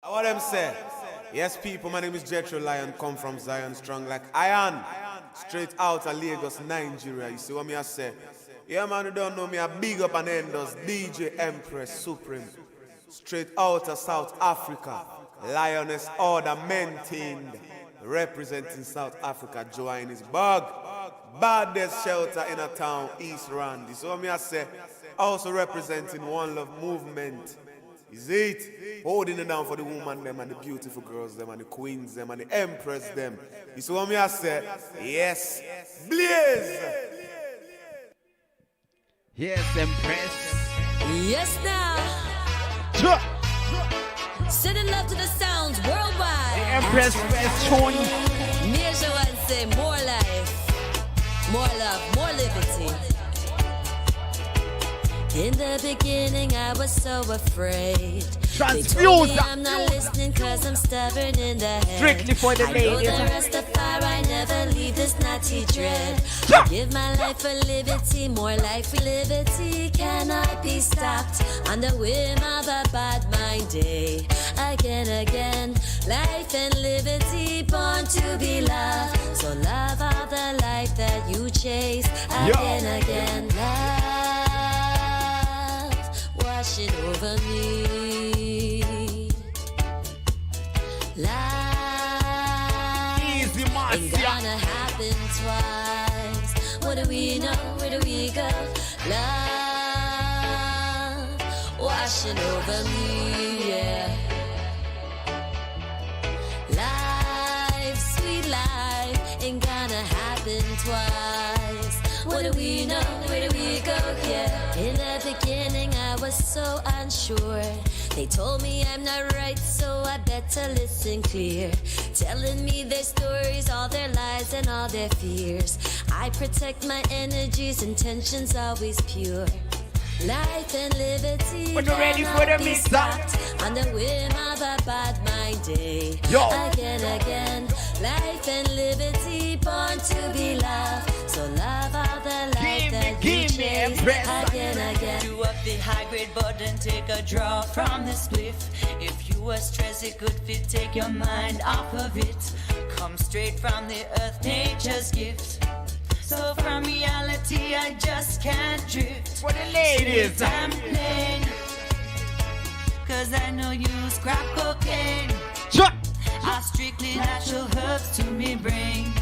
What them say? Yes, people, my name is Jethro Lion, come from Zion, strong like iron. Straight out of Lagos, Nigeria. You see what me I say? Yeah, man, you don't know me, I big up and end us. DJ Empress Supreme. Straight out of South Africa. Lioness Order maintained. Representing South Africa, Johannesburg. Baddest shelter in a town, East Rand. You see what me I say? Also representing One Love Movement. Is it? Holding it down for the woman them and the beautiful girls them and the queens them and the empress them. You see what me I say? Yes. Blaze! Yes, empress. Yes, now. Sending love to the sounds worldwide. The empress first tune. Measure and say more life, more love, more liberty. In the beginning, I was so afraid. They told me I'm not listening cause I'm stubborn in the head. Strictly for the ladies. I know the rest of fire, I never leave this naughty dread. I give my life for liberty, more life for liberty cannot be stopped on the whim of a bad mind day. Again, life and liberty born to be loved. So love all the life that you chase. Again, love. Wash it over me. Life Easy, ain't gonna happen twice. What do we know? Where do we go? Love washing over me, yeah. Life, sweet life, ain't gonna happen twice. What do we know? Where do we go? Yeah. In the beginning, I was so unsure. They told me I'm not right, so I better listen clear. Telling me their stories, all their lies and all their fears. I protect my energies, intentions always pure. Life and liberty When you're ready for the mix up on the whim of a bad mind day. Yo. Again, life and liberty born to be loved. So love all the life that you chase. Again. Do up the high grade bud and take a draw from the spliff. If you are stressed, it could fit, take your mind off of it. Come straight from the earth, nature's gift. So from reality, I just can't drift. For the ladies. I'm plain, cause I know you use crack cocaine. I strictly natural herbs to me brain.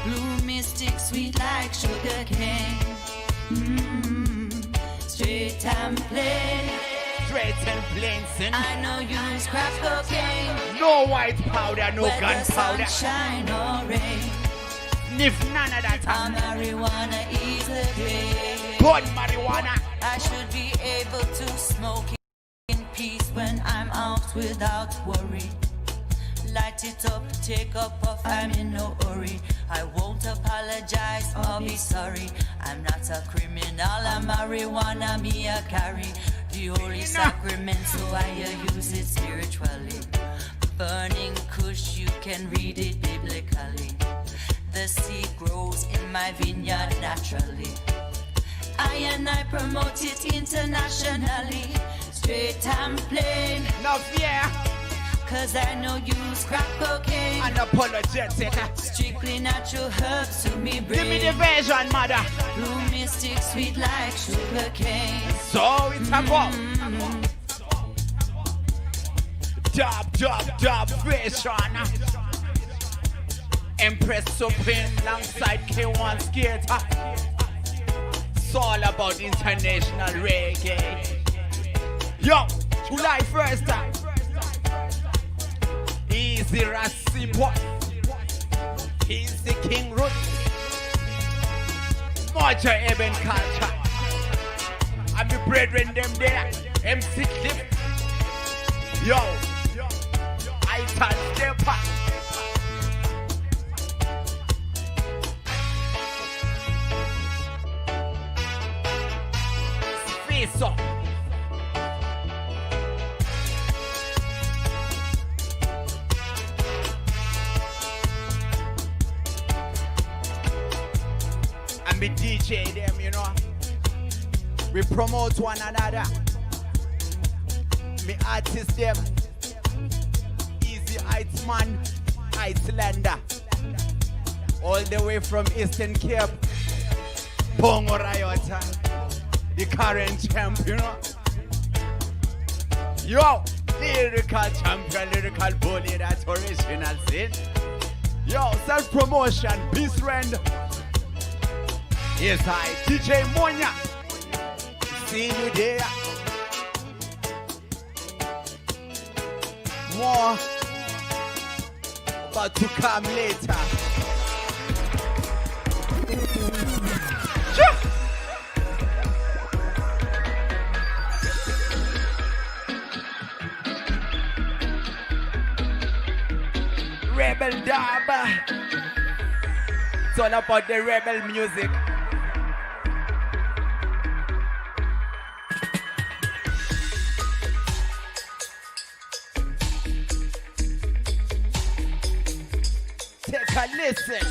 Blue mystic, sweet like sugar cane. Straight and plain. Straight and plain, sin. I know you use crack cocaine. No white powder, no gunpowder. Sunshine or rain. If none of that Marijuana is the grave. Good marijuana. I should be able to smoke in peace when I'm out without worry. Light it up, take a puff, I'm in no hurry. I won't apologize or be sorry. I'm not a criminal, a marijuana me a carry. The holy sacrament, so I use it spiritually. Burning kush, you can read it biblically. The seed grows in my vineyard naturally. I promote it internationally. Straight and plain. No fear. Cause I know you use crack cocaine. Unapologetic. Strictly natural herbs to me brain. Give me the version, mother. Blue mystic, sweet like sugar cane. So it's a bomb. Dub version. Empress Supreme alongside K1 Skater. It's all about international reggae. Yo, July 1st. Easy Rassi boy. He's the King Root. Moja Eben culture. And the brethren them there. MC Cliff. Yo, I touch their part. Face up. And we DJ them, you know. We promote one another. Me artist them. the Iceman, Icelander, all the way from Eastern Cape, Bongo Riota, the current champ, you know. Yo, lyrical champion, lyrical bully, that's original sin. Yo, self-promotion, peace rend. Yes, I, DJ Monya. See you there. More about to come later. Rebel dub. It's all about the rebel music. Take a listen.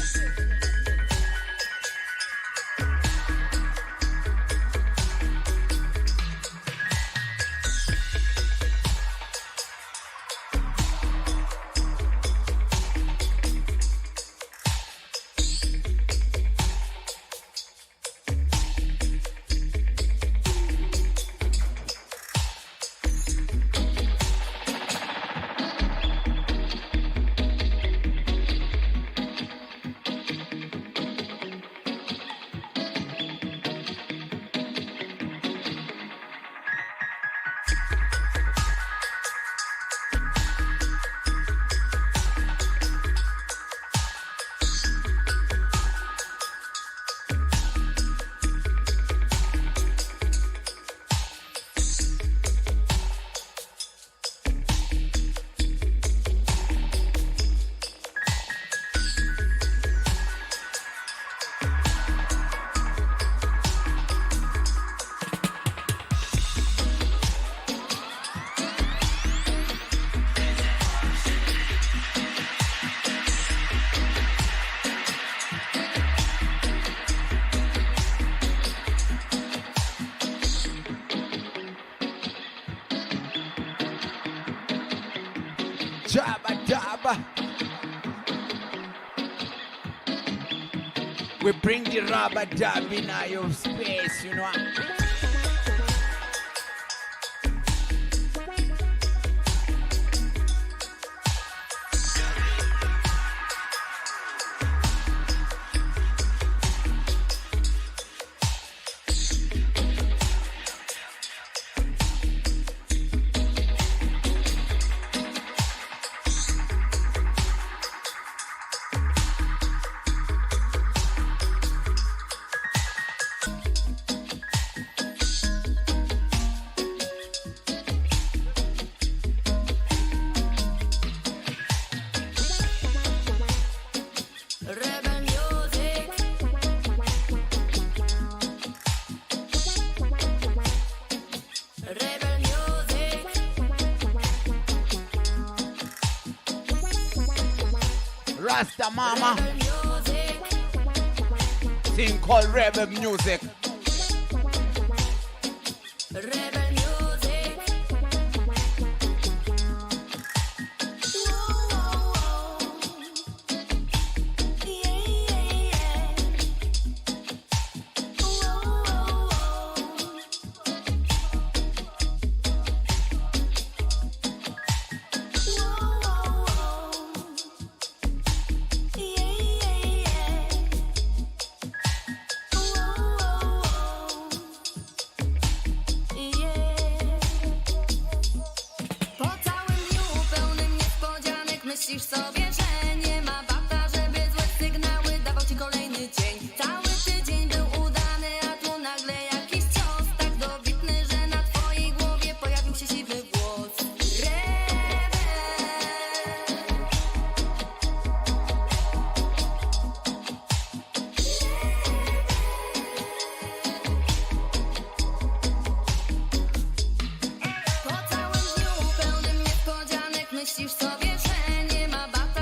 Jabba dabba. We bring the rubber dub in your space, you know. Rasta Mama. Thing called rebel music. Rebel music. Myślisz sobie, że nie ma bata, żeby złe sygnały dawał ci kolejny dzień. Cały tydzień był udany, a tu nagle jakiś cios tak dobitny, że na twojej głowie pojawił się siwy włos. Po całym dniu pełnym niespodzianek myślisz sobie, że nie ma bata,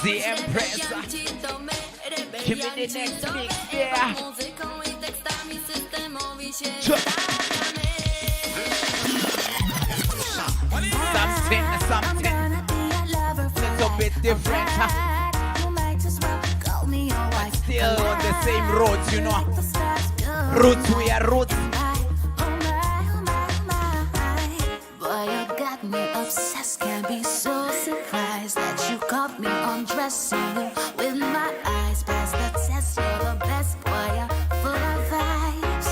The Empress. Give me the next mix there. Something. Little bit different. Still on the same roads, you know. Roots, we are roots. Boy, you got me obsessed. Can't be so surprised that you caught me undressing you with my eyes past the test. You're the best, boy. You're full of vibes.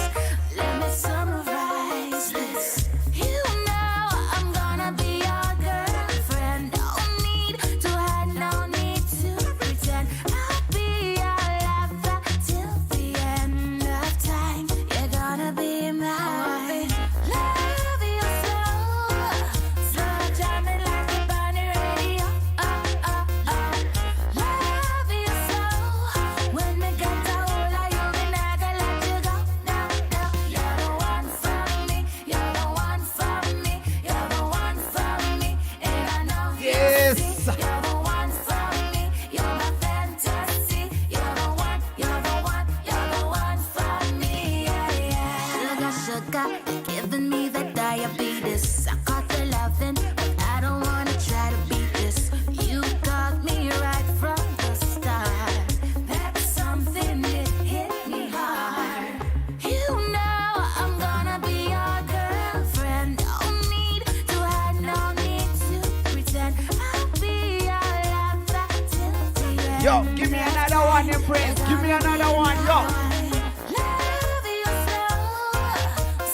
Let me summarize this. You know I'm gonna be your girlfriend. No need to hide, no need to pretend. I'll be your lover till the end of time. You're gonna be mine. Love you so, so jamming like a bunny radio. Love you so. When we get to hold of you, we not gonna let you go. No, no, you're the one for me. You're the one for me. You're the one for me. And I know you Yes. see. You're the one for me. You're my fantasy. You're the one. You're the one. You're the one for me. Yeah, yeah. Sugar, sugar, giving me the diabetes. I caught the loving, but I don't wanna try to beat this. You got me right from the start. That's something that hit me hard. You know I'm gonna be your girlfriend. No need to hide, no need to pretend. I'll be your lover till the end. Yo, give me another one, Empress. Give me another one, yo. Love you so,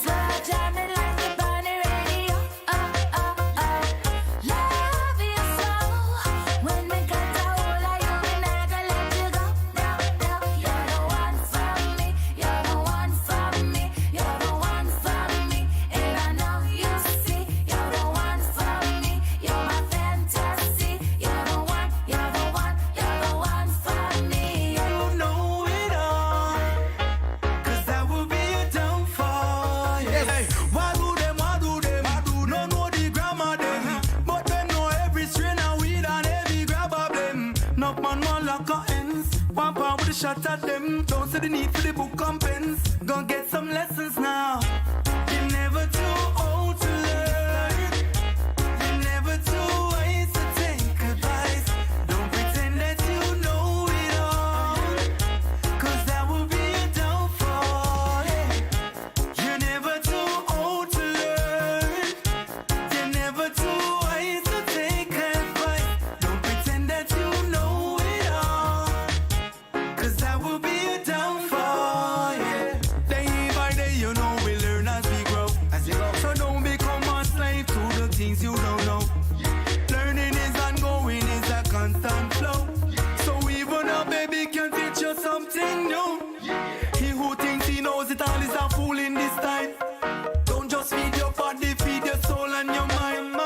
so jamming like a bunny radio. Love you so. When we got to hold of you, we not gonna let you go. No, no, you're the one for me. You're the one for me. You're the one for me. And I know you see. You're the one for me. You're my fantasy. You're the one. You're the one. You're the one for me. You know it all, 'cause that will be a downfall. Yeah. Hey, why do them? No know the grammar them, but them know every strain of weed and every grab of them. No man want lock our ends, one pound with a shot at them. Don't see the need for the book and pens. Gonna get some lessons now. You're never too old to learn. You're never too wise to take advice. Don't pretend that you know it all, 'cause that will be a downfall. Yeah. You're never too old to learn. You're never too wise to take advice. Don't pretend that you know it all, 'cause that will be a downfall. Yeah. Day by day, you know we learn as we grow. So don't become a slave to the things you don't know. Learning is ongoing, is a constant flow. So even a baby can teach you something new. He who thinks he knows it all is a fool in this time. Don't just feed your body, feed your soul and your mind.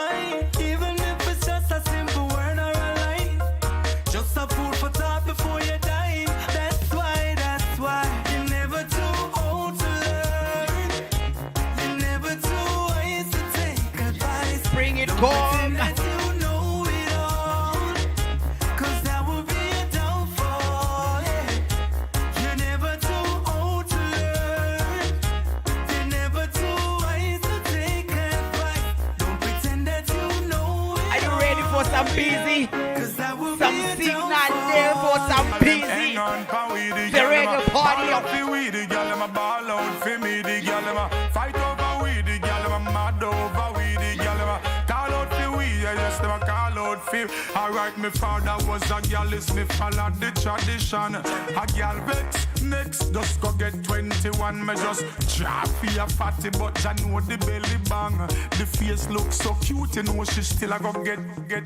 Even if it's just a simple word or a line, just a food for thought before you die. That's why you're never too old to learn. You're never too wise to take advice. Bring it Don't home. pretend that you know it all, 'cause that will be a downfall. Yeah. You're never too old to learn. You're never too wise to take advice. Don't pretend that you know it Are you ready for some busy? 'cause that will Some be a signal there for some busy. The reggae party up. The girl them a ball out for me, the girl them a fight over we, the girl them a mad over we, the girl them a call out for we, yes them a call out for. Alright, my father was a girl, is me follow the tradition. A girl vex next, just go get 21, me just drop for your fatty, but I know the belly bang. The face looks so cute, you know she still a go get,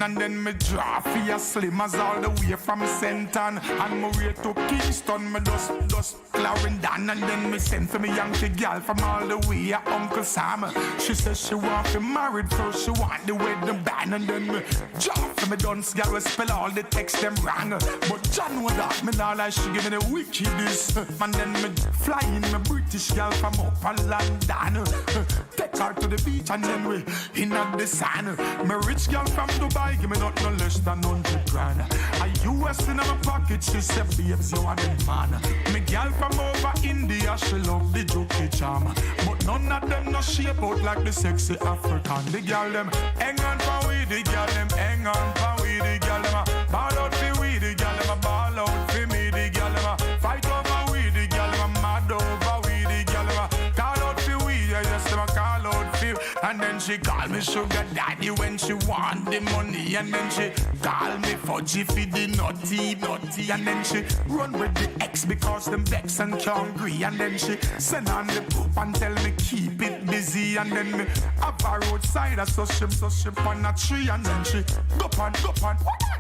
and then me drop for your slim as all the way from Senton, and me way to Kingston, me just Clarendon, and then me send for me young girl from all the way a Uncle Sam. She says she want to married first, she want the wedding band, and then me drop for me dunce girl, we spell all the text them wrong. But John know that me now like she give me the wickedest US. And then me fly in my British girl from up in London. Take her to the beach and then we in at the sun. My rich girl from Dubai, give me not no less than 100 grand. A US in my pocket, she said, babes, you are the man. Me girl from over India, she love the jokey charm. But none of them no shape out like the sexy African. The girl them hang on for we, the girl them hang on for we, the girl them ball out for we, the girl them ball out for me, the girl them fight over we, the girl them mad over we, the girl them call out for we, yes them call out for. And then she call me sugar daddy when she want the money, and then she call me fudgy for the naughty, and then she run with the ex because them vex and can't agree, and then she send on the poop and tell me keep it busy, and then me have a roadside so she on a tree, and then she go on,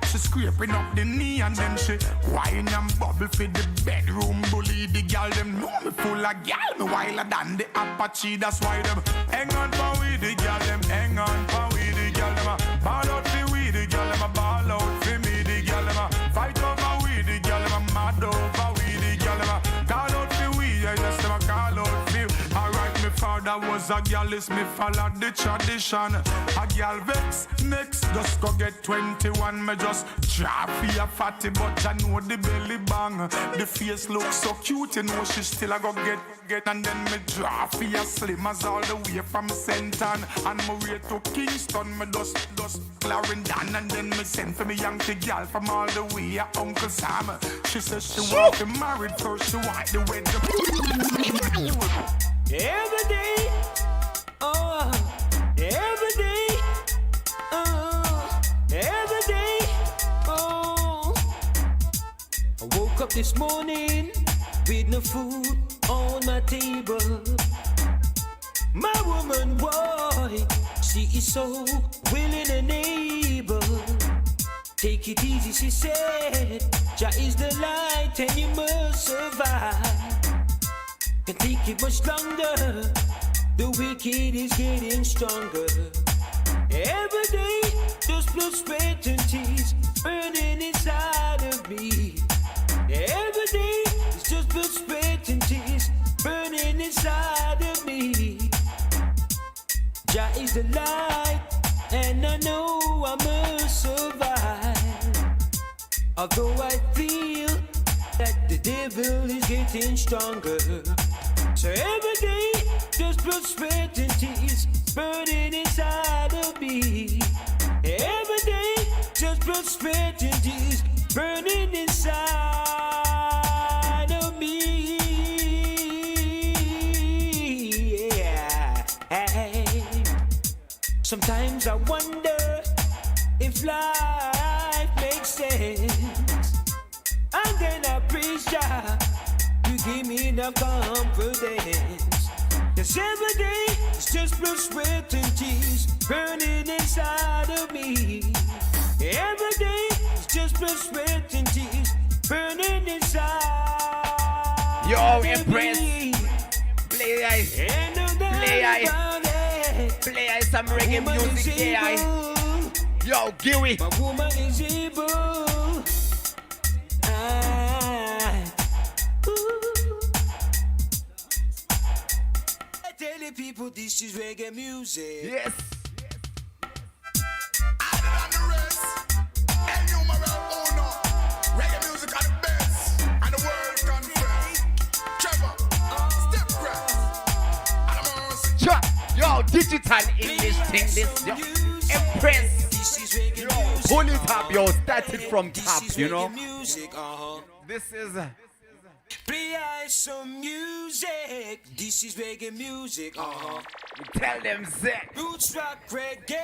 she scraping up the knee, and then she whine and bubble for the bedroom bully. The girl them know me full of gal, me wilder than the Apache, that's why them hang on for we, the girl them hang on for we, the girl them ball out for we, the girl them ball out for me, the girl them fight over we, the girl them mad over we, the girl them call out for we, yes them call out for. Alright, me father was a gal, is me follow the tradition. A gal vex next, just go get 21. Me just drop for a fatty, but I know the belly bang. The face looks so cute, you know she still a go get. And then me drop for a slim as all the way from Senton. And me way to Kingston, me just Clarendon. And then me send for me Yankee gal from all the way a Uncle Sam. She says she want to be married first, she want the wedding. Every day, oh, every day, oh, every day, oh. I woke up this morning with no food on my table. My woman, boy, she is so willing and able. Take it easy, she said. Jah is the light and you must survive. Can't take it much longer. The wicked is getting stronger. Every day, just blood, sweat and tears burning inside of me. Every day, it's just blood, sweat and tears burning inside of me. Jah is the light, and I know I must survive. Although I feel that the devil is getting stronger. So every day, just blood, sweat and tears burning inside of me. Every day, just blood, sweat and tears burning inside of me. Yeah. Sometimes I wonder if life makes sense. And then I praise Jah, you give me enough confidence. Cause every day, it's just blood, sweat and tears burning inside of me. Every day, it's just blood, sweat and tears burning inside. Yo, of Empress. me. Play ice. Ain't no doubt about it. Play ice some reggae Woman is music. Play ice. able. Yo, Giwi. My woman is able. I tell the people this is reggae music. Yes. Other than the rest, El Numero Uno, reggae music are the best, and the world confess. Trevor, Step Craft, and I'm on Cha. Yo, digital English thing this. Yo, Empress. This is reggae Yo, music. pull it up, yo. Start it from top, This is you know. reggae music. This is. Play some music. This is reggae music. Tell them, Zach. Roots rock reggae.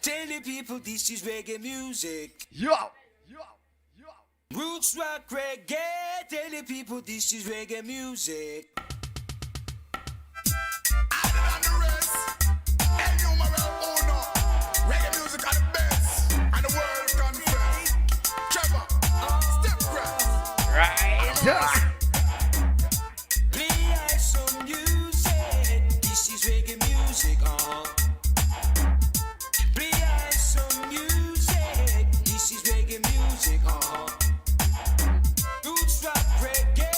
Tell the people this is reggae music. Yo. Roots rock reggae. Tell the people this is reggae music. Other than the rest, El Numero Uno, reggae music are the best, and the world confess. Trevor, Step Craft, Right. Play some music. This is reggae music. Play some music. This is reggae music. Roots rock reggae.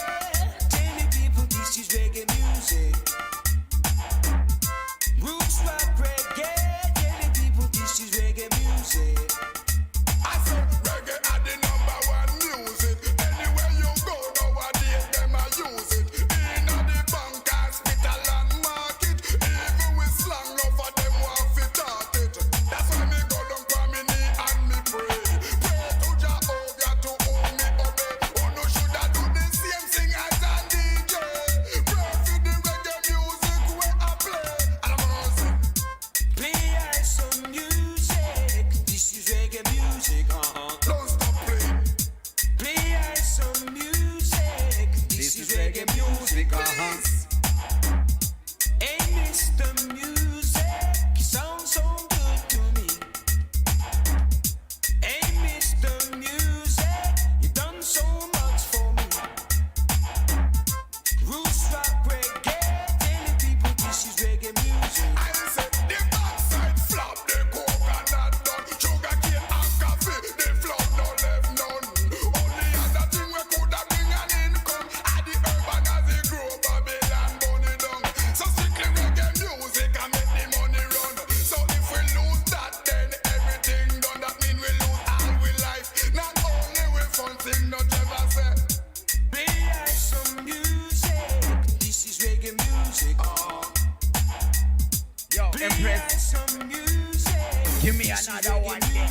Give me another one then.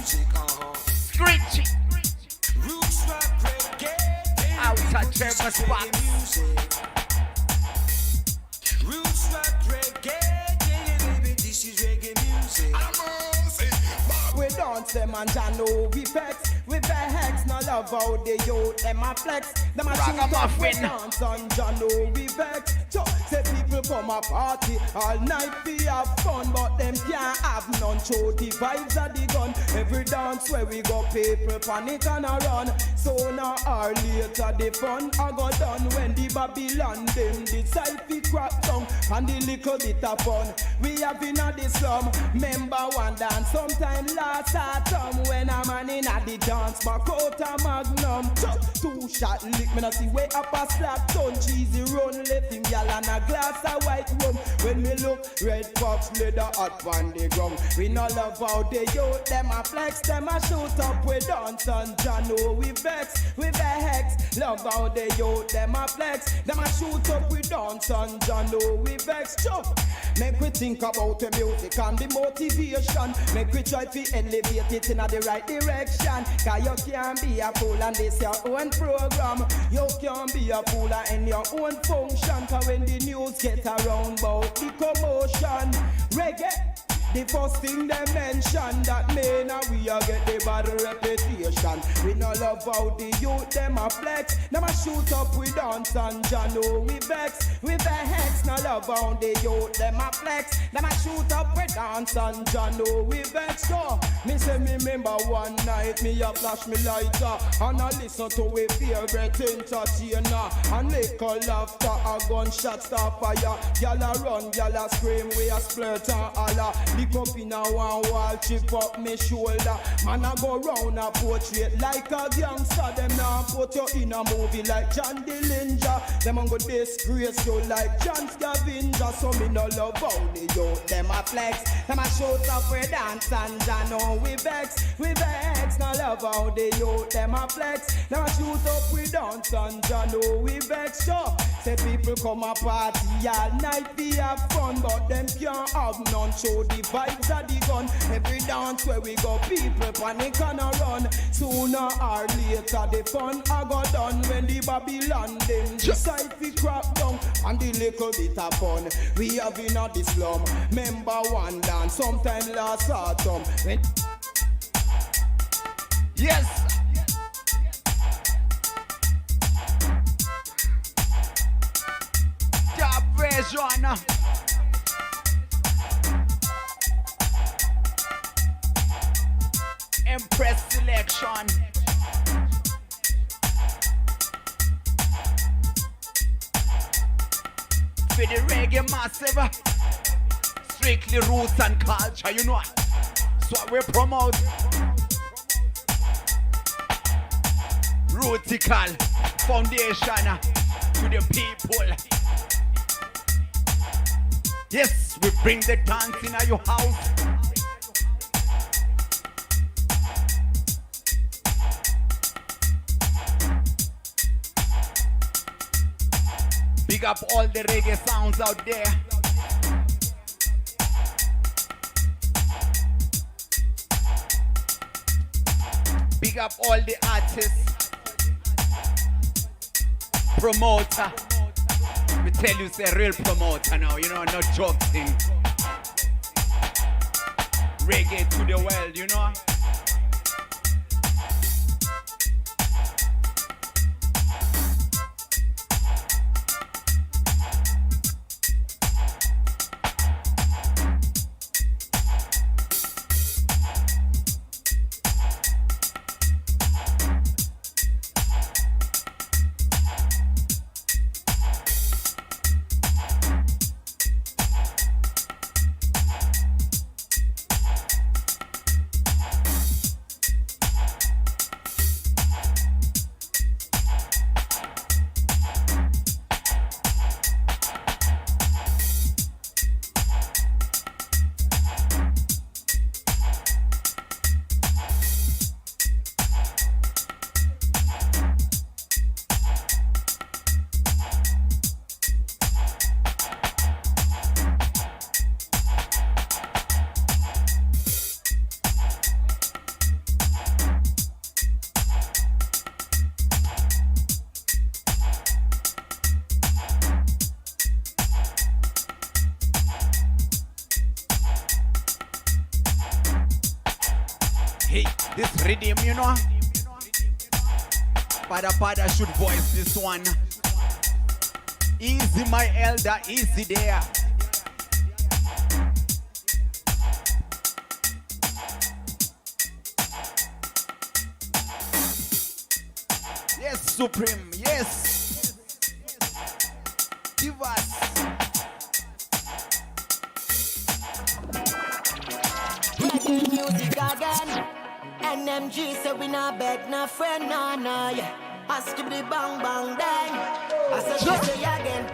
Screechy. Out of Trevor Sparks. Roots rock reggae, baby, this is reggae music. We dance them and I know we vex. With the hex, no love how they yo, them a flex. Them a shoot up, we dance and I know we vex. So, say people come a party all night we have fun, but them can't have none. Show the vibes of the gun. Every dance where we go, people panic and a run. So now or later the fun I go done when the Babylon them decide to crack down and the little bit of fun we have in the slum. Remember one dance sometime last autumn when a man in the dance back out a magnum. Two shot lick me not see way up a slap ton cheesy run left him gal and a glass of white rum. When me look red fox leather hot on the ground. We no love how they youth them a flex, them a shoot up we dance and Jah know we vex, we vex. Love how they youth them a flex, them a shoot up we dance and Jah know we vex. Make we think about the music and the motivation. Make we try to elevate it in the right direction. Cause you can't be a fool and this your own program. You can't be a fool in your own function. Cause when the news get around about the commotion, reggae, the first thing they mention that man we a get the bad reputation. We no love how the youth them a flex, them a shoot up we dance and Jah know we vex, we vex. No love how the youth them a flex, them a shoot up we dance and Jah know we vex. So me say me remember one night me a flash me lighter and I listen to we favorite entertainer and make a laughter a gunshot start fire. Gyal a run, gyal a scream, we a splurt and holler. Lick up in a one wall, chip up me shoulder. Man a go round a portrait like a gangster. Them now put you in a movie like John Dillinger. Them a go disgrace you like John Scavenger. So me no love how the youth them a flex, them a shoot up we dance and Jah know we vex, we vex. No love how the youth them a flex, them a shoot up we dance and Jah know we vex. So say people come a party all night we have fun, but them can't have none. Show the vibes of the gun. Every dance where we go, people panic and a run. Sooner or later the fun I go done when the Babylon them decide to crack down and the little bit of fun we have in the slum. Remember one dance sometime last autumn when yes. Job version. Empress selection. For the reggae massive, strictly roots and culture, you know. That's what we promote. Rootical foundation to the people. Yes, we bring the dance in your house. Big up all the reggae sounds out there. Big up all the artists. Promoter. We tell you, it's a real promoter now, you know, not joking. Reggae to the world, you know. Hey, this rhythm, you know. Pada should voice this one. Easy, my elder, easy there. Yes, Supreme, yes. Give us. Making music again. NMG say we not beg no friend, no, yeah. Ask him the bang bang bang. I said she say again.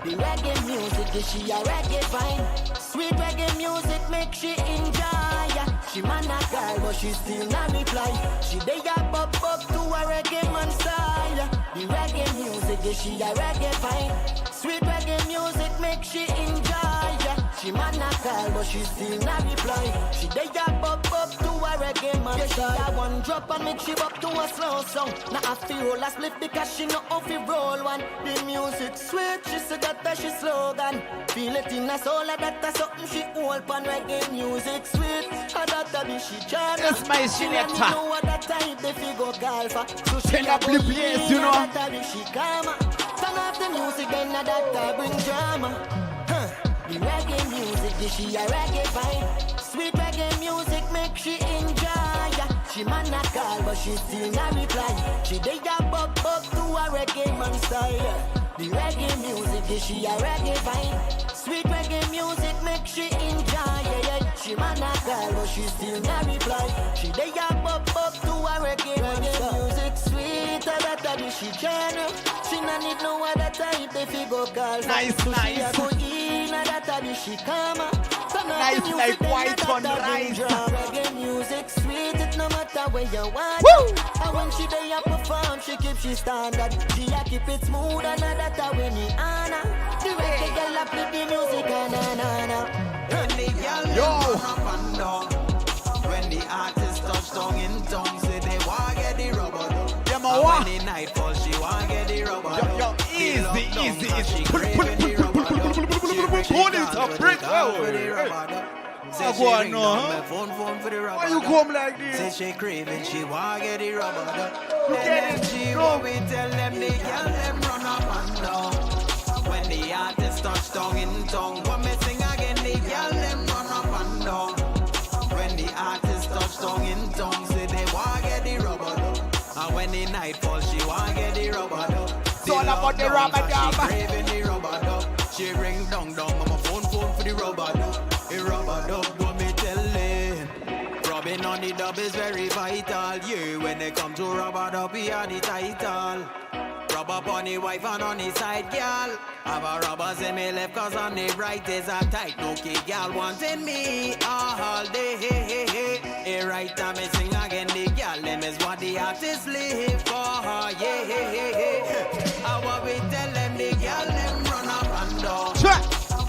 The reggae music, is she a reggae fine? Sweet reggae music make she enjoy, yeah. She man a girl, but she still not reply. She dey a pop up to a reggae man style, yeah. The reggae music, is she a reggae fine? Sweet reggae music make she enjoy, yeah. She man a call, but she still not reply. She dey a pop up to a reggae man. Yeah, she a one drop and make she up to a slow song. Now I feel a split because she know how to roll one. The music sweet, she said that she slogan. Feel it in her soul, that something she hold on. Reggae music sweet, that be she jam. That's my selector. She know what that type they figure golfer. So she Tell her blue place, you know. That be she calmer. Turn off the music, then that bring drama. The reggae music, this she a reggae fine. Sweet reggae music make she enjoy, yeah. She man a call, but she still not reply. She dey a bop to a reggae man style, yeah. The reggae music, this she a reggae fine. Sweet reggae music make she enjoy, yeah. She man a call, but she still not reply. She dey a bop to a reggae man style. Music sweet, that be she channel. She not need no other type if you go call. Nice, so nice. She a go in, that be she calmer. Nice like white on rice. Reggae music sweet, it no matter where you want. And when she dey a perform, she keep she standard. She a keep it smooth and that when he honor. The reggae girl a play the music na. When the girl Yo. run up and down, when the artist touch tongue in tongue, say they want get the rubber dub. Yeah, ma, And what? when the night fall, she want get the rubber dub. Yo, The lockdown, easy. cause she Pull it, craving the rubber dub. She bring pull the it girl up, with break the girl out. for the rubber dub. Say I she go on ring now, down huh? my phone for the rubber Why you dub. come like Say this? she craving, she want get the rubber dub. get it, NMG, no. what we tell them, the girl them run up and down. When the artist touch tongue in tongue, what me sing again, the girl them run up and down. When the artist touch tongue in tongue, say they want get the rubber dub. And when the night fall, she want get the rubber dub. It's all about the rubber dub. She craving the rubber dub. She ring down mama phone for the rubber dub. The rubber dub, what me tellin'. Rubbing on the dub is very vital. Yeah, when they come to rubber dub, we are the title. Rub up on the wife and on the side, girl. Have a rubbers in me left, cause on the right is a tight. No kid, girl wanting me all day. Hey, right time me sing again, the girl, them is what the artists live for. Yeah. And what we tell them, the girl, them run up and down.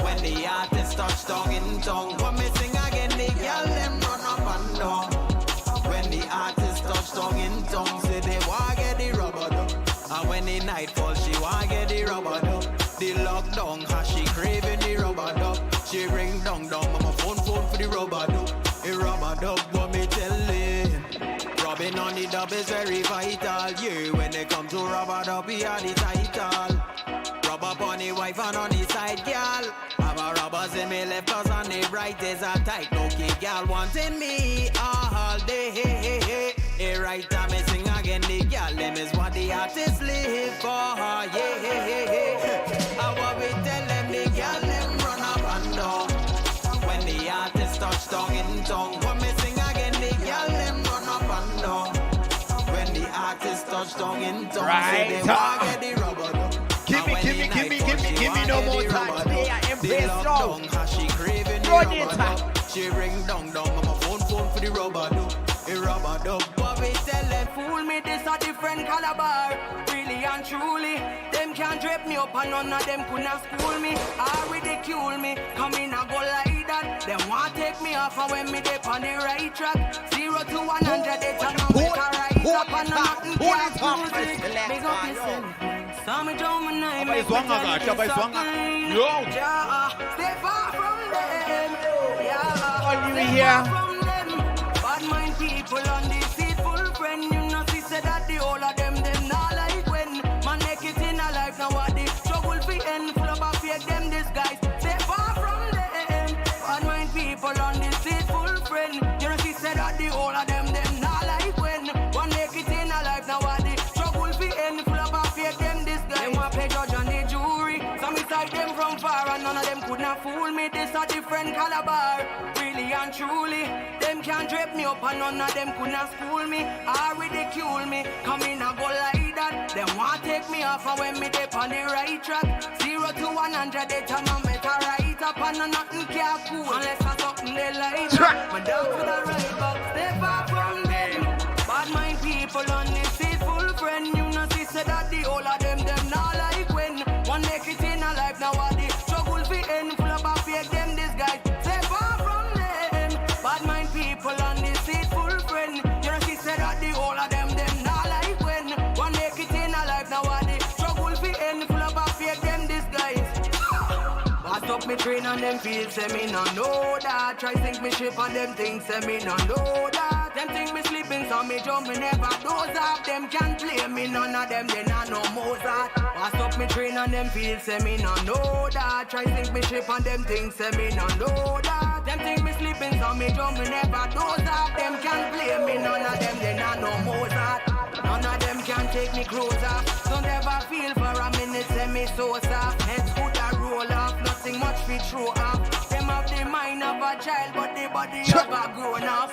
When the artist touch tongue in tongue, what me sing again, the girl, them run up and down. When the artist touch tongue in tongue, say they want get the rubber dub. And when the night fall, she want get the rubber dub. The lockdown, how she craving the rubber dub. She ring down mama phone for the rubber dub. The rubber dub, what me tellin'. Rubbing on the dub is very vital. Yeah, when they come to rubber dub, we are the title. Rub up on the wife and on the side, girl. Have a rubbers in me left, cause on the right is a tight. No kid, girl wanting me all day. Hey, right time me sing again, the girl, them is what the artists live for. Yeah. And what we tell them, the girl, them run up and down. When the artist touch tongue in tongue, what me sing again, the girl, them run up and down. When the artist touch tongue in tongue, say they want get the rubber dub. Give me no more time. They are embrace now. She craving the Run rubber it. dub. She ring down mama phone for the rubber dub. The rubber dub. What we tell them, Fool me, this a different caliber. Really and truly, them can't drape me up and none of them couldn't school me or ridicule me. Come in and go like that. Them want take me off and when me dip on the right track. 0 to 100, they turn on make a rise up and nothing can't lose it. Big up yourself. Saw me draw my name. Apa is wrong agak? Apa is wrong? Yo. Stay far from them. Yeah. All you here. From them. Bad mind people. people on deceitful friend. You know, she said that the whole of them not like when man make it in a life now what the struggle fi end. Full of fake them disguise. Stay far from them. Bad mind people on deceitful friend. You know, she said that the whole of them not like when one make it in a life now what the struggle fi end. Full of fake them disguise. Them want pay judge and the jury. Some inside them from far and none of them could not fool me. This a different caliber. Really and truly, them can't drape me up and none of them could not school me or ridicule me. Come in and go like that. Them want take me off and when me dip on the right track. 0 to 100, they tell me better right up and nothing can cool unless I something they like. My dog with a right back, stay far from them. Bad mind people on this deceitful friend. You know, she said that the whole of them not like when one make it in a life now what the struggle fi end. Full of a fake them disguise. Stay far from them. Bad mind people on deceitful friend. You know, she said that the whole of them not like when one make it in a life now what the struggle fi end. Full of a fake them disguise. Pass up me train and them feel say me no know that. Try sink me ship and them things say me no know that. Them think me sleeping so me jump me never doze off. Them can't play me none of them they not no Mozart. Pass up me train and them feel say me no know that. Try sink me ship and them things say me no know that. Them think me sleeping so me jump me never doze off. Them can't play me none of them they not no Mozart. None of them can take me closer. Don't ever feel for a minute say me so soft. Heads could a roll off. Nothing much fi throw off. Them have the mind of a child but the body of a grown up.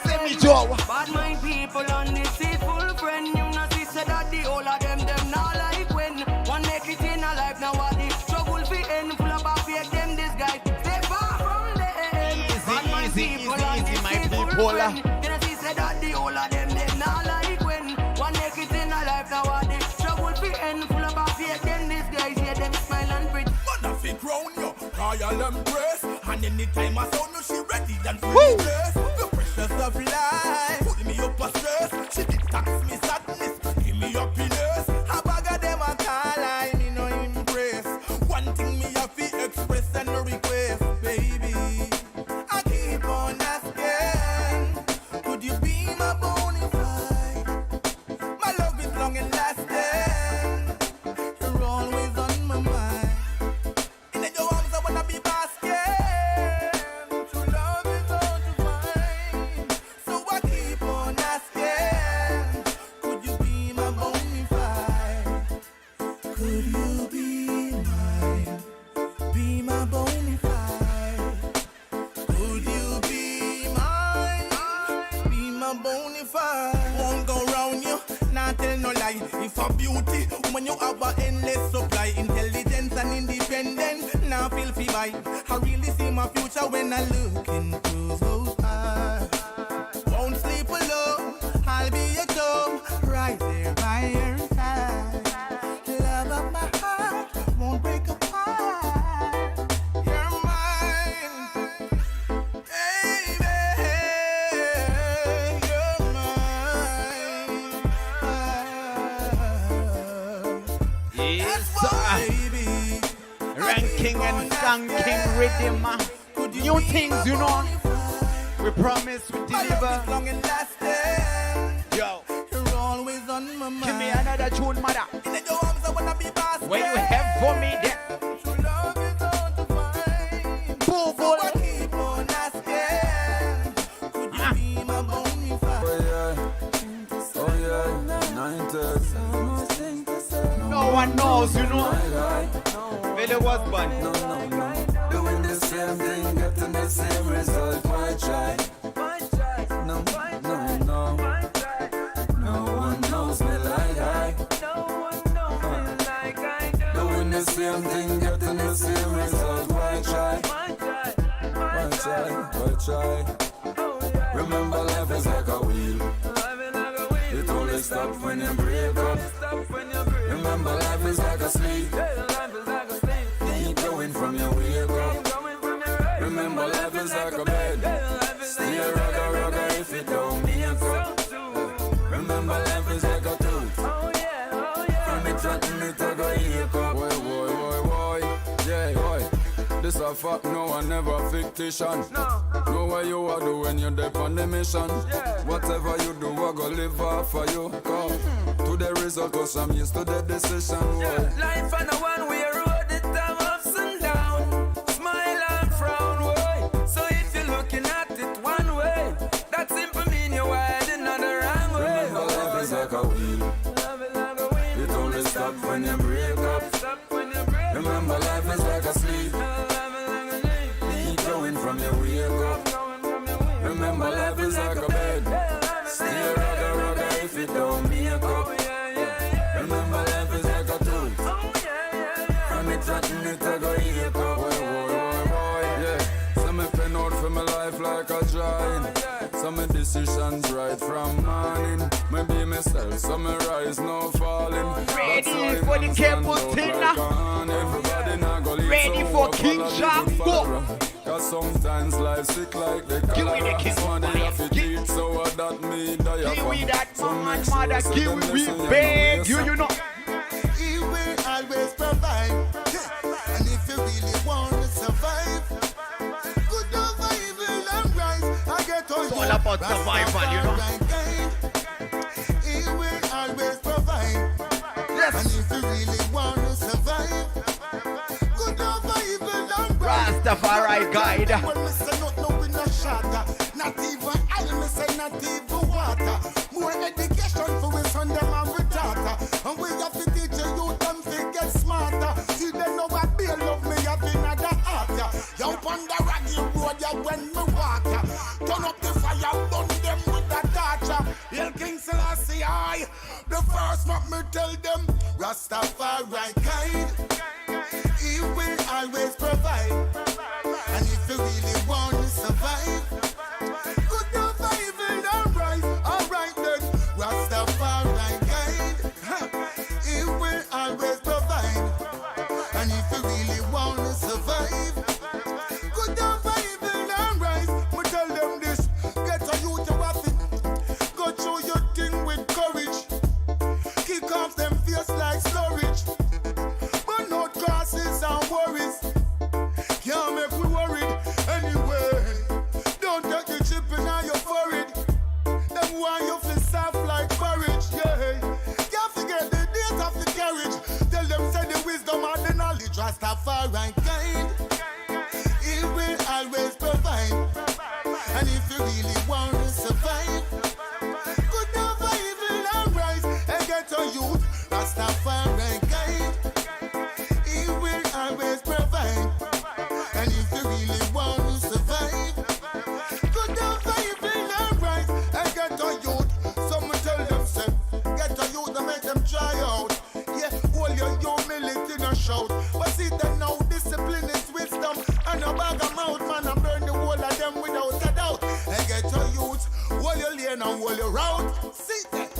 Bad mind people on deceitful friend. You know she said that the whole of them not like when one make it in a life now what the struggle fi end. Full of a fake them disguise. Stay far from them. Bad mind people on deceitful friend. You know she said that the whole of them not like when one make it in a life now what the struggle fi end. Full of a fake them disguise. Yeah, them smile and pretty. Mother fi crown you, royal embrace. And anytime I saw no she ready and fully dressed. The pressures of life put me up a stress. She did tax me sadness, give me happiness. A bag of them a call I me no impress. One thing me have to express and no request, baby. I keep on asking, could you be my bonafide? My love is long and lasting. You're always on my mind. In your arms I wanna be basking. True love is hard to find. So I keep on asking, could you be my bonafide? Could you be mine? Be my bonafide. Could you be mine? Be my bonafide. Won't go round you, not tell no lie. If a beauty, when you have a endless supply, intelligence and independent, now feel free by. I really see my future when I look into those eyes. Won't sleep alone, I'll be your dome, right there by your side. Love of my heart, won't break apart. You're mine, baby. You're mine. Yes, That's why, sir. baby. Ranking and skanking rhythm. New things, you know. We promise we My love deliver. is long and lasting. Yo, You're always on my mind. give me another tune, mother. In your arms, I wanna be basking. What you have for me there? True love is hard to find. Boo, So I keep on asking, could you be my bonafide? Oh yeah, 90s. No one knows, you know. Billy was born. No. Doing the same thing, getting the same result. Why try? No. No one knows me like I. Doing the same thing, getting the same result. Why try? Why try? Remember life is like a wheel. It only stops when you break up. Remember life is like a sleep. Keep going from your wake up. Remember life is like a bed. Stay rugga if it don't make up. Remember life is like a tooth. From it rotten it a go ache up. Boy, yeah, boy. This a fact, no one never fictitious. Know what you are doing when you're there on the mission. Whatever you do, I go live off for you. Come to the result, cause I'm used to the decision. Life on a one-way road, the time ups and down. Smile and frown, boy. So if you're looking at it one way, that simple mean you're riding on the wrong way. Remember life is like a wheel. It only stop when you break up. Remember life is like a sleep. Keep growing from your wake up. Remember life is like a bed. Stay ragga if it don't make up. Remember life is like a tooth. From it rotten it a go eat up. Yeah. Some me pen out for my life like a drawing. Some me decisions right from morning. Maybe myself, some me rise no falling. Ready for the careful thing now. Ready for King Shark. Go. Cause sometimes life sick like the Give me the king. so what that mean die Give me that man, mother. Give me beg you know. He will always provide. And if you really want to survive, good over evil and rise. I get all It's all about survival, you know. He will always provide. Yes. And if you really want to survive, good over evil and rise. Rastafari guide. When me say no we no shatter. Not even I me say not even water. More education for we son them and we daughter. And we have to teach you youth them to get smarter. See they know what they love me have been at the heart. You on the raggy road ya when me walk. Turn up the fire, burn them with the torture. Hail King Selassie I. The first what me tell them, Rastafari guide. He will always provide. And if you really want to survive, good over evil and rise. Alright then, Rastafari guide. He will always provide. And if you really want to survive, good over evil and rise. We tell them this, get a youth to have it. Go through your thing with courage. Kick off them fears like storage. But no crosses and worries. Can't make we worried anyway. Don't take the chip in your forehead. Them want you feel soft like porridge, yeah. Can't forget the date of the carriage. Tell them say the wisdom and the knowledge. Rastafari guide. He will always provide. And if you really want to survive, good over evil and rise. And get a youth, Rastafari guide. He will always provide. And if you really want to survive, good over evil and rise. And get a youth, someone tell them say, get a youth and make them try out. Yeah, hold your humility and shout. But see them now, discipline is wisdom. And a bag of mouth, man, and burn the whole of them without a doubt. And get a youth, hold your lane and hold your route. See that,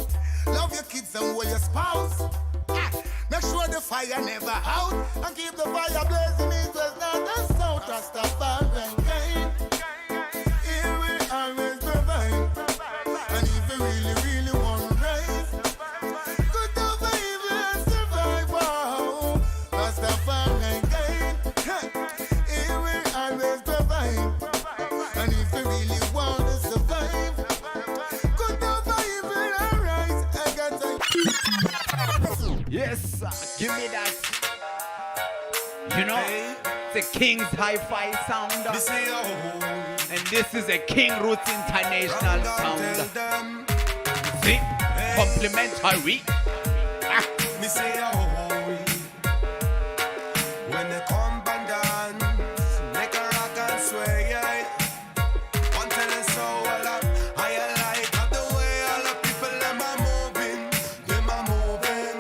love your kids and hold your spouse. Make sure the fire never out. And keep the fire blazing east, west, north, and south. Rastafari guide. He will always provide. And if you really, really want to rise, good over evil and survive. Wow. Rastafari guide. He will always provide. And if you really want to survive, good over evil and rise. I got to. Yes, sir. Give me that. You know, the King's Hi-Fi sound. And this is a King Roots International sound. See? Complimentary. Me say when they come and dance, make a rock and sway, yeah. One tell us so well up. I like the way all the people them are moving, them are moving.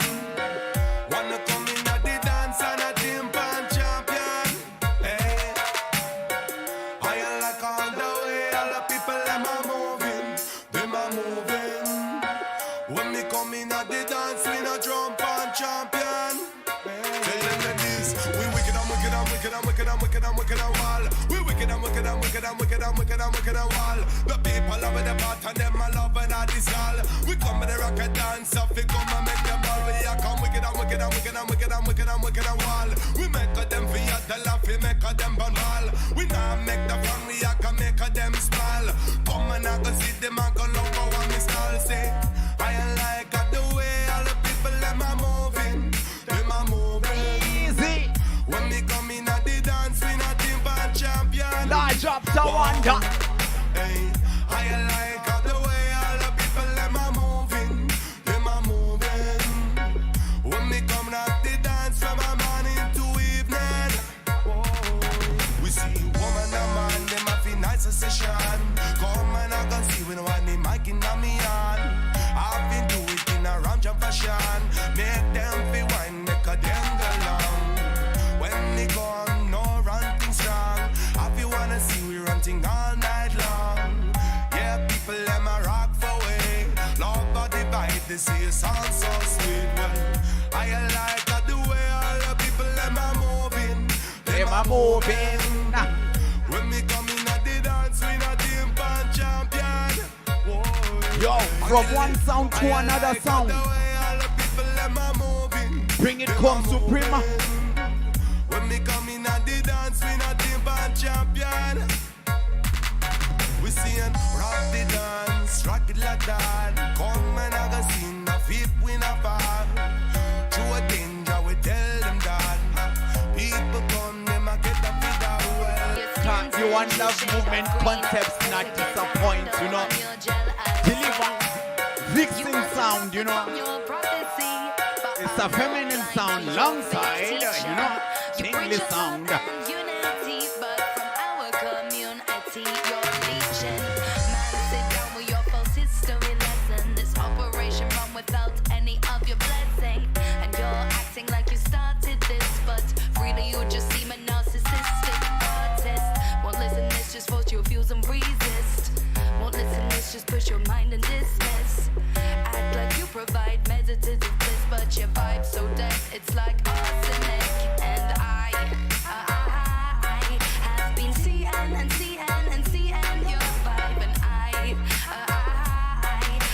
Wanna come in at the dance and a timpan champion, hey. I like all the way all the people them are moving, them are moving. When me come in at the dance, we no drum pan champion. Tell them that this, we wicked and wicked and wicked and wicked and wicked and wicked and wall. We wicked and wicked and wicked and wicked and wicked and wicked and wall. The people love the part and them a love and all this all. We come with the rocket dance, up we come and make them ball. We a come wicked and wicked and wicked and wicked and wicked and wicked and wall. We make them for the laugh, we make them ball. We not make the fun, we a come make them them a go love for what me style say. I like the way all the people them a moving. Them a moving. Easy. When me come in at the dance, we not team band champion. Large up to wonder. Hey, I like the way all the people them a moving. Them a moving. When me come at the dance from a morning to evening. Whoa. We see woman and man, them a fi nice session. Come and I can see when one the mic in a me on. I've been do it in a ram jump fashion. Make them fi wine, make a them go long. When we come, no run things strong. I feel wanna see we run thing all night long. Yeah, people them a rock for way. Love body vibe, they see a song so sweet. Well, I like the way all the people them a moving. Them a moving. When we come in at the dance, we not team band champion. Whoa. Yo, from one sound to another sound. The way all the people them a moving. Bring it come Suprema. When we come in at the dance, we not team band champion. We seeing rock the dance, rock it like that. Come and I go sing a fit win a fall. Through a danger, we tell them that. People come, them a get a fit out well. Can't you one love movement concepts not disappoint, you know. Deliver Vixen sound, you know. It's a feminine sound alongside, you know. Intl sound. Unity, but from our community, your legion. Man, sit down with your false history lesson. This operation run without any of your blessing. And you're acting like you started this, but freely you just seem a narcissistic artist. Won't listen, this just force your views and resist. Won't listen, this just push your mind and dismiss. Act like you provide meditative bliss, but your vibe's so dead, it's like arsenic. And I have been seeing and seeing and seeing your vibe, and I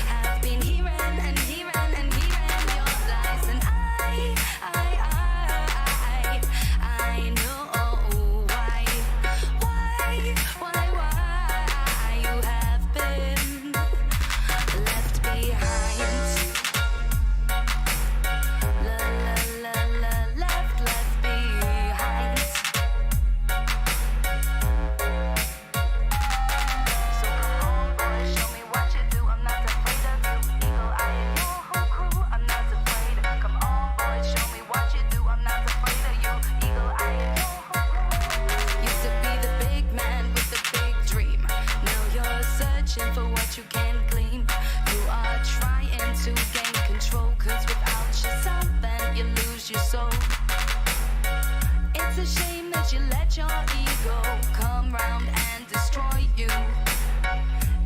have been hearing and hearing and hearing your lies, and I know why you have been left behind. Left behind. So come on, boy, show me what you do. I'm not afraid of you. Eagle eye and your whole crew. I'm not afraid. Come on, boy, show me what you do. I'm not afraid of you. Eagle eye and your whole crew. Used to be the big man with the big dream. Now you're searching for what you can glean. You are trying to gain control, 'cause without yourself then you lose your soul. It's a shame that you let your ego come round and destroy you.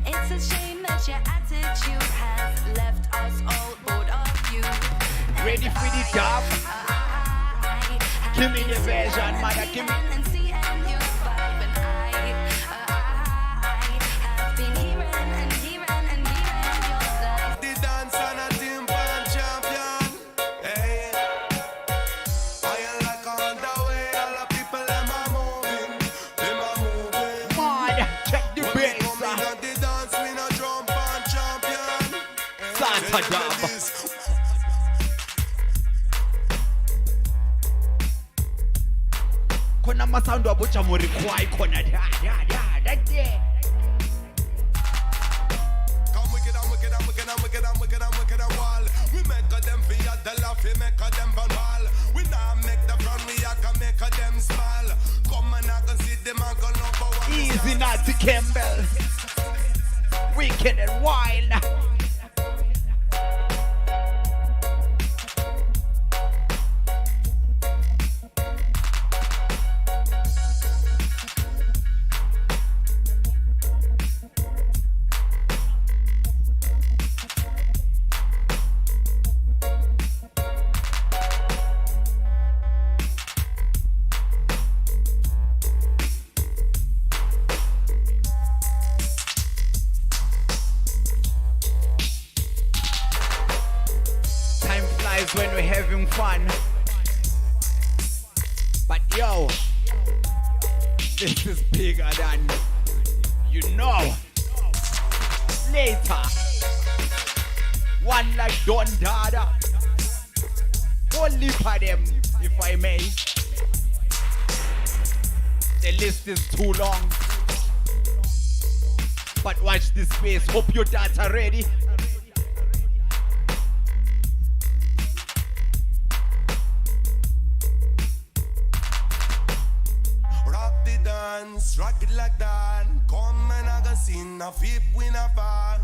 It's a shame that your attitude has left us all bored of you. Ready for the job? Give me the version, mother, give me. And seeing your vibe, and I have been hearing and hearing and hearing your lies. The dance and a team band champion. Hey, I like on the way all the people them a moving. Them a moving. Mod, check the When we bass. come in at the dance, we no drum band champion. Santa dub. Kuna masound wa bucha muri kwai kona da that's it. Come wicked and wicked and wicked and wicked and wicked and wicked and wall. We make a them for ya, the laugh, we make a them for wall. We now make the front, we a can make a them smile. Come and I can see them and go love for one. Easy not to Campbell. Wicked and wild. When we're having fun, but yo, this is bigger than you know. later. One like Don Dada. Only for them, if I may. The list is too long. But watch this space. Hope your data ready. Rock the dance, rock it like that. Come and I can see a flip when I fall.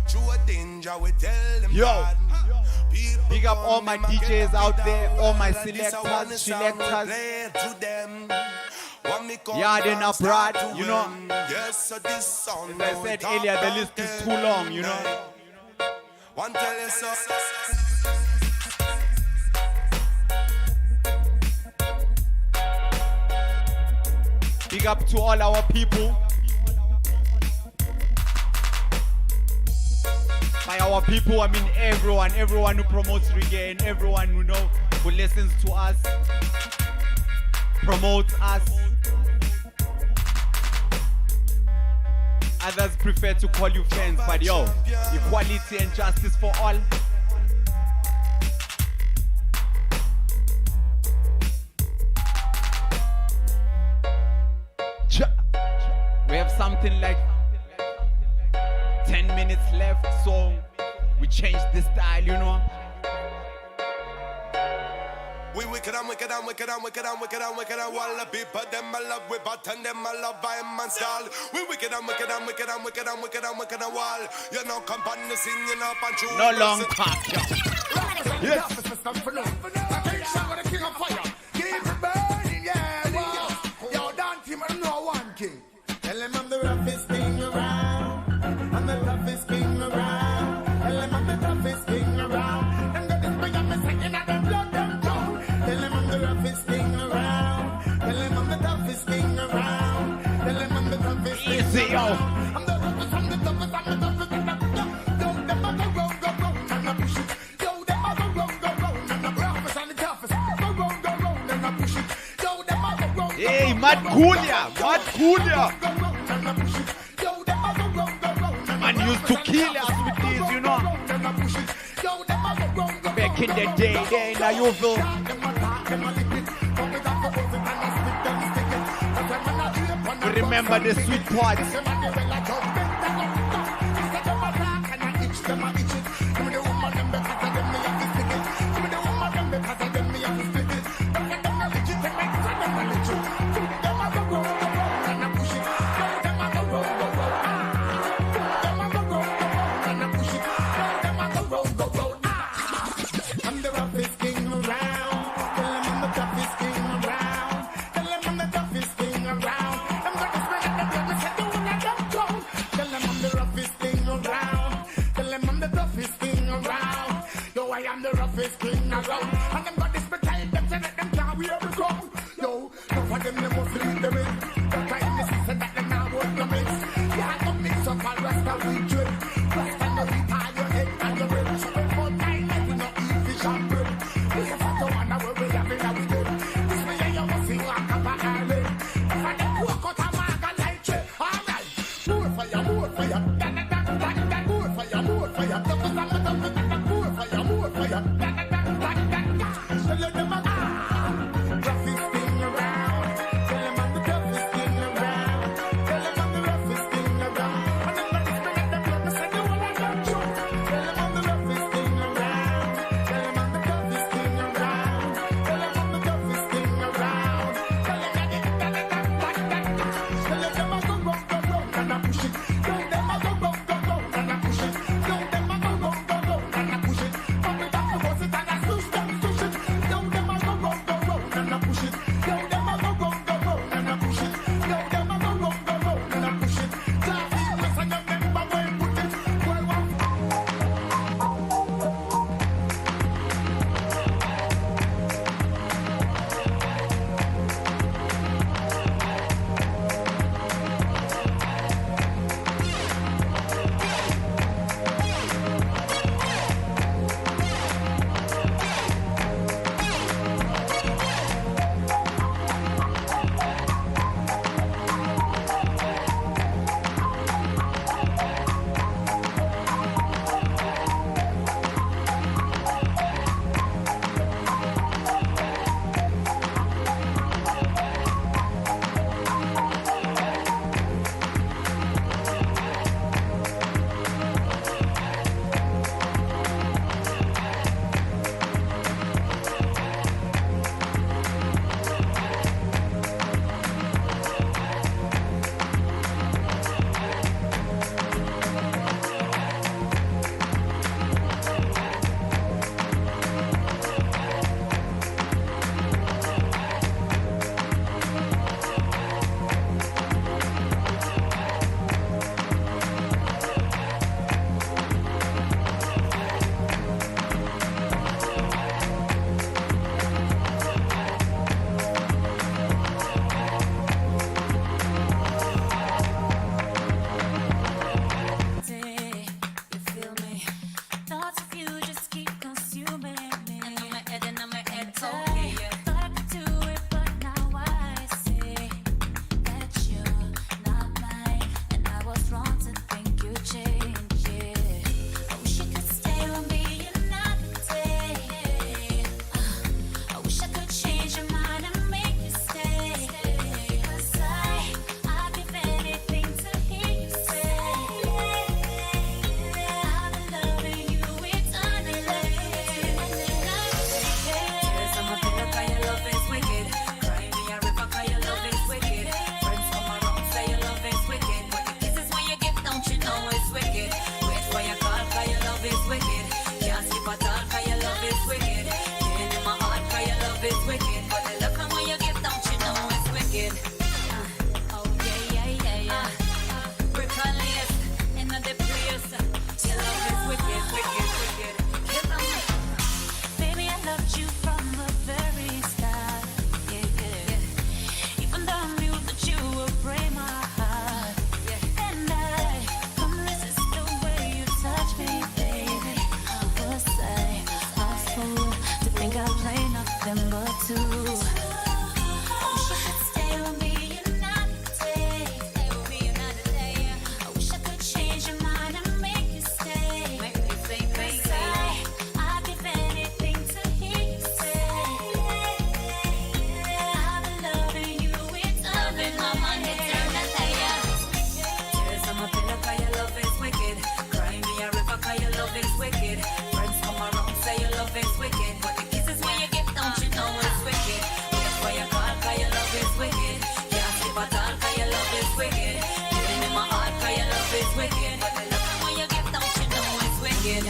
Through a danger, we tell them. Yo, people big up all my DJs out there, all my selectors. Yeah, they're not broad, you know. Yes, so this song. As I said earlier, the list is too long, you know. One tell you so. Big up to all our people. By our people, I mean everyone who promotes reggae and everyone who who listens to us, promotes us. Others prefer to call you friends, but yo, equality and justice for all. We have something like 10 minutes left, so we changed the style, you know. We wicked and wicked and wicked and wicked and wicked and wicked and all the people them I love we but and them I love by man style. We wicked and wicked and wicked and wicked and wicked and wicked and wall. You know come on the scene, you know punch you. No long talk, yo. Yes. King of fire, keep it burning, yeah. Yo, don't team, I know one king. Tell him I'm the roughest king around. I'm the toughest king around. Tell him I'm the toughest king around. And got this bring up a second at the blood them down. Tell him I'm the roughest king around. Tell him I'm the toughest king around. Tell him I'm the toughest king around. Easy, yo. I'm the toughest, I'm the toughest, I'm the toughest. Yo, them are go round, and I push it. Yo, them are go round, and the roughest and the toughest. Go round, and I push it. Yo, them are go round. Hey, Mad Coolia. Man used to kill us with this, you know. Back in the day, there in Ayoville. We remember the sweet parts.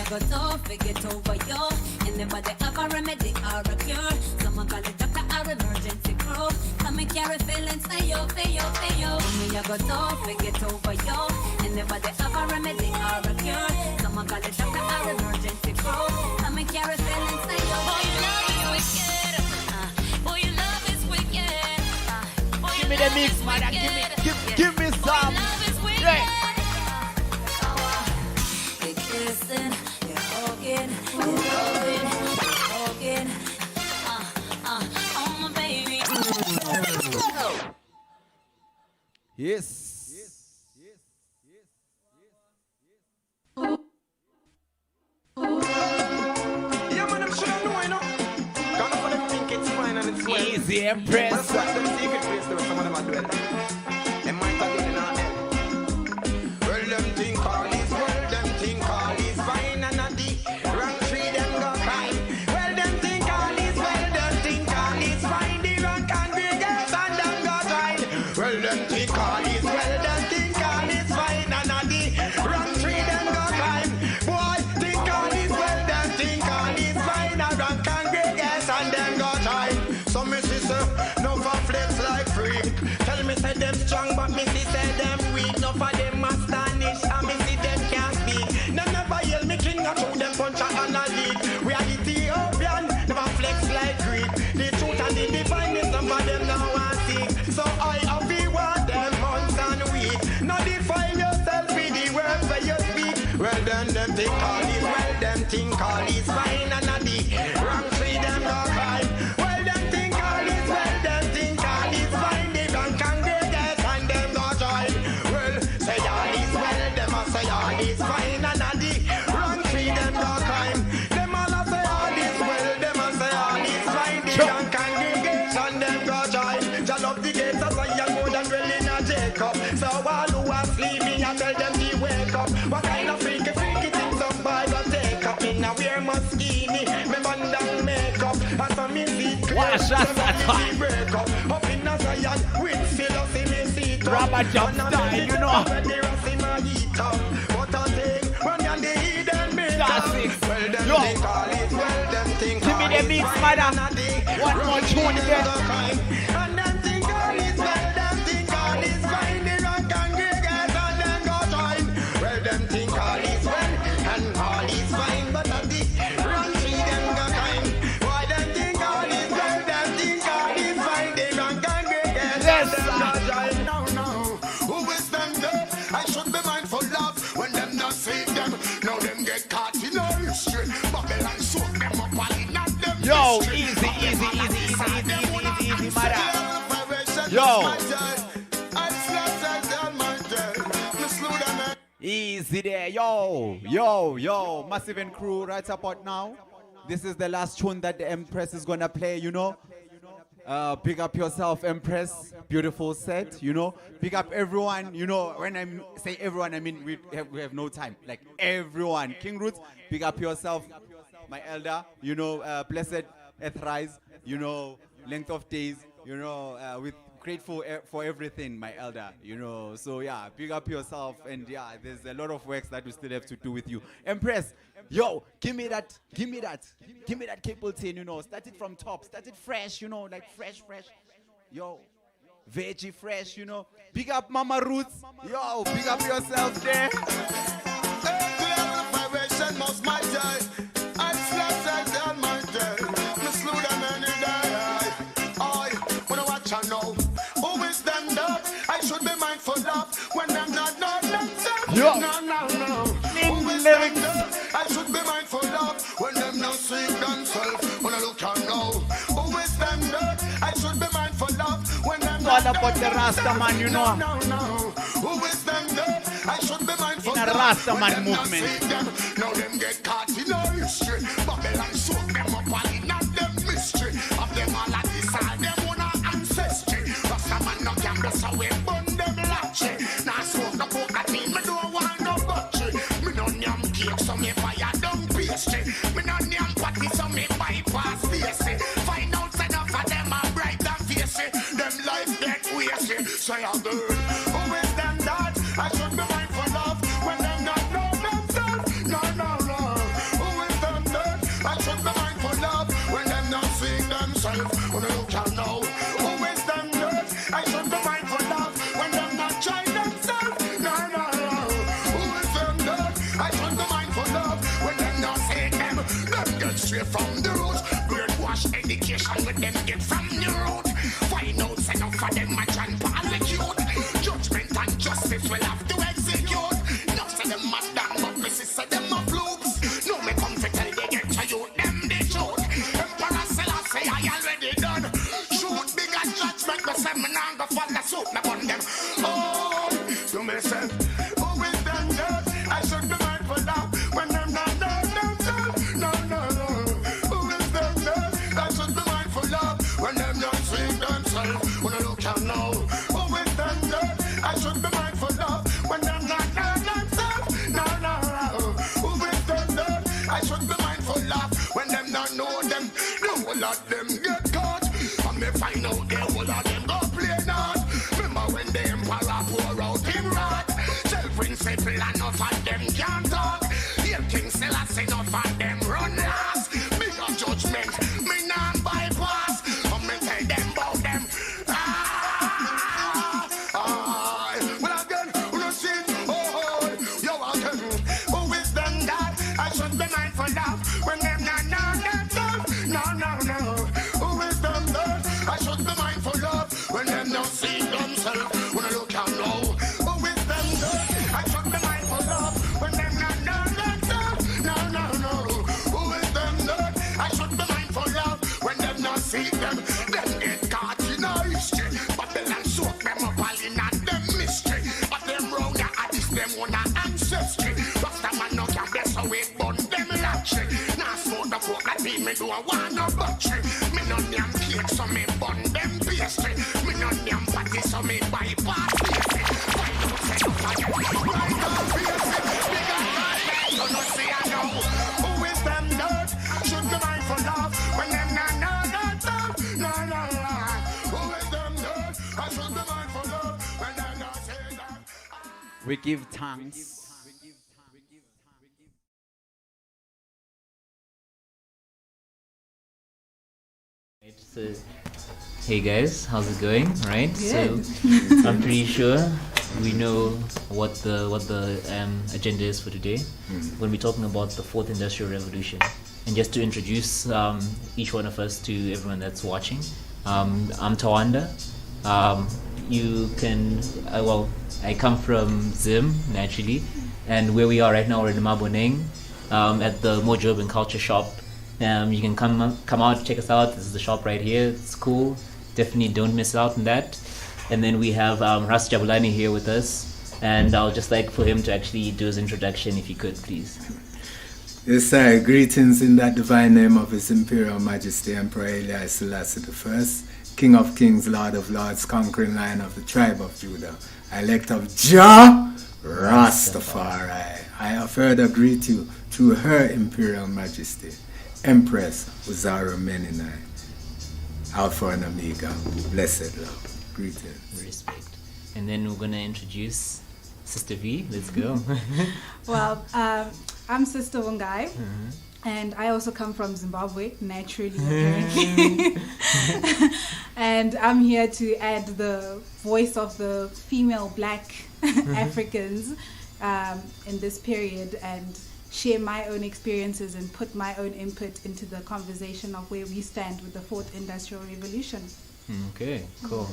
go tough, get over you. And nobody have a remedy or a cure. Someone call it doctor or emergency crew. Come and carry feelings, say yo. Me I go tough, get over you. And nobody have a remedy or a cure. Someone call it doctor or emergency crew. Come and carry feelings, say yo. Boy, your love is wicked. Boy, your love is wicked. Give me the mix, man. Give me some. Yeah. You're kissing, you're hugging, you're loving, you're hugging. Oh my baby. Yes. Yeah, man, I'm sure I know, you know. Gone up for them think it's fine and it's well. Easy Empress. But that's them secret place though, some of them are dwell. Them might have been in our head. Well, them think all is well, them think all is fine and a D. Rank 3, them go crime. Well, them think all is well, them think all is fine. The rank and the girls and them go try. Well, them think all is well, them think all is fine and a D. Rank 3, them go crime. Boy, think all is well, them think all is fine. A rank and the girls and them go try. So me sister, no for flex like freak. Tell me say them strong, but me see say them weak. No for them astonish, and me see them can't speak. Them never yell me king, I show them punch and a lead. We are Ethiopian, never flex like Greek. The truth and the divine is some of them now want seek. So I have to want them months and week. Now define yourself with the words where you speak. Well then them think all is well, them think all is fine and a D. Wrong free them no crime. Well them think all is well, them think all is fine. They don't congregate and them go join. Well say all is well, them a say all is fine and a D. Wrong free them no crime. Them all a say all is well, them a say all is fine. They don't congregate and them go join. Jah love the gates of Zion more than dwelling a Jacob. So all who are sleeping, I tell them to wake up. What kind of freaky things some boy go take up? In a wear Moschini, me bun down makeup. And some me see clear, some me break up. Up in a Zion, with philosophy me see it up. Rubber jump style, you know. But I think when you're the hidden make up. Well, them Yo. think all is well, them think Give me all the is mix, fine madam. and a day. One more tune again. And them think all is well, them think all is fine. They don't congregate and them go join. Well, them think all is well and all is fine, but at the run free them go time. Why them think all is well, them think all is fine. They don't congregate Yes, and them sir. go join. No, who is them there? I should be mindful of when them not see them. Now them get caught in a history. Babylon soak them up and not them. Yo, history. easy, madam. Yo. Yo. Easy there, yo, Massive and Crew right about now. This is the last tune that the Empress is gonna play, you know. Pick up yourself, Empress. Beautiful set, you know. Pick up everyone, you know. When I say everyone, I mean we have no time. Like everyone. King Roots, pick up yourself. My elder, you know, blessed Earthrise, you know, length of days, you know, with grateful for everything, my elder, you know. So yeah, pick up yourself, and yeah, there's a lot of works that we still have to do with you. Empress, yo, give me that cable tin, you know. Start it from top, start it fresh, you know, like fresh. Yo, veggie fresh, you know. Pick up Mama Roots, yo, pick up yourself there. Yo. Lyrics. I should be mindful of when them not seek themselves. When I look and know who is them there. I should be mindful of when them It's all about the Rasta man, you know. Who is them there? I should be mindful In a of Rasta when man them not movement. seek them. Now them get caught in a history. Babylon soak them up and not them mystery. Of them all at this side, them one ancestry. Rasta man no gamble, so we burn them latchy. Now smoke no coke that mean me don't want no butchery. Me no yam cake, so me fire down pastry. Me no yam patty, so me bypass basic. Find out enough of them are bright and facey. Them life get wasty. Say a girl, who is them that I should be mindful of when them not know themselves? No. stray from the root. Brainwash education with them get from the root. Find out enough for them match and pallicute. Judgment and justice will have to execute. Not say them mad down, but this is say them a flukes. No me come to tell they get to you, them the truth. Emperor Selassie, I already done. Shoot bigger judgment, but say me nah go follow suit, me bun them. Oh, so me say, who is them there? I should be mindful now when them not done themselves. No. Who is them there? I should be mindful of when them not seeing themselves. When I look out now, who is them there? I should be mindful of when them not done themselves. No. Who is them there? I should be mindful of when them not know them. The whole of them get caught. And me find out the whole of them go play not. Remember when the emperor pour out him wrath. Self-principle enough of them can't talk. Here King Selassie enough of them run last. Bigger judgment, me non bypass. And me tell them about them. Well again, who no see it? Yo again, who is them that I should be mindful of when them not know themselves? No. Who is them that I should be mindful of when them not see themselves? When I look out now, who is them that I should be mindful of when them not know themselves? No. Who is them that I should be mindful of when them not see them? Them get caught in a history, but they don't soak them up all in a them mystery. But them round ya addis them on a ancestry. Rasta man no can bless away bun them latchy. Now smoke the coke that me do a one no battery. Me no damn cake so me bun them pastry. Me no damn patty so me bypass pastry. Find out say no fire, right on pastry. Bigger than so no see I know. Who is them dirt? Should be mindful of when them not know that. No. Who is them dirt? I should be mindful of when them not say that. We give thanks. So, hey guys, how's it going? Right. Good. So, I'm pretty sure we know what the agenda is for today. We're going to be talking about the fourth industrial revolution. And just to introduce each one of us to everyone that's watching, I'm Tawanda. You can I come from Zim naturally, and where we are right now, we're in Maboneng at the Mojo Urban Culture Shop. You can come out, check us out. This is the shop right here. It's cool. Definitely don't miss out on that. And then we have Ras Jabulani here with us, and I'll just like for him to actually do his introduction, if he could, please. Yes, sir. Greetings in that divine name of His Imperial Majesty Emperor Haile Selassie I, King of Kings, Lord of Lords, conquering Lion of the tribe of Judah, elect of Jah Rastafari. I further greet you through Her Imperial Majesty Empress Uzara Meninai, Alpha and Omega, blessed love. Greetings. Respect. And then we're going to introduce Sister V. Let's go. Well, I'm Sister Wangai, and I also come from Zimbabwe, naturally, apparently. And I'm here to add the voice of the female black Africans in this period and share my own experiences and put my own input into the conversation of where we stand with the fourth industrial revolution. Okay, cool.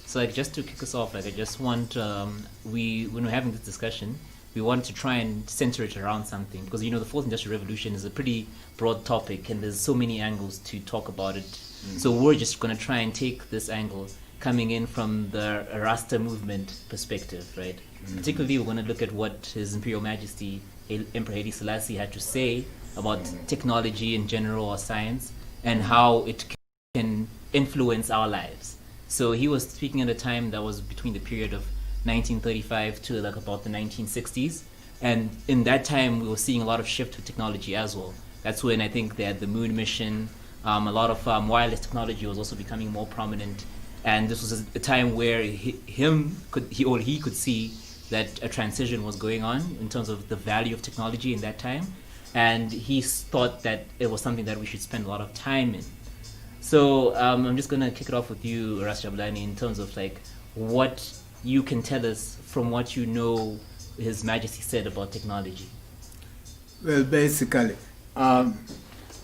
So like just to kick us off, like I just want when we're having this discussion, we want to try and center it around something, because the fourth industrial revolution is a pretty broad topic and there's so many angles to talk about it. So we're just going to try and take this angle coming in from the Rasta movement perspective, right? Particularly we're going to look at what His Imperial Majesty Emperor Haile Selassie had to say about technology in general or science and how it can influence our lives. So he was speaking at a time that was between the period of 1935 to like about the 1960s, and in that time we were seeing a lot of shift with technology as well. That's when I think they had the moon mission. A lot of wireless technology was also becoming more prominent, and this was a time where he could see that a transition was going on in terms of the value of technology in that time, and he thought that it was something that we should spend a lot of time in. So I'm just going to kick it off with you, Ras Jabulani, in terms of like what you can tell us from what you know His Majesty said about technology. Well, basically,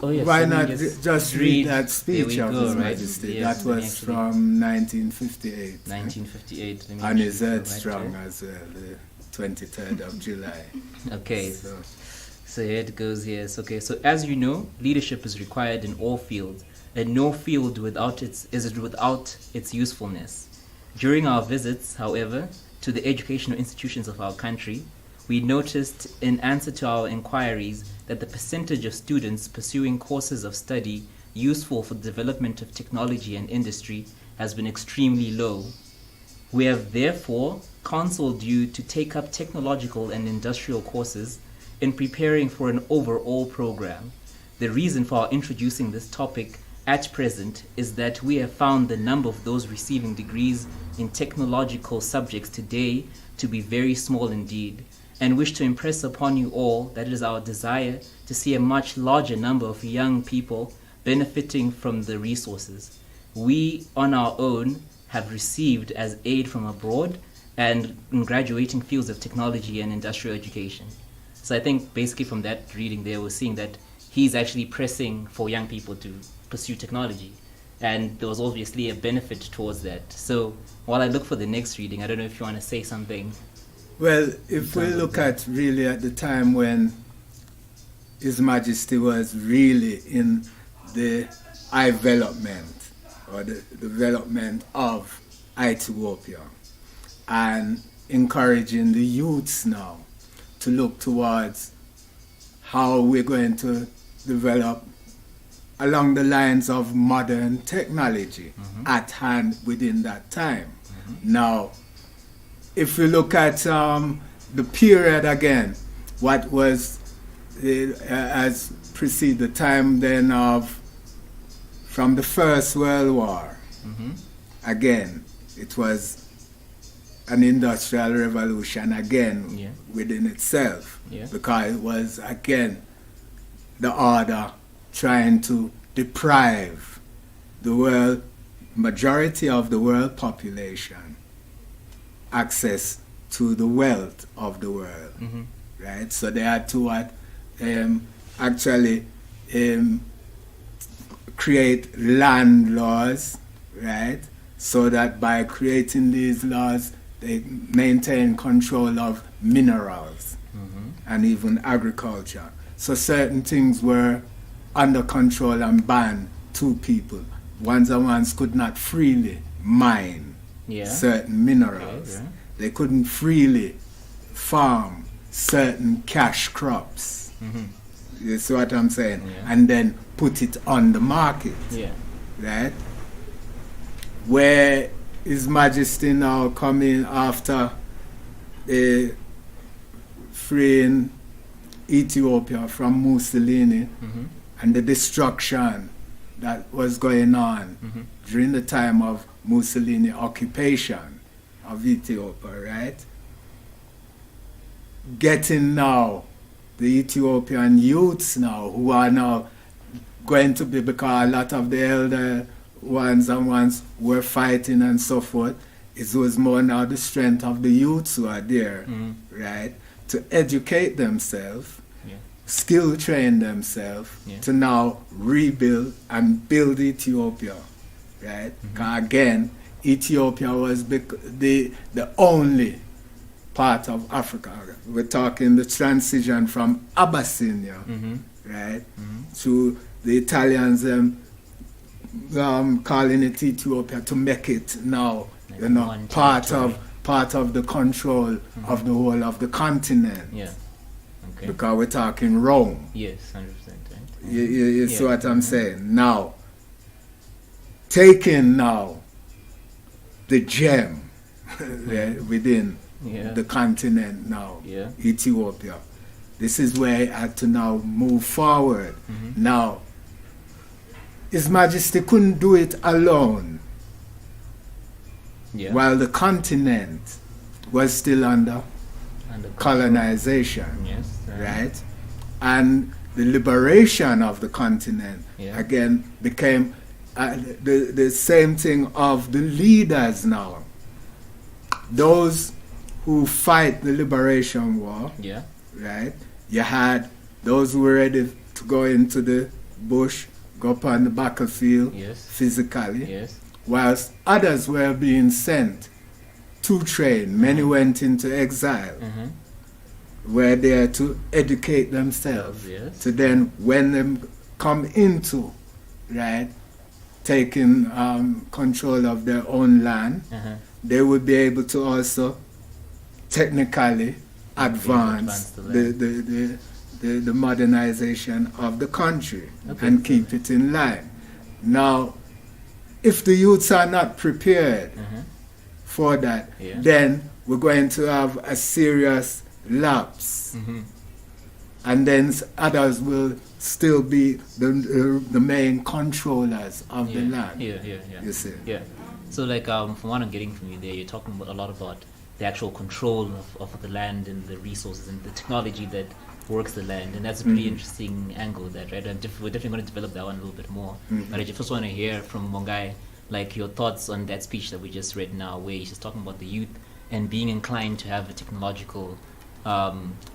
Oh, yes. Why let me not just read that There speech we of go, His right? Majesty? Yes, That let me was actually- from 1958. 1958. Let me And actually is go that right strong there. as well, the 23rd of July. Okay. So, So here it goes, yes. Okay, so as you know, leadership is required in all fields, and no field without its usefulness. During our visits, however, to the educational institutions of our country, we noticed in answer to our inquiries that the percentage of students pursuing courses of study useful for the development of technology and industry has been extremely low. We have therefore counseled you to take up technological and industrial courses in preparing for an overall program. The reason for our introducing this topic at present is that we have found the number of those receiving degrees in technological subjects today to be very small indeed, and wish to impress upon you all that it is our desire to see a much larger number of young people benefiting from the resources we on our own have received as aid from abroad and in graduating fields of technology and industrial education. So I think basically from that reading there, we're seeing that he's actually pressing for young people to pursue technology. And there was obviously a benefit towards that. So while I look for the next reading, I don't know if you want to say something. well, if we look at really at the time when His Majesty was really in the development or the development of Ethiopia and encouraging the youths now to look towards how we're going to develop along the lines of modern technology at hand within that time. Now, if we look at the period again, what was as precede the time then of from the First World War, again, it was an industrial revolution again within itself, because it was again the order trying to deprive the world, majority of the world population, access to the wealth of the world, right? So they had to actually create land laws, right? So that by creating these laws, they maintain control of minerals and even agriculture. So certain things were under control and banned to people. Ones could not freely mine certain minerals. They couldn't freely farm certain cash crops. You see what I'm saying? And then put it on the market. Right? Where His Majesty now coming after freeing Ethiopia from Mussolini and the destruction that was going on during the time of Mussolini occupation of Ethiopia, right? Getting now the Ethiopian youths now who are now going to be, because a lot of the elder ones were fighting and so forth, it was more now the strength of the youths who are there, right? To educate themselves, skill train themselves to now rebuild and build Ethiopia, right? 'Cause again, Ethiopia was the only part of Africa. We're talking the transition from Abyssinia, right, to the Italians calling it Ethiopia to make it now, you know, part of the control of the whole of the continent. Because we're talking Rome. Yes, 100%. Right? You see what I'm saying? Now, taking now the gem within the continent now, Ethiopia. This is where it had to now move forward. Now, His Majesty couldn't do it alone. While the continent was still under colonization, right? And the liberation of the continent again became the same thing of the leaders now. Those who fight the liberation war, right? You had those who were ready to go into the bush, go upon the battlefield Yes. physically, Yes. whilst others were being sent to train. Many went into exile. Were there to educate themselves. Yes. To then, when them come into, right, taking control of their own land, they would be able to also technically advance the modernization of the country and keep it in line. Now, if the youths are not prepared for that, then we're going to have a serious lapse. And then others will still be the main controllers of the land. You see? Yeah. So, like, from what I'm getting from you there, you're talking a lot about the actual control of the land and the resources and the technology that works the land, and that's a pretty interesting angle. That, right? And we're definitely going to develop that one a little bit more. But I just want to hear from Mongai, like, your thoughts on that speech that we just read now, where he's just talking about the youth and being inclined to have a technological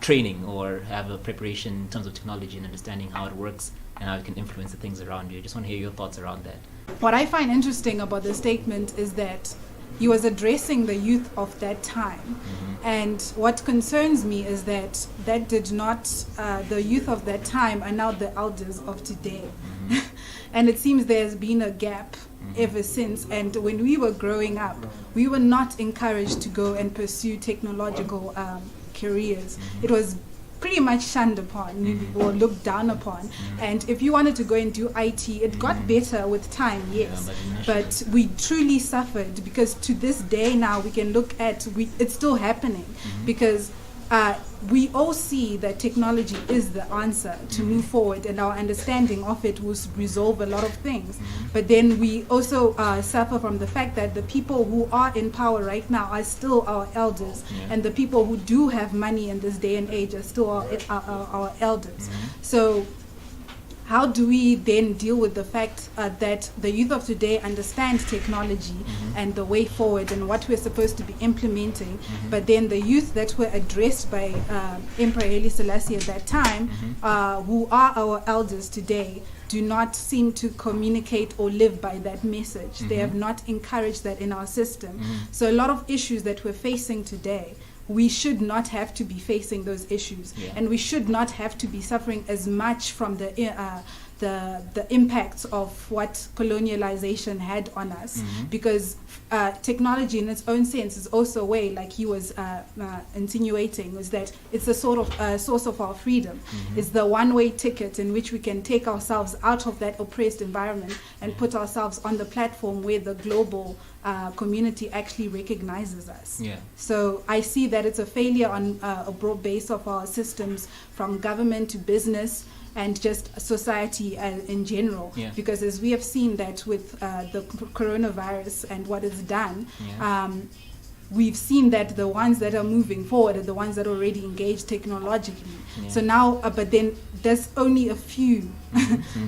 training or have a preparation in terms of technology and understanding how it works and how it can influence the things around you. I just want to hear your thoughts around that. What I find interesting about the statement is that he was addressing the youth of that time. And what concerns me is that did not, the youth of that time are now the elders of today. And it seems there's been a gap ever since. And when we were growing up, we were not encouraged to go and pursue technological careers. It was pretty much shunned upon or looked down upon. And if you wanted to go and do IT, it got better with time, yes. But we truly suffered, because to this day now we can look at, it's still happening, because we all see that technology is the answer to move forward, and our understanding of it will resolve a lot of things. But then we also suffer from the fact that the people who are in power right now are still our elders, and the people who do have money in this day and age are still our elders. So how do we then deal with the fact that the youth of today understand technology and the way forward and what we're supposed to be implementing, but then the youth that were addressed by Emperor Haile Selassie at that time, who are our elders today, do not seem to communicate or live by that message. They have not encouraged that in our system. So a lot of issues that we're facing today, we should not have to be facing those issues, and we should not have to be suffering as much from the impacts of what colonialization had on us, because technology in its own sense is also a way, like he was insinuating, was that it's a sort of source of our freedom. It's the one-way ticket in which we can take ourselves out of that oppressed environment and put ourselves on the platform where the global community actually recognizes us. So I see that it's a failure on a broad base of our systems, from government to business and just society in general. Because as we have seen that with the coronavirus and what it's done, we've seen that the ones that are moving forward are the ones that are already engaged technologically. So now, but then there's only a few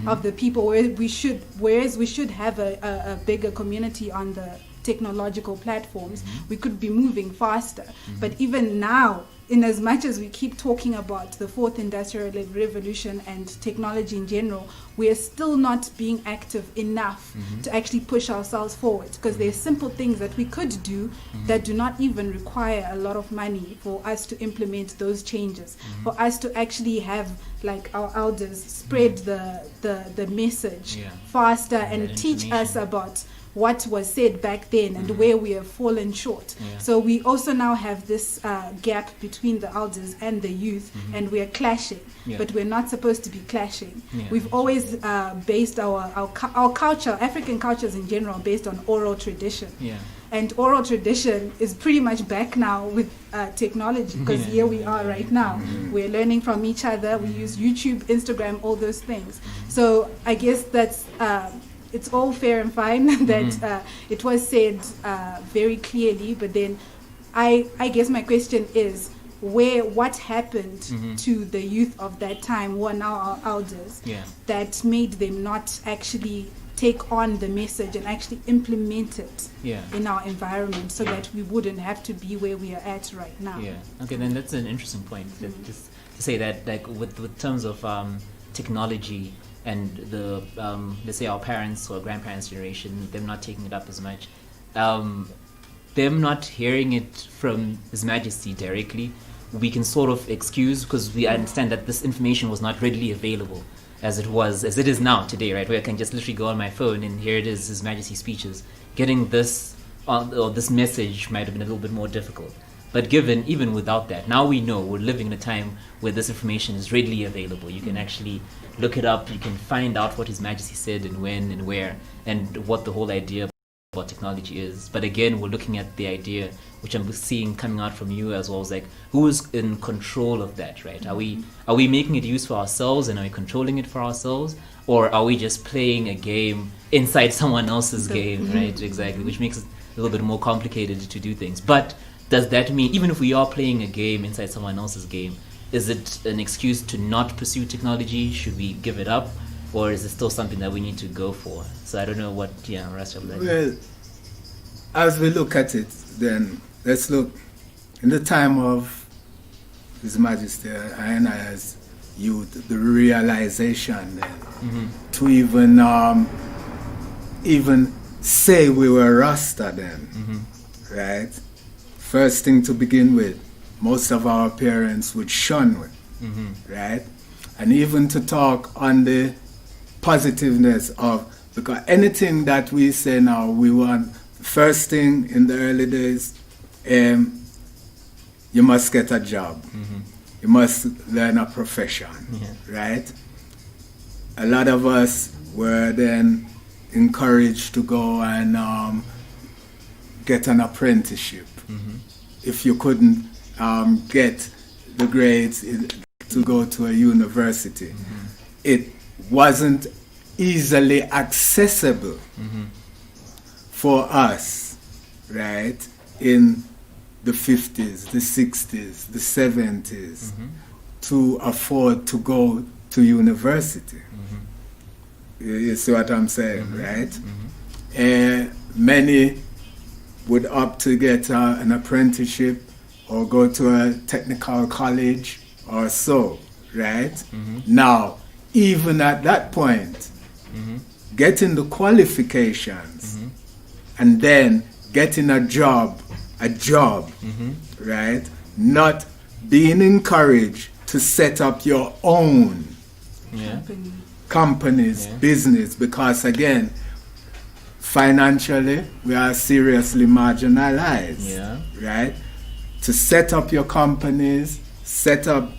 of the people, whereas we should have a bigger community on the technological platforms. We could be moving faster. But even now, in as much as we keep talking about the fourth industrial revolution and technology in general, we are still not being active enough to actually push ourselves forward, because there's simple things that we could do that do not even require a lot of money for us to implement those changes, for us to actually have, like our elders, spread the message faster and teach us about what was said back then and where we have fallen short. So we also now have this gap between the elders and the youth, and we are clashing, but we're not supposed to be clashing. We've always based our culture, African cultures in general, based on oral tradition. And oral tradition is pretty much back now with technology, because here we are right now. We're learning from each other. We use YouTube, Instagram, all those things. So I guess that's it's all fair and fine that it was said very clearly, but then I guess my question is, what happened to the youth of that time, who are now our elders, that made them not actually take on the message and actually implement it in our environment, so that we wouldn't have to be where we are at right now. Okay, then that's an interesting point. Just to say that, like, with terms of technology and the let's say our parents or grandparents' generation, them not taking it up as much, them not hearing it from His Majesty directly, we can sort of excuse, because we understand that this information was not readily available as it is now today, right? Where I can just literally go on my phone and here it is, His Majesty speeches. Getting this or this message might have been a little bit more difficult. But even without that, now we know we're living in a time where this information is readily available. You can actually look it up. You can find out what His Majesty said and when and where and what the whole idea about technology is. But again, we're looking at the idea, which I'm seeing coming out from you as well, is like, who is in control of that, right? Are we making it use for ourselves and are we controlling it for ourselves? Or are we just playing a game inside someone else's game, right? Exactly, which makes it a little bit more complicated to do things. But does that mean, even if we are playing a game inside someone else's game, is it an excuse to not pursue technology? Should we give it up? Or is it still something that we need to go for? So I don't know what, Rachel. Well, as we look at it, then let's look in the time of His Majesty and I as youth, the realization then to even say we were Rasta then, right? First thing to begin with, most of our parents would shun with, right? And even to talk on the positiveness of, because anything that we say now, we want, first thing in the early days, you must get a job. You must learn a profession, right? A lot of us were then encouraged to go and get an apprenticeship. If you couldn't get the grades to go to a university, it wasn't easily accessible for us, right, in the 50s, the 60s, the 70s, to afford to go to university. You see what I'm saying, right? Many would opt to get an apprenticeship or go to a technical college or so, right? Now, even at that point, getting the qualifications and then getting a job, right? Not being encouraged to set up your own companies, business, because again, financially, we are seriously marginalized, right? To set up your companies, set up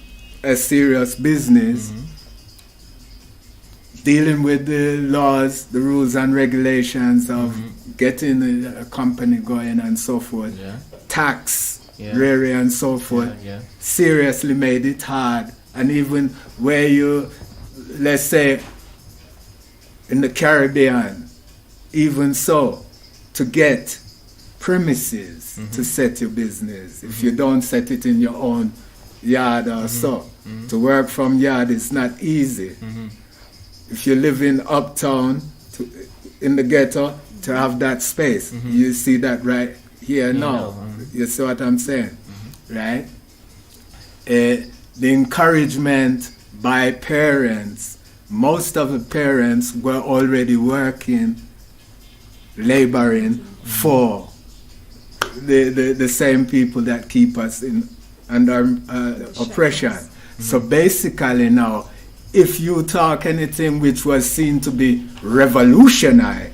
a serious business, dealing with the laws, the rules and regulations of getting a company going and so forth, tax, rare and so forth, seriously made it hard. And even where you, let's say, in the Caribbean, even so, to get premises to set your business, if you don't set it in your own yard or so, to work from yard is not easy. If you live in uptown, in the ghetto, to have that space, you see that right here now. You see what I'm saying, right? The encouragement by parents, most of the parents were already working, laboring for the same people that keep us under oppression. So basically now, if you talk anything which was seen to be revolutionary,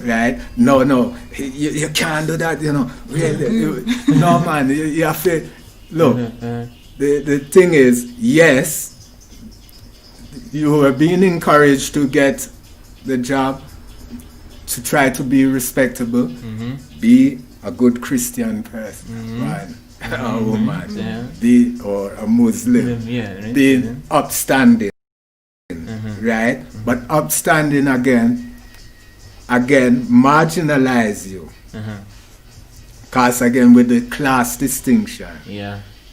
right? No, you can't do that, no, man, you have to, look, the thing is, yes, you were being encouraged to get the job, to try to be respectable, be a good Christian person, man. A woman, or a Muslim, being upstanding, right? But upstanding again marginalize you, cause again with the class distinction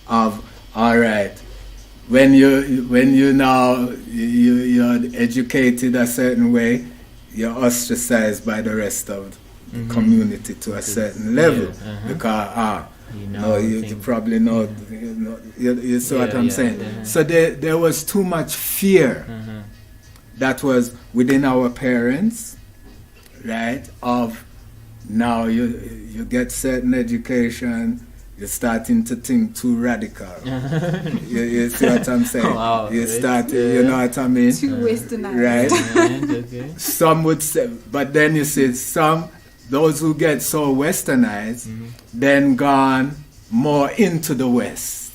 of, all right, when you now you're educated a certain way, you're ostracized by the rest of the community to a certain level, because you probably know. You see what I'm saying? So there was too much fear that was within our parents, right? Of now you get certain education, you're starting to think too radical. you see what I'm saying? Wow, you start, you know what I mean? Too westernized. Right? Okay. Some would say, but then you see those who get so westernized, then gone more into the West.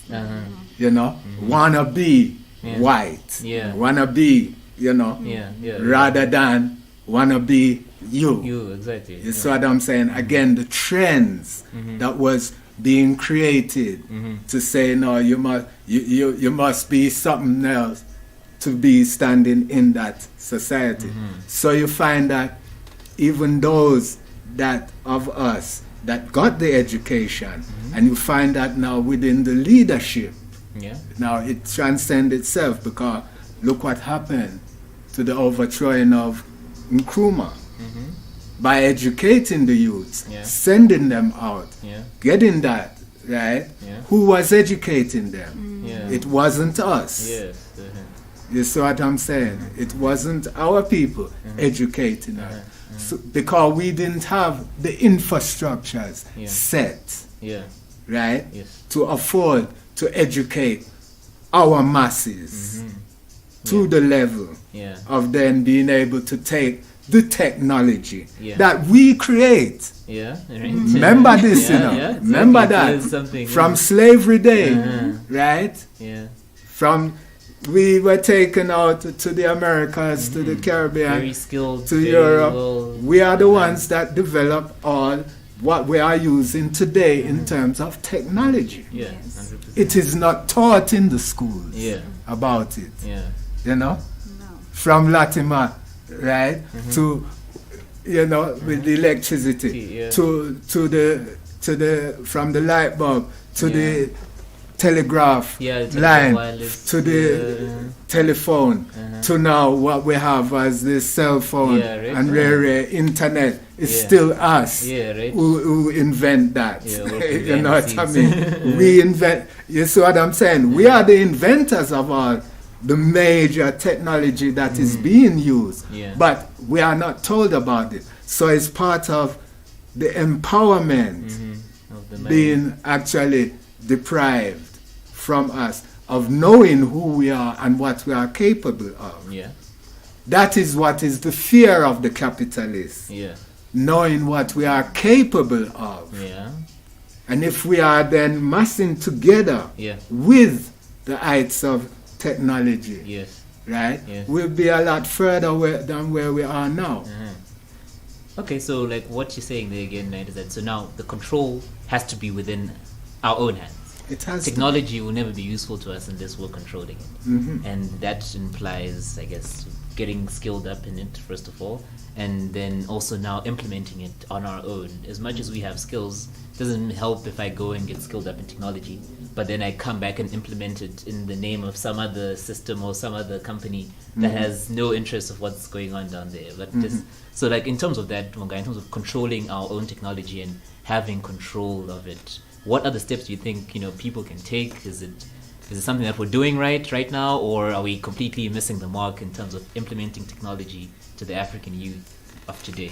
You know, wanna be white, wanna be, rather than wanna be you. You, exactly. You see what I'm saying? Again, the trends that was being created to say, no, you must be something else to be standing in that society. So you find that even those that of us that got the education, and you find that now within the leadership, now it transcends itself, because look what happened to the overthrowing of Nkrumah. By educating the youths, sending them out, getting that, right? Who was educating them? It wasn't us. You see what I'm saying? It wasn't our people educating us. So, because we didn't have the infrastructures set, right? To afford to educate our masses to the level of then being able to take the technology that we create. Remember this, exactly. Remember that from slavery day, right? From we were taken out to the Americas, to the Caribbean, very skilled, to Europe. We are the ones that develop all what we are using today in terms of technology. It is not taught in the schools about it. You know, from Latimer, right, to with the electricity, to the from the light bulb to the telegraph line, to the telephone, to now what we have as the cell phone and rare internet. It's still us who invent that. You know what I mean? We invent. You see what I'm saying? We are the inventors of all the major technology that is being used, but we are not told about it. So it's part of the empowerment of being actually deprived from us of knowing who we are and what we are capable of. That is what is the fear of the capitalists. Knowing what we are capable of. And if we are then massing together with the heights of technology, right? We'll be a lot further than where we are now. Okay, so like what you're saying there again, right, is that so now the control has to be within our own hands. It has technology will never be useful to us unless we're controlling it. And that implies, I guess, getting skilled up in it first of all, and then also now implementing it on our own. As much as we have skills, it doesn't help if I go and get skilled up in technology, but then I come back and implement it in the name of some other system or some other company that has no interest of what's going on down there. But just so like in terms of that, Munga, in terms of controlling our own technology and having control of it, what other steps do you think people can take? Is it something that we're doing right now, or are we completely missing the mark in terms of implementing technology to the African youth of today?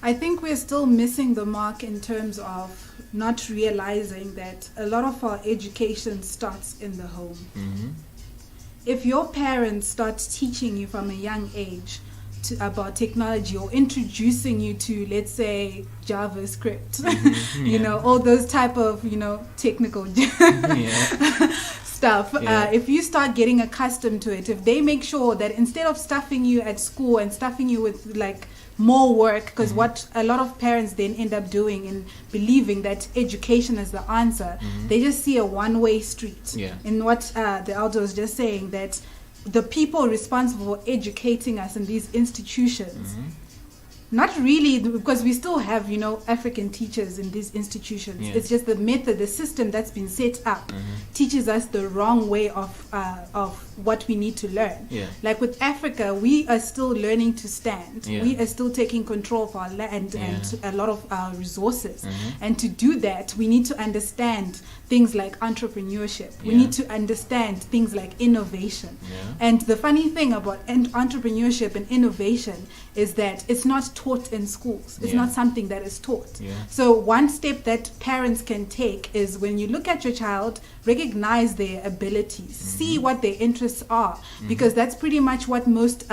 I think we're still missing the mark in terms of not realizing that a lot of our education starts in the home. If your parents start teaching you from a young age about technology, or introducing you to, let's say, JavaScript, all those type of technical stuff, if you start getting accustomed to it, if they make sure that instead of stuffing you at school and stuffing you with like more work, because what a lot of parents then end up doing and believing that education is the answer, they just see a one-way street. In what the elder was just saying, that the people responsible for educating us in these institutions Not really, because we still have, African teachers in these institutions. Yeah. It's just the method, the system that's been set up teaches us the wrong way of what we need to learn. Yeah. Like with Africa, we are still learning to stand. Yeah. We are still taking control of our land and a lot of our resources. And to do that, we need to understand things like entrepreneurship. We need to understand things like innovation. And the funny thing about entrepreneurship and innovation is that it's not taught in schools. It's not something that is taught. So one step that parents can take is when you look at your child, recognize their abilities, see what their interests are, because that's pretty much what most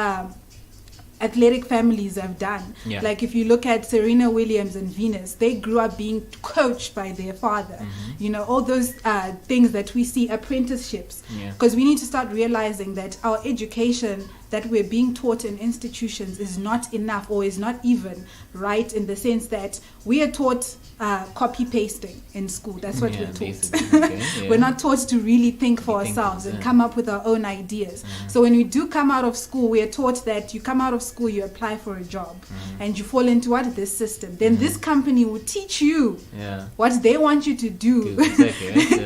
athletic families have done. Yeah. Like if you look at Serena Williams and Venus, they grew up being coached by their father. All those things that we see, apprenticeships. Because we need to start realizing that our education that we're being taught in institutions is not enough, or is not even right, in the sense that we are taught copy pasting in school. That's what we're taught. We're not taught to really think for ourselves and come up with our own ideas. So when we do come out of school, we are taught that you come out of school, you apply for a job, and you fall into this system. Then this company will teach you what they want you to do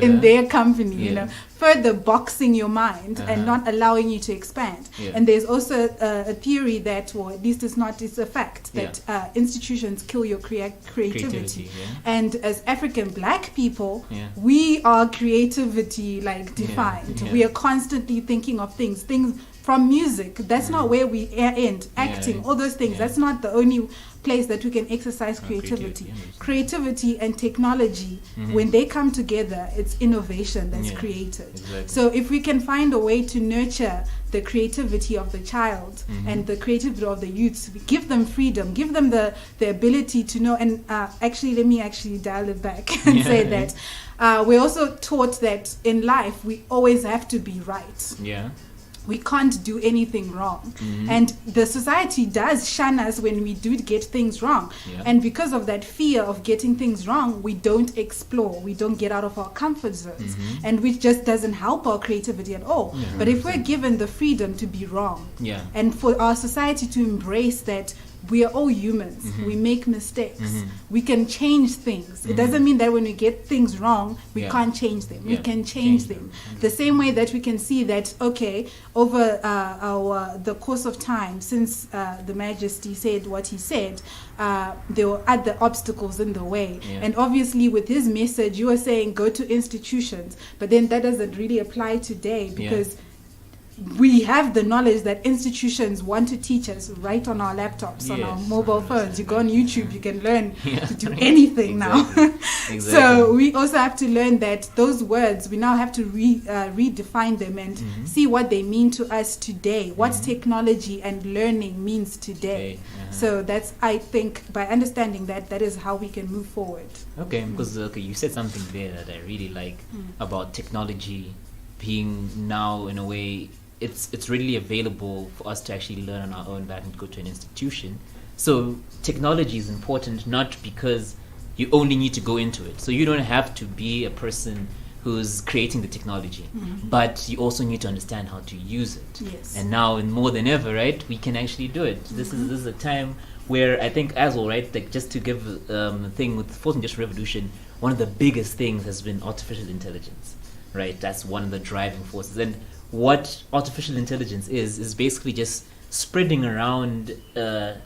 in their company. Further boxing your mind and not allowing you to expand. And there's also a theory that, or at least it's a fact, that institutions kill your creativity. And as African black people, we are creativity defined. We are constantly thinking of things from music. That's not where we end. Acting, all those things. That's not the only place that we can exercise creativity. Creativity and technology, when they come together, it's innovation that's created. Exactly. So if we can find a way to nurture the creativity of the child and the creativity of the youths, give them freedom, give them the ability to know. And let me dial it back and say that we're also taught that in life we always have to be right. We can't do anything wrong. And the society does shun us when we do get things wrong. And because of that fear of getting things wrong, we don't explore, we don't get out of our comfort zones, and which just doesn't help our creativity at all. But if we're given the freedom to be wrong, and for our society to embrace that we are all humans, we make mistakes, we can change things. It doesn't mean that when we get things wrong, we can't change them. We can change them. The same way that we can see that, over the course of time, since the Majesty said what he said, there were other obstacles in the way. And obviously with his message, you were saying go to institutions, but then that doesn't really apply today, because we have the knowledge that institutions want to teach us right on our laptops, on our mobile phones. You go on YouTube, you can learn to do anything now. So we also have to learn that those words, we now have to redefine them and see what they mean to us today, what technology and learning means today. So that's, I think, by understanding that is how we can move forward. Because you said something there that I really like about technology being now, in a way, it's readily available for us to actually learn on our own rather than go to an institution. So technology is important, not because you only need to go into it. So you don't have to be a person who's creating the technology, but you also need to understand how to use it. And now, more than ever, right, we can actually do it. This is a time where I think as well, right, like just to give a thing with the fourth industrial revolution, one of the biggest things has been artificial intelligence, right? That's one of the driving forces. And what artificial intelligence is basically just spreading around an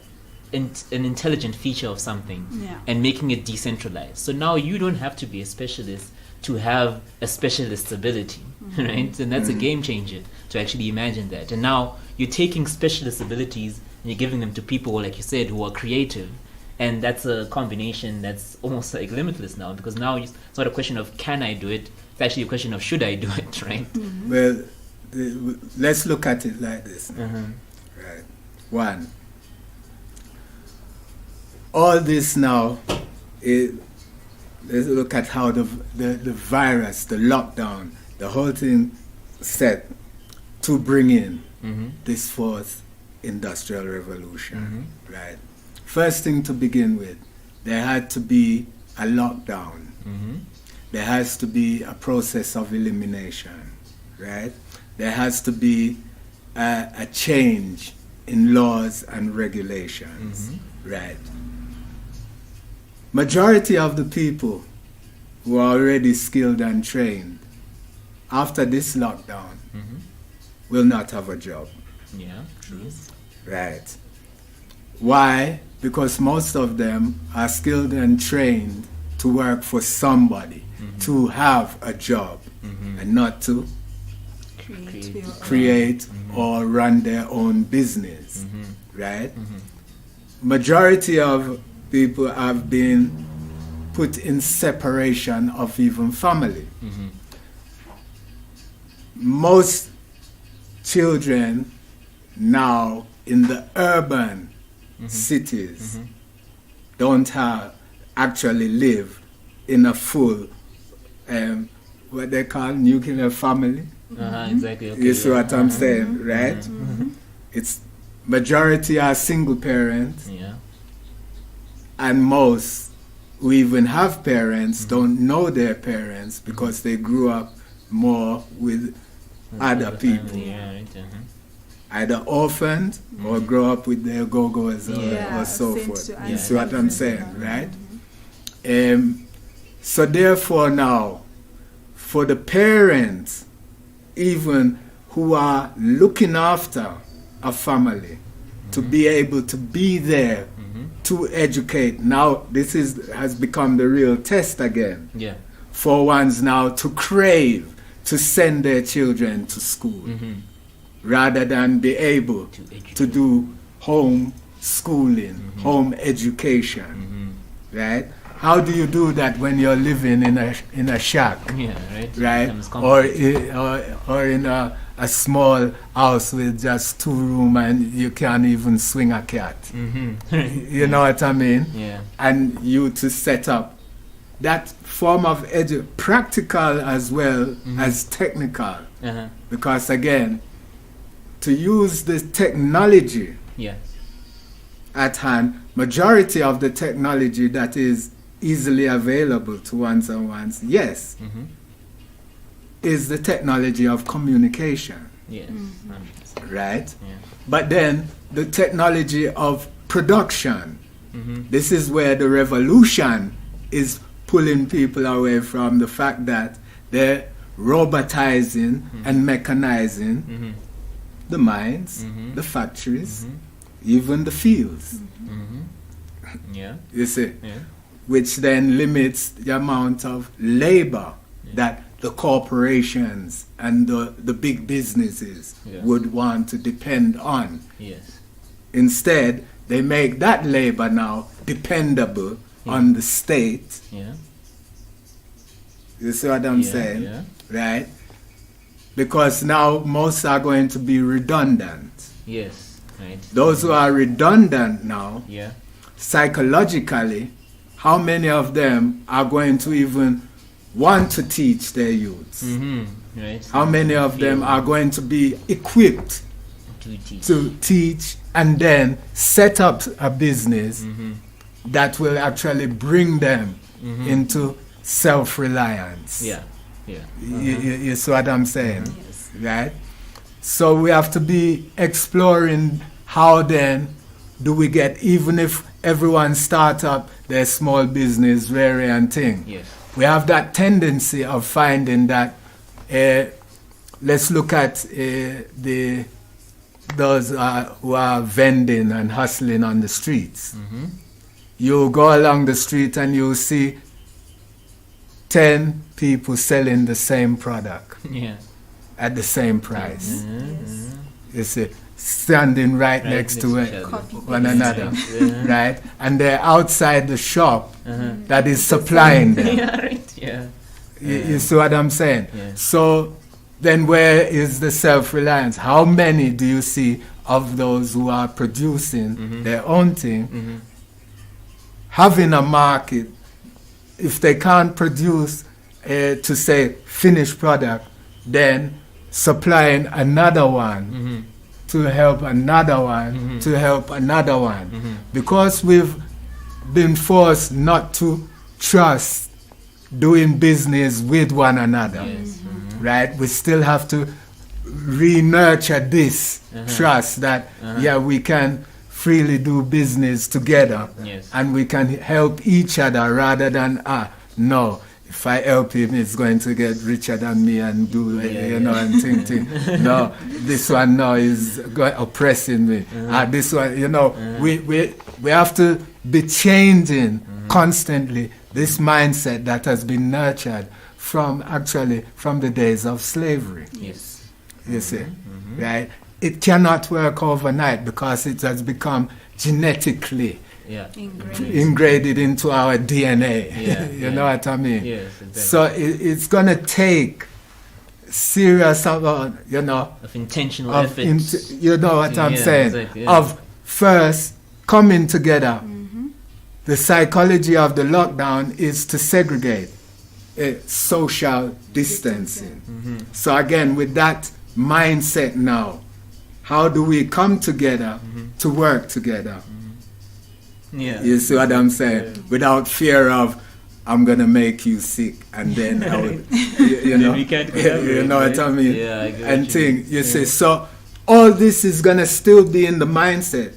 intelligent feature of something and making it decentralized. So now you don't have to be a specialist to have a specialist ability, right? And that's a game changer to actually imagine that. And now you're taking specialist abilities and you're giving them to people, like you said, who are creative. And that's a combination that's almost like limitless now, because now it's not a question of can I do it, it's actually a question of should I do it, right? Well, let's look at it like this. Right. One, all this now, let's look at how the virus, the lockdown, the whole thing set to bring in this fourth industrial revolution, right? First thing to begin with, there had to be a lockdown. There has to be a process of elimination, right? There has to be a change in laws and regulations, Right. Majority of the people who are already skilled and trained after this lockdown will not have a job. Yeah, true. Right. Why? Because most of them are skilled and trained to work for somebody, to have a job, and not to create or run their own business. Right? Majority of people have been put in separation of even family. Most children now in the urban cities don't actually live in a full what they call nuclear family. Exactly. Okay, You see what I'm saying, right? It's majority are single parents, and most who even have parents don't know their parents because they grew up more with other people. Either orphaned or grow up with their go-goers or so forth. You see what I'm saying, right? So therefore now, for the parents, even who are looking after a family, to be able to be there to educate. Now this has become the real test again. Yeah. For ones now to crave to send their children to school rather than be able to do home schooling, home education, right? How do you do that when you're living in a shack, right? Or in a small house with just 2 rooms and you can't even swing a cat? You know what I mean? Yeah. And you to set up that form of practical as well as technical, because again, to use the technology at hand, majority of the technology that is easily available to ones and ones, yes, is the technology of communication. Yes. Right? But then the technology of production, this is where the revolution is pulling people away from the fact that they're robotizing and mechanizing the mines, the factories, even the fields. You see? Which then limits the amount of labor that the corporations and the big businesses would want to depend on. Instead, they make that labor now dependable on the state. You see what I'm saying? Right? Because now most are going to be redundant. Yes. Right. Those who are redundant now, psychologically, how many of them are going to even want to teach their youths? Right. How many of them are going to be equipped to teach and then set up a business that will actually bring them into self-reliance? You see what I'm saying? Right? So we have to be exploring how then do we get, even if everyone start up their small business, variant thing, we have that tendency of finding that, let's look at those who are vending and hustling on the streets. You go along the street and you see 10 people selling the same product at the same price. You see, standing right next to one another, right? And they're outside the shop that is supplying them. You see what I'm saying? So then where is the self-reliance? How many do you see of those who are producing their own thing, having a market? If they can't produce to say finished product, then supplying another one to help another one to help another one, because we've been forced not to trust doing business with one another, right? We still have to re-nurture this trust that we can freely do business together, Yes. and we can help each other rather than no. If I help him, he's going to get richer than me and do, and think. No, this one now is oppressing me. This one, we have to be changing constantly this mindset that has been nurtured from the days of slavery. Yes. You see, right? It cannot work overnight because it has become genetically ingrained into our DNA. You know what I mean? Yes, exactly. So it's going to take serious of intentional effort. You know what I'm saying? Exactly, of first coming together. The psychology of the lockdown is to segregate, social distancing. So again, with that mindset now, how do we come together to work together? You see what I'm saying? Without fear of, I'm going to make you sick, and then I would, we can't you know what I mean? Yeah, I get and what you think, you see, so all this is going to still be in the mindset,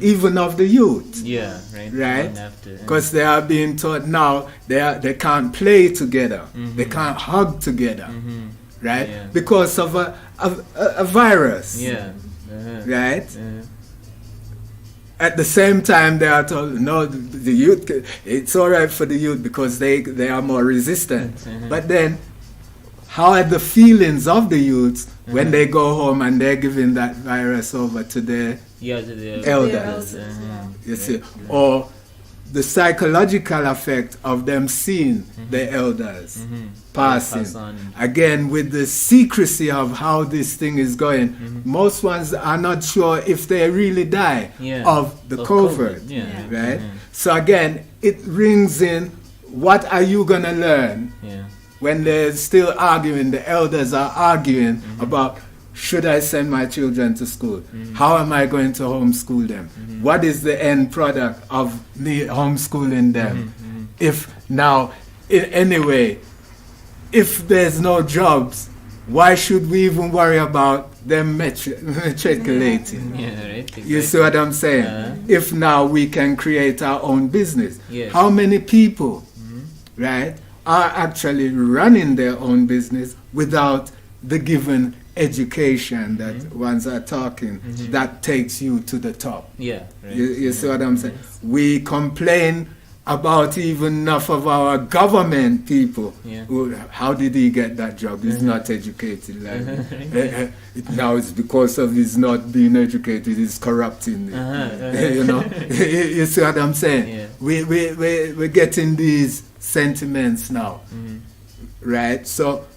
even of the youth. Yeah, right. Right? Because they are being taught now they can't play together, they can't hug together, right? Yeah. Because of a virus. Yeah. Right? At the same time, they are told, no, the youth, it's all right for the youth because they are more resistant. But then, how are the feelings of the youths when they go home and they're giving that virus over to their elders? You see, or the psychological effect of them seeing the elders passing. Again, with the secrecy of how this thing is going, most ones are not sure if they really die of the COVID. Right? So again, it rings in, what are you going to learn when they're still arguing, the elders are arguing about, should I send my children to school? How am I going to homeschool them? What is the end product of me homeschooling them? If now, anyway, if there's no jobs, why should we even worry about them matriculating? Exactly. You see what I'm saying? If now we can create our own business. Yes. How many people, right, are actually running their own business without the given education that ones are talking that takes you to the top? Yeah. Right. You see what I'm saying? We complain about even enough of our government people. Who, how did he get that job? He's not educated. Like, now it's because of his not being educated. He's corrupting. You know, you see what I'm saying? We're getting these sentiments now, right? So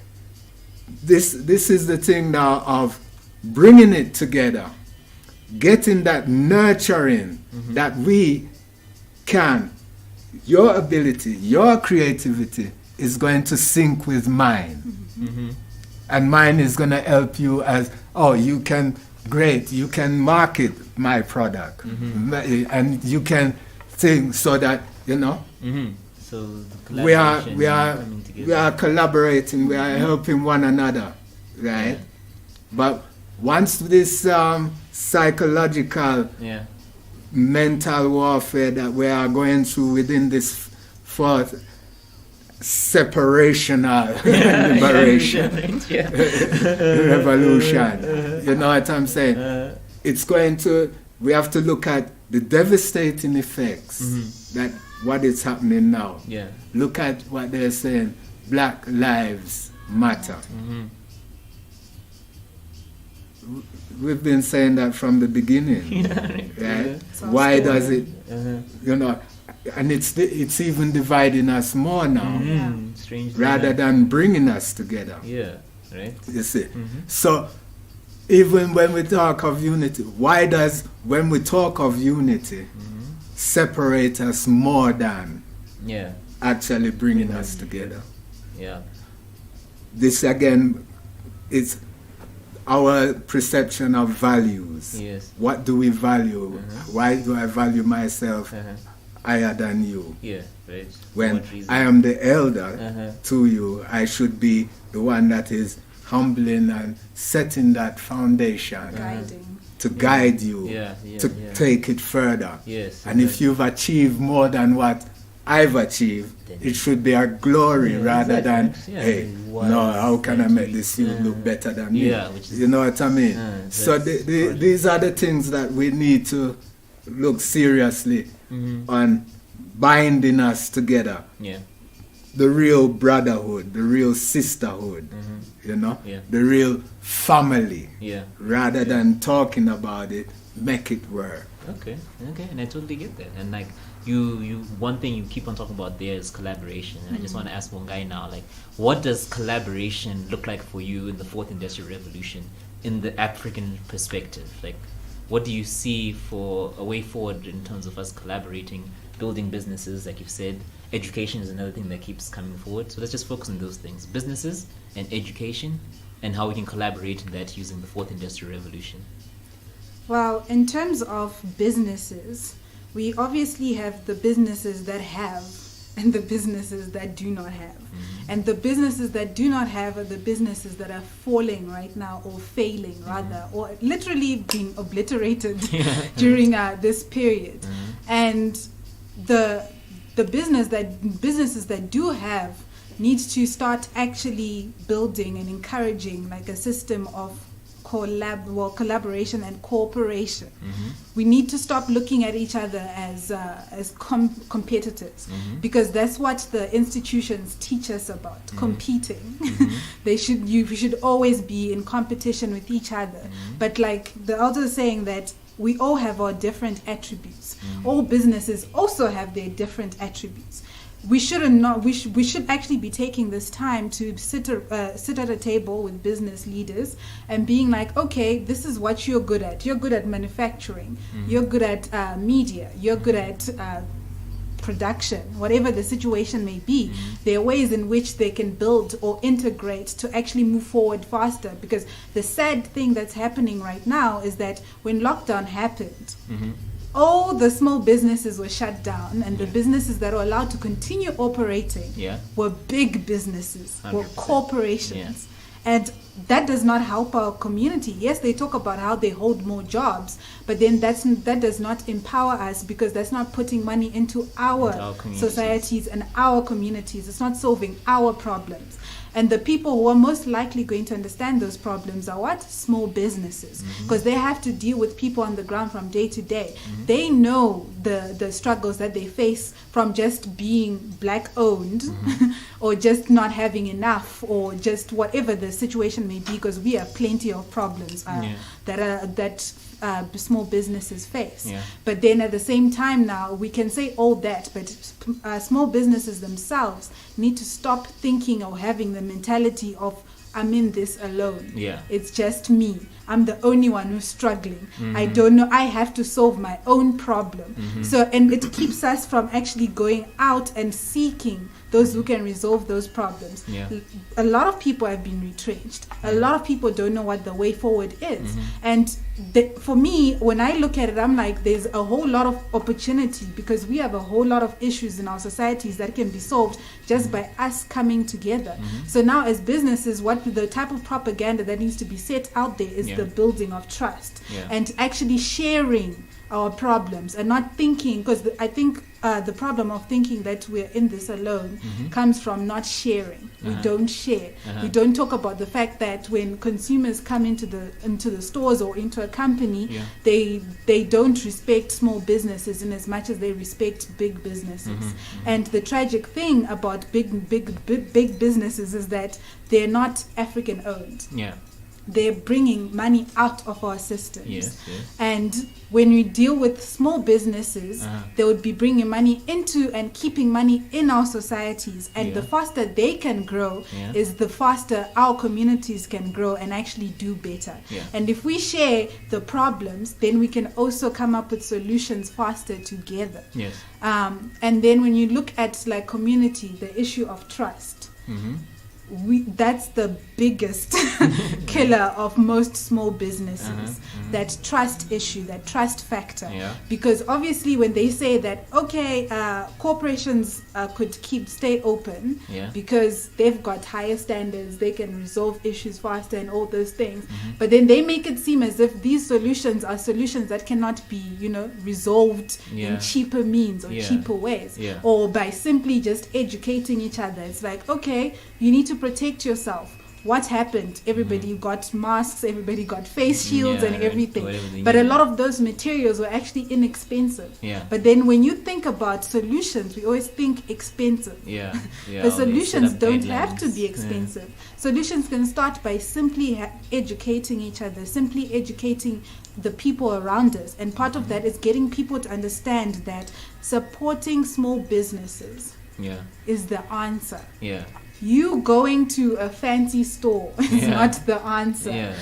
this is the thing now of bringing it together, getting that nurturing that we can. Your ability, your creativity is going to sync with mine. And mine is going to help you as, you can market my product. And you can think so that, So we are collaborating, we are helping one another, right? But once this psychological mental warfare that we are going through within this fourth separational liberation revolution, you know what I'm saying? We have to look at the devastating effects that what is happening now. Look at what they're saying, Black Lives Matter. We've been saying that from the beginning, right? Why does it, and it's even dividing us more now, rather than bringing us together. You see? So even when we talk of unity, why does, when we talk of unity, separate us more than actually bringing us together? This again, it's our perception of values. What do we value? Why do I value myself higher than you? When I am the elder to you, I should be the one that is humbling and setting that foundation to guide you to take it further. Yes, and if you've achieved more than what I've achieved, it should be a glory rather than, hey, no, how can I make this you look better than me? You know what I mean? So these are the things that we need to look seriously on binding us together. The real brotherhood, the real sisterhood, you know, the real family. Rather than talking about it, make it work. Okay, and I totally get that. And like you one thing you keep on talking about there is collaboration. And I just want to ask one guy now, like, what does collaboration look like for you in the fourth industrial revolution in the African perspective? Like, what do you see for a way forward in terms of us collaborating, building businesses, like you've said? Education is another thing that keeps coming forward. So let's just focus on those things: businesses and education, and how we can collaborate in that using the fourth industrial revolution. Well, in terms of businesses, we obviously have the businesses that have and the businesses that do not have. And the businesses that do not have are the businesses that are falling right now, or failing rather, or literally being obliterated during this period. And the businesses that do have needs to start actually building and encouraging like a system of collaboration and cooperation. We need to stop looking at each other as competitors, because that's what the institutions teach us about, competing. We should always be in competition with each other. But like the elder saying that we all have our different attributes. All businesses also have their different attributes. We should actually be taking this time to sit at a table with business leaders and being like, okay, this is what you're good at. You're good at manufacturing. You're good at media. You're good at production. Whatever the situation may be, there are ways in which they can build or integrate to actually move forward faster. Because the sad thing that's happening right now is that when lockdown happened, all the small businesses were shut down, and the businesses that were allowed to continue operating were big businesses, were corporations. And that does not help our community. Yes, they talk about how they hold more jobs, but then that does not empower us, because that's not putting money into our societies and our communities. It's not solving our problems. And the people who are most likely going to understand those problems are what? Small businesses. Because they have to deal with people on the ground from day to day. They know the struggles that they face from just being black owned or just not having enough, or just whatever the situation may be, because we have plenty of problems that small businesses face. But then at the same time now, we can say all that, but small businesses themselves need to stop thinking or having the mentality of, I'm in this alone. It's just me. I'm the only one who's struggling. I don't know. I have to solve my own problem. So, and it keeps us from actually going out and seeking those who can resolve those problems. A lot of people have been retrenched. A lot of people don't know what the way forward is. And for me, when I look at it, I'm like, there's a whole lot of opportunity, because we have a whole lot of issues in our societies that can be solved just by us coming together. So now as businesses, what the type of propaganda that needs to be set out there is the building of trust and actually sharing our problems, and not thinking, because I think the problem of thinking that we're in this alone comes from not sharing. We don't share. We don't talk about the fact that when consumers come into the stores or into a company, they don't respect small businesses in as much as they respect big businesses. And the tragic thing about big businesses is that they're not African owned. They're bringing money out of our systems. And when we deal with small businesses, they would be bringing money into and keeping money in our societies. And the faster they can grow is the faster our communities can grow and actually do better. And if we share the problems, then we can also come up with solutions faster together. And then when you look at like community, the issue of trust, that's the biggest killer of most small businesses. That trust issue, that trust factor. Because obviously when they say that, okay, corporations could stay open because they've got higher standards, they can resolve issues faster and all those things, but then they make it seem as if these solutions are solutions that cannot be, resolved in cheaper means or cheaper ways, or by simply just educating each other. It's like, okay, you need to protect yourself. What happened? Everybody got masks, everybody got face shields and everything. But a lot of those materials were actually inexpensive. But then when you think about solutions, we always think expensive. But solutions don't have to be expensive. Solutions can start by simply educating each other, simply educating the people around us. And part of that is getting people to understand that supporting small businesses is the answer. You going to a fancy store is not the answer.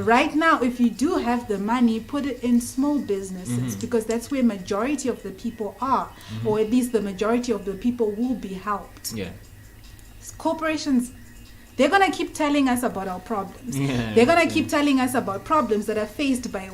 Right now, if you do have the money, put it in small businesses because that's where majority of the people are, or at least the majority of the people will be helped. Corporations, they're going to keep telling us about our problems. They're going to keep telling us about problems that are faced by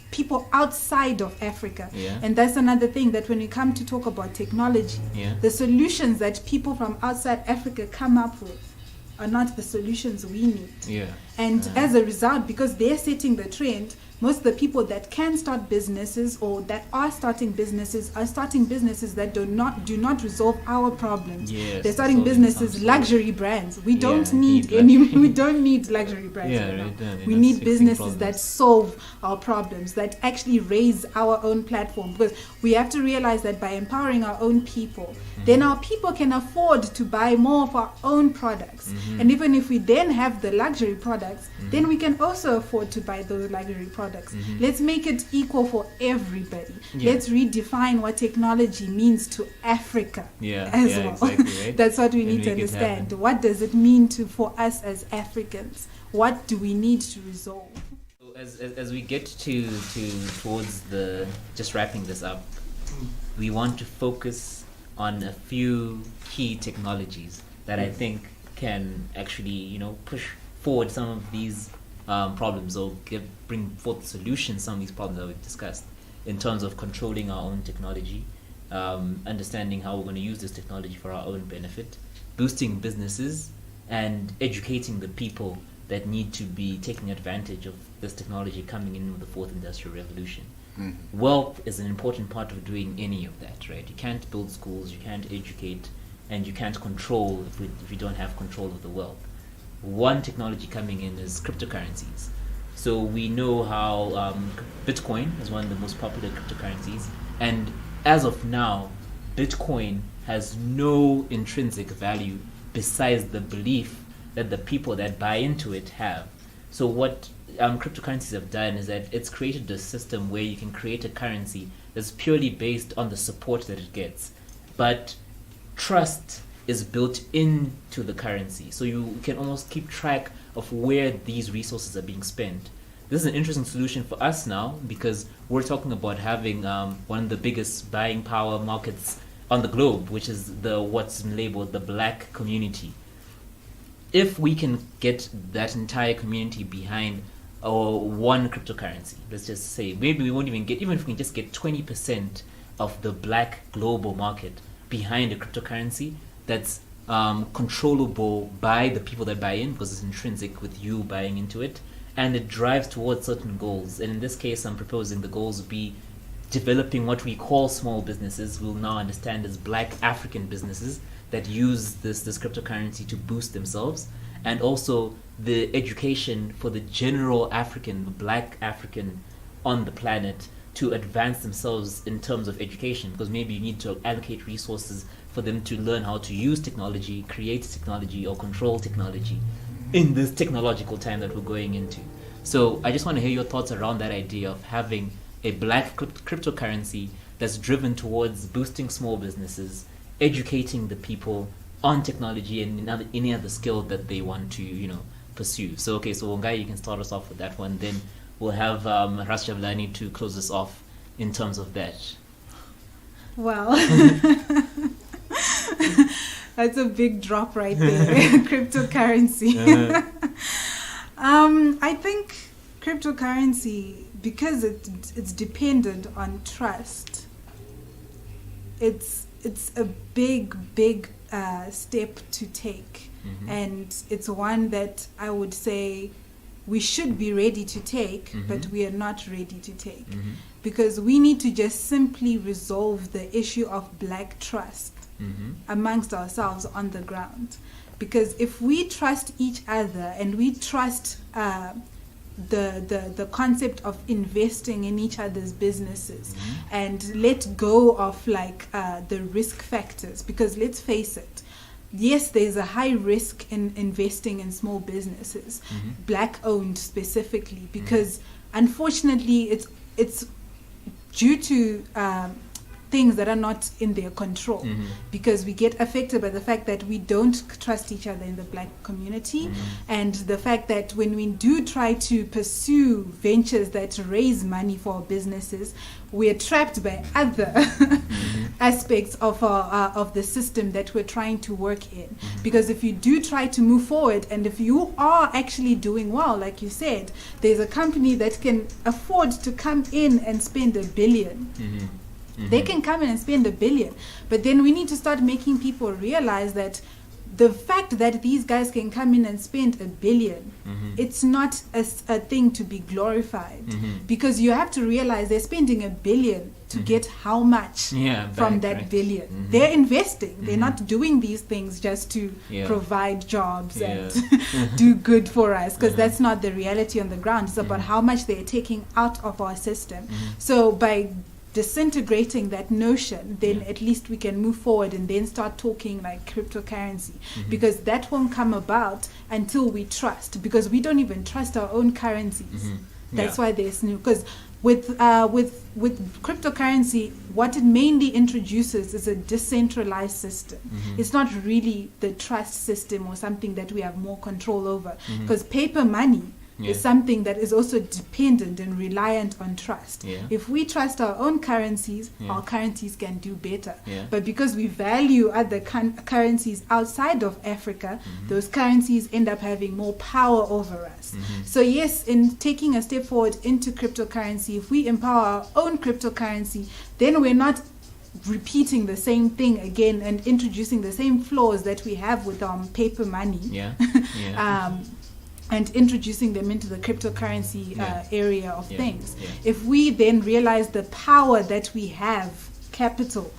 people outside of Africa. And that's another thing, that when we come to talk about technology, the solutions that people from outside Africa come up with are not the solutions we need. And as a result, because they're setting the trend, most of the people that can start businesses or that are starting businesses that do not resolve our problems. They're starting businesses, luxury brands. We don't need we don't need luxury brands right now. We need businesses that solve our problems, that actually raise our own platform, because we have to realize that by empowering our own people, then our people can afford to buy more of our own products. And even if we then have the luxury products, then we can also afford to buy those luxury products. Let's make it equal for everybody. Let's redefine what technology means to Africa as well. Exactly, right? That's what we need to understand. What does it mean for us as Africans? What do we need to resolve? So as we get towards just wrapping this up, we want to focus on a few key technologies that I think can actually, push forward some of these problems, or bring forth solutions to some of these problems that we've discussed, in terms of controlling our own technology, understanding how we're going to use this technology for our own benefit, boosting businesses, and educating the people that need to be taking advantage of this technology coming in with the fourth industrial revolution. Wealth is an important part of doing any of that, right? You can't build schools, you can't educate, and you can't control if you don't have control of the wealth. One technology coming in is cryptocurrencies. So we know how Bitcoin is one of the most popular cryptocurrencies, and as of now, Bitcoin has no intrinsic value besides the belief that the people that buy into it have. So what cryptocurrencies have done is that it's created a system where you can create a currency that's purely based on the support that it gets, but trust is built into the currency, so you can almost keep track of where these resources are being spent. This is an interesting solution for us now, because we're talking about having one of the biggest buying power markets on the globe, which is what's labeled the black community. If we can get that entire community behind one cryptocurrency, let's just say, maybe we won't even get, even if we can just get 20% of the black global market behind a cryptocurrency that's controllable by the people that buy in, because it's intrinsic with you buying into it, and it drives towards certain goals. And in this case, I'm proposing the goals would be developing what we call small businesses, we'll now understand as black African businesses that use this cryptocurrency to boost themselves, and also the education for the general African, the black African on the planet, to advance themselves in terms of education, because maybe you need to allocate resources for them to learn how to use technology, create technology, or control technology in this technological time that we're going into. So I just want to hear your thoughts around that idea of having a black cryptocurrency that's driven towards boosting small businesses, educating the people on technology and any other skill that they want to, pursue. So okay, so Wangai, you can start us off with that one. Then we'll have Ras Javlani to close us off in terms of that. Well, That's a big drop right there. Cryptocurrency. I think cryptocurrency, because it's dependent on trust, it's a big step to take, and it's one that I would say we should be ready to take, but we are not ready to take, because we need to just simply resolve the issue of black trust amongst ourselves on the ground. Because if we trust each other and we trust the concept of investing in each other's businesses and let go of like the risk factors, because let's face it, yes, there's a high risk in investing in small businesses, black owned specifically, because unfortunately it's due to things that are not in their control, because we get affected by the fact that we don't trust each other in the black community, and the fact that when we do try to pursue ventures that raise money for our businesses, we are trapped by other aspects of the system that we're trying to work in. Because if you do try to move forward, and if you are actually doing well, like you said, there's a company that can afford to come in and spend $1 billion. They can come in and spend $1 billion, but then we need to start making people realize that the fact that these guys can come in and spend $1 billion, it's not a thing to be glorified, because you have to realize they're spending $1 billion to get how much from that $1 billion. They're investing. They're not doing these things just to provide jobs and do good for us, because that's not the reality on the ground. It's about how much they're taking out of our system. So by disintegrating that notion, then at least we can move forward and then start talking like cryptocurrency, because that won't come about until we trust, because we don't even trust our own currencies. That's why there's new, because with cryptocurrency, what it mainly introduces is a decentralized system. It's not really the trust system or something that we have more control over, because paper money is something that is also dependent and reliant on trust. If we trust our own currencies, our currencies can do better. But because we value other currencies outside of Africa, those currencies end up having more power over us. So yes, in taking a step forward into cryptocurrency, if we empower our own cryptocurrency, then we're not repeating the same thing again and introducing the same flaws that we have with paper money. And introducing them into the cryptocurrency area of things. If we then realize the power that we have, capital,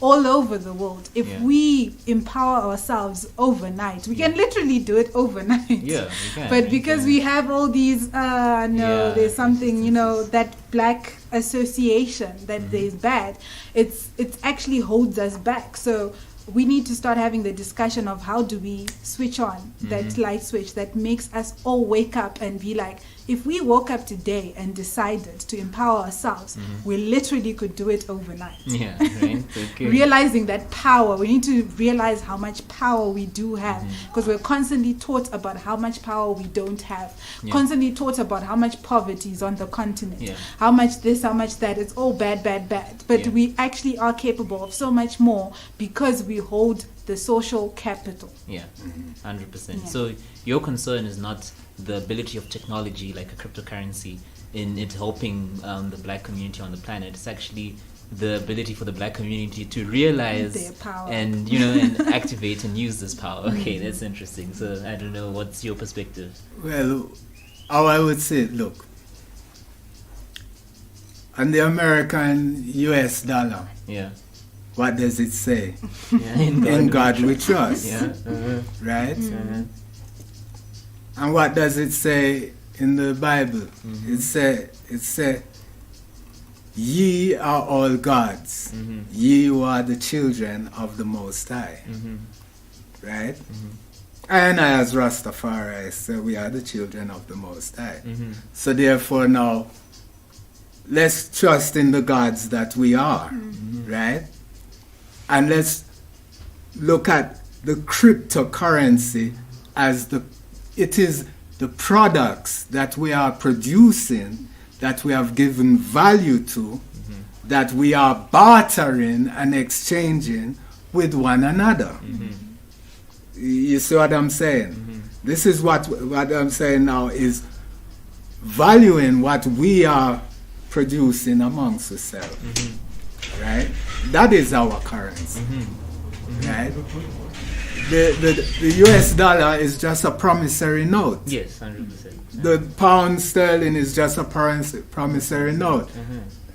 all over the world, if we empower ourselves overnight, we can literally do it overnight. We can, but because we have all these, there's something, that black association that there's bad, it actually holds us back. So we need to start having the discussion of how do we switch on that light switch that makes us all wake up and be like, if we woke up today and decided to empower ourselves, we literally could do it overnight. Realizing that power, we need to realize how much power we do have, because we're constantly taught about how much power we don't have, constantly taught about how much poverty is on the continent, how much this, how much that. It's all bad. But we actually are capable of so much more because we hold the social capital. 100%. So your concern is not the ability of technology like a cryptocurrency in it helping the black community on the planet. It's actually the ability for the black community to realize their power and and activate and use this power. Okay, that's interesting. So I don't know, what's your perspective? Well, how I would say it, look, on the American US dollar, what does it say? In God we trust. Right? And what does it say in the Bible? It say, ye are all gods. Ye who are the children of the Most High. Right? And I, as Rastafari, say we are the children of the Most High. So therefore now, let's trust in the gods that we are. Right? And let's look at the cryptocurrency as it is the products that we are producing, that we have given value to, that we are bartering and exchanging with one another. You see what I'm saying? This is what I'm saying now is valuing what we are producing amongst ourselves. Right? That is our currency. Right? The US dollar is just a promissory note. Yes, 100%. The pound sterling is just a promissory note.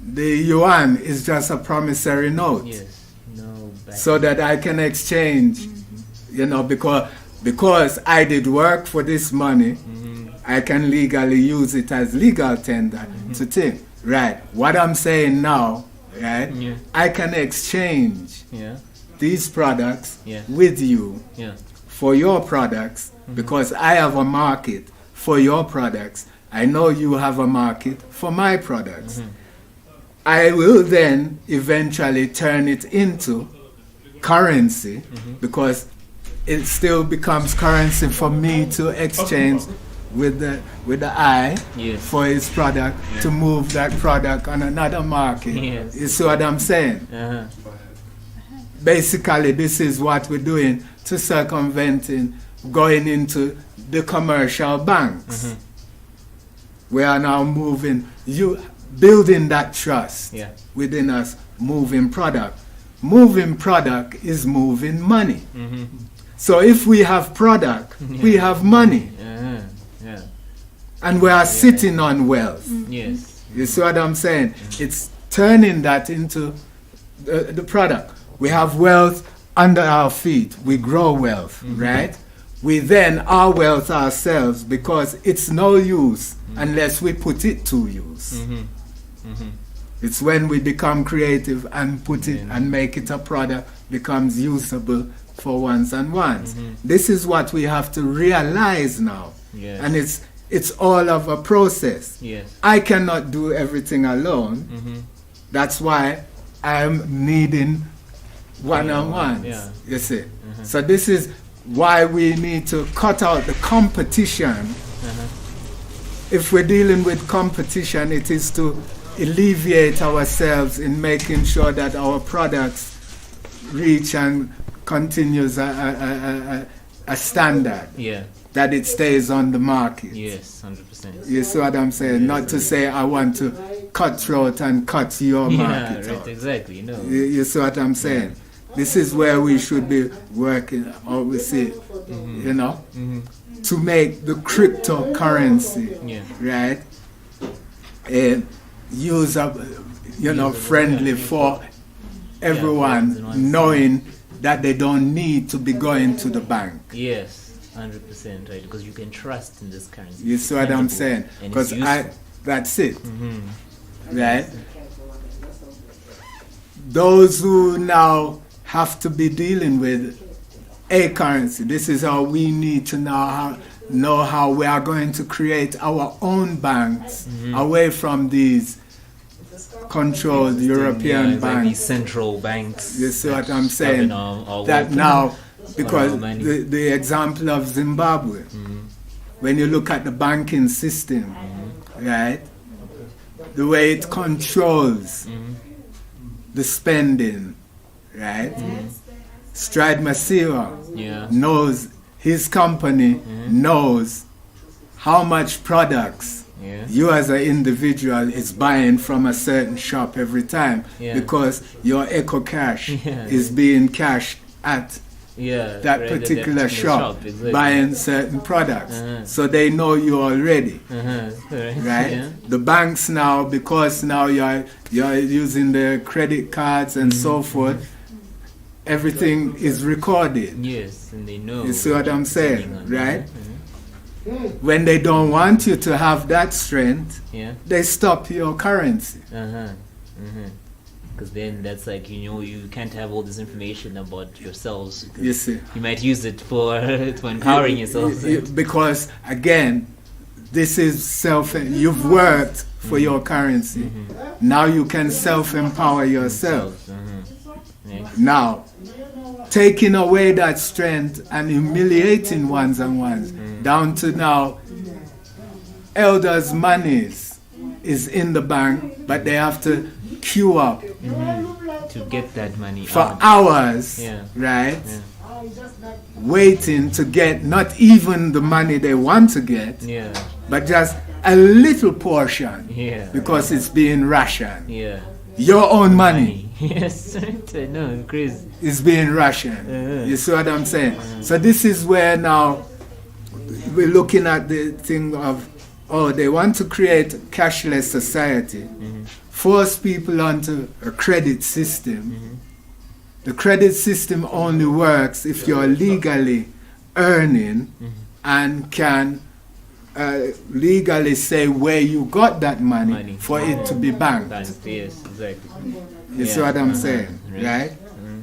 The yuan is just a promissory note. Yes. No. So that I can exchange, you know, because I did work for this money, I can legally use it as legal tender to think. Right. What I'm saying now, right? Yeah. I can exchange these products with you for your products because I have a market for your products. I know you have a market for my products. I will then eventually turn it into currency because it still becomes currency for me to exchange with the eye for his product to move that product on another market. You see what I'm saying? Basically, this is what we're doing to circumventing going into the commercial banks. We are now building that trust within us, moving product. Moving product is moving money. So if we have product, we have money. And we are sitting on wealth. Yes. You see what I'm saying? It's turning that into the product. We have wealth under our feet. We grow wealth, right? We then are wealth ourselves because it's no use unless we put it to use. It's when we become creative and put it and make it a product becomes usable for ones and ones. This is what we have to realize now. And it's all of a process. I cannot do everything alone. That's why I'm needing one-on-ones. You see? So this is why we need to cut out the competition. If we're dealing with competition, it is to alleviate ourselves in making sure that our products reach and continues a standard. That it stays on the market. Yes, 100%. You see what I'm saying? Not to say I want to cut throat and cut your market right, out. Exactly. No. You see what I'm saying? This is where we should be working, obviously, you know, to make the cryptocurrency, right, friendly for everyone, knowing that they don't need to be going to the bank. Yes, 100%, right? Because you can trust in this currency. You see what I'm saying? Because that's it, right? Those who now have to be dealing with a currency, this is how we need to now know how we are going to create our own banks away from these controlled European banks. Like these central banks. You see what I'm saying? That now, because the example of Zimbabwe, when you look at the banking system, right, the way it controls the spending, right? Stride Masiwa knows, his company knows how much products you as an individual is buying from a certain shop every time because your Eco Cash is being cashed at that particular shop, buying certain products. So they know you already, right? The banks now, because now you're using the credit cards and so forth, everything is recorded. Yes, and they know. You see what I'm saying, right? When they don't want you to have that strength, they stop your currency. Because then that's like, you can't have all this information about yourselves. You see. You might use it for empowering yourselves. Because, again, this is you've worked for your currency. Now you can self-empower yourself. Now, taking away that strength and humiliating ones and ones, down to now, elders' monies is in the bank, but they have to queue up to get that money for hours, right? waiting to get not even the money they want to get, Yeah. but just a little portion, Yeah. because it's being rationed. Yeah. Your own money Yes. No, crazy. is being rationed. You see what I'm saying? So this is where now we're looking at the thing of, oh, they want to create a cashless society, force people onto a credit system. The credit system only works if you're legally earning and can legally say where you got that money, for it to be banked. Yes, exactly. You see what I'm saying, right?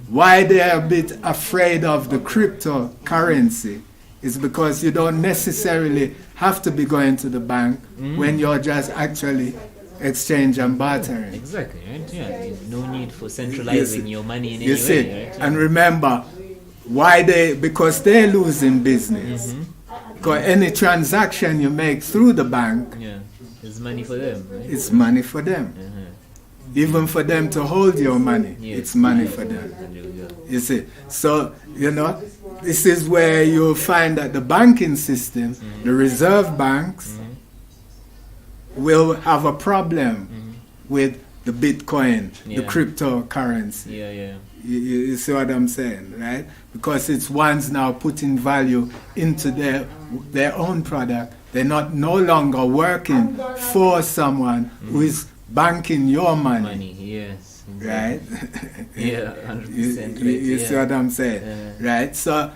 Why they're a bit afraid of the cryptocurrency is because you don't necessarily have to be going to the bank when you're just actually exchange and bartering. Exactly, right? Yeah, no need for centralizing your money in any You see, way, right? and remember, because they're losing business. Because any transaction you make through the bank, Yeah, it's money for them, right? it's money for them. Even for them to hold your money, it's money for them. You see, so, this is where you'll find that the banking system, the reserve banks, will have a problem with the Bitcoin, the cryptocurrency. Yeah. You see what I'm saying, right? Because it's ones now putting value into their own product. They're no longer working for someone who is banking your money. Yes. Right? Yeah, 100%. You see what I'm saying? Right? So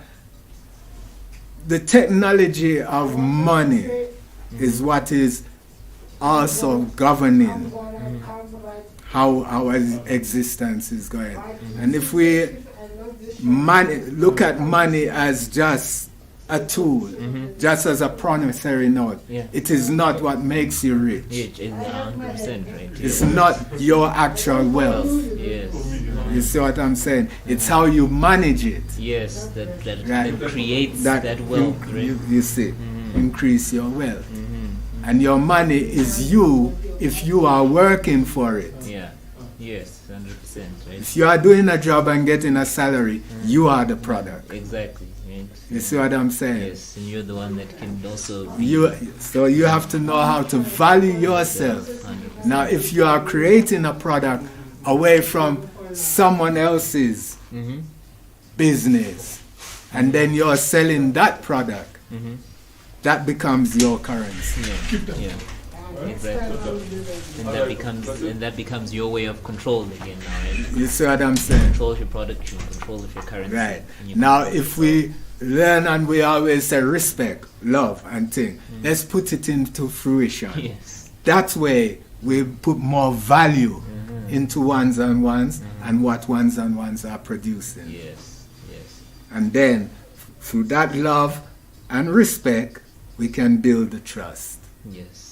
the technology of money is what is also governing how our existence is going. And if we look at money as just a tool, just as a promissory note, it is not what makes you rich. It's 100%, right? It's not your actual wealth. Yes. You see what I'm saying? It's how you manage it. Yes, that creates that wealth, right? You see, increase your wealth. And your money is you if you are working for it. Yeah. Yes, 100%, right? If you are doing a job and getting a salary, you are the product. Exactly. Right? You see what I'm saying? Yes, and you're the one that can also So you have to know how to value yourself. 100%. Now, if you are creating a product away from someone else's business, and then you're selling that product, that becomes your currency. Yeah. Exactly. And that becomes your way of control again now, right? You see what I'm saying? Control of your product, you control of your currency. Right. Now, if we learn and we always say respect, love, and thing, let's put it into fruition. Yes. That way, we put more value into ones and ones and what ones and ones are producing. Yes. And then, through that love and respect, we can build the trust. Yes.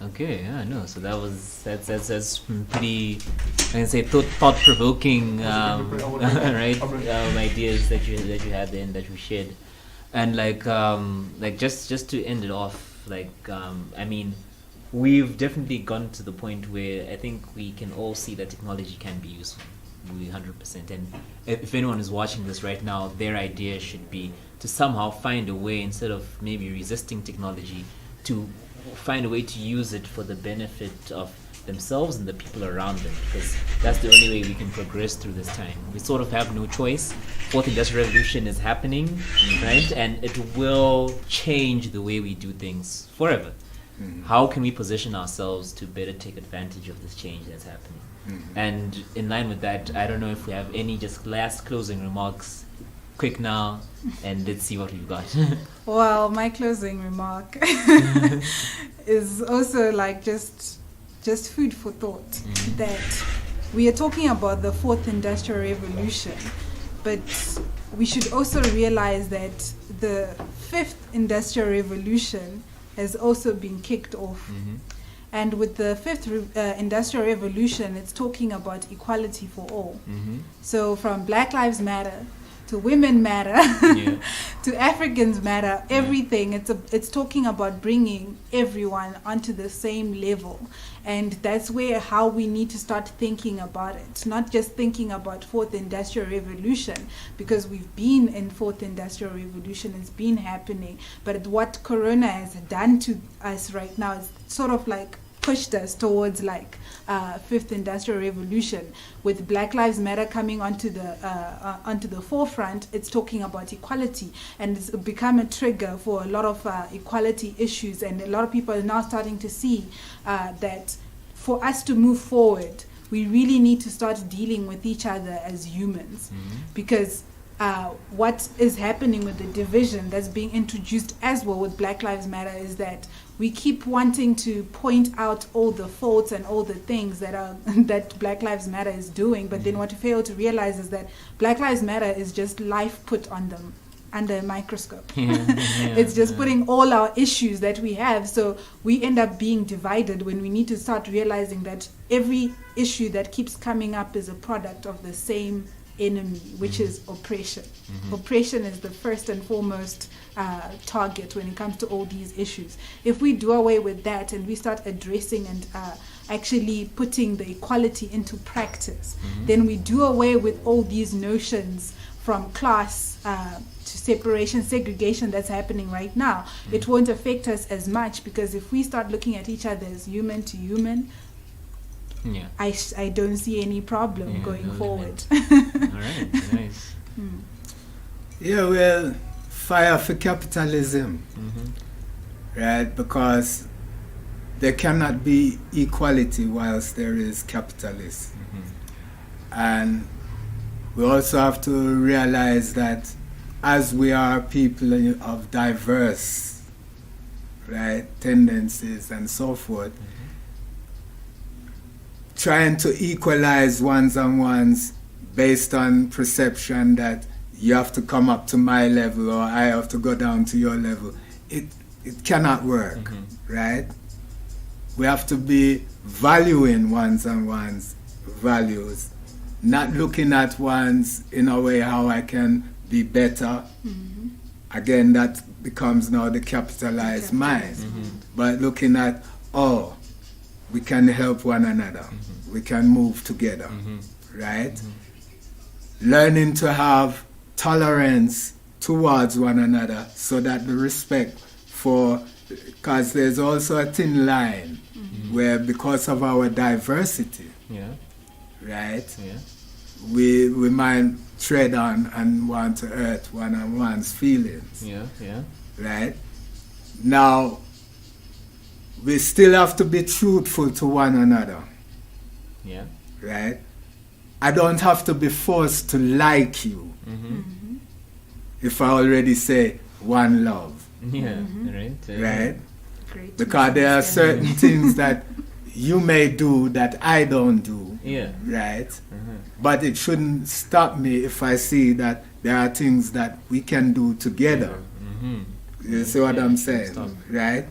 Okay, yeah, no. So that's pretty, I can say, thought-provoking, right? Ideas that you had there and that you shared, and like just to end it off, I mean, we've definitely gone to the point where I think we can all see that technology can be useful, 100%. And if anyone is watching this right now, their idea should be to somehow find a way, instead of maybe resisting technology, to find a way to use it for the benefit of themselves and the people around them, because that's the only way we can progress through this time. We sort of have no choice. Fourth Industrial Revolution is happening, right? And it will change the way we do things forever. How can we position ourselves to better take advantage of this change that's happening? And in line with that, I don't know if we have any just last closing remarks, quick now, and let's see what we've got. Well, my closing remark is also just food for thought, that we are talking about the fourth industrial revolution, but we should also realize that the fifth industrial revolution has also been kicked off. And with the fifth industrial revolution, it's talking about equality for all. So from Black Lives Matter to women matter, to Africans matter, everything. It's talking about bringing everyone onto the same level. And that's where how we need to start thinking about it, not just thinking about fourth industrial revolution, because we've been in fourth industrial revolution, it's been happening. But what Corona has done to us right now is sort of like pushed us towards like fifth industrial revolution. With Black Lives Matter coming onto the forefront, it's talking about equality, and it's become a trigger for a lot of equality issues. And a lot of people are now starting to see that for us to move forward, we really need to start dealing with each other as humans, because what is happening with the division that's being introduced as well with Black Lives Matter is that we keep wanting to point out all the faults and all the things that are that Black Lives Matter is doing, but then what we fail to realize is that Black Lives Matter is just life put on them under a microscope. It's just putting all our issues that we have, so we end up being divided when we need to start realizing that every issue that keeps coming up is a product of the same enemy, which is oppression. Oppression is the first and foremost target when it comes to all these issues. If we do away with that and we start addressing and actually putting the equality into practice, then we do away with all these notions from class to separation, segregation that's happening right now. It won't affect us as much, because if we start looking at each other as human to human, I don't see any problem going forward. All right, nice. Yeah, well, fire for capitalism, right? Because there cannot be equality whilst there is capitalism. And we also have to realize that as we are people of diverse, right, tendencies and so forth, trying to equalize ones on ones based on perception that you have to come up to my level or I have to go down to your level, it cannot work, right? We have to be valuing ones on ones values, not looking at ones in a way how I can be better. Again, that becomes now the capitalized mind. But looking at, oh, we can help one another. We can move together, right? Learning to have tolerance towards one another, so that the respect for, because there's also a thin line where, because of our diversity, right, we might tread on and want to hurt one on one's feelings, right? Now, we still have to be truthful to one another. Right? I don't have to be forced to like you if I already say one love. Right? Great. Because there are certain things that you may do that I don't do. Right? But it shouldn't stop me if I see that there are things that we can do together. You see what I'm saying? Right?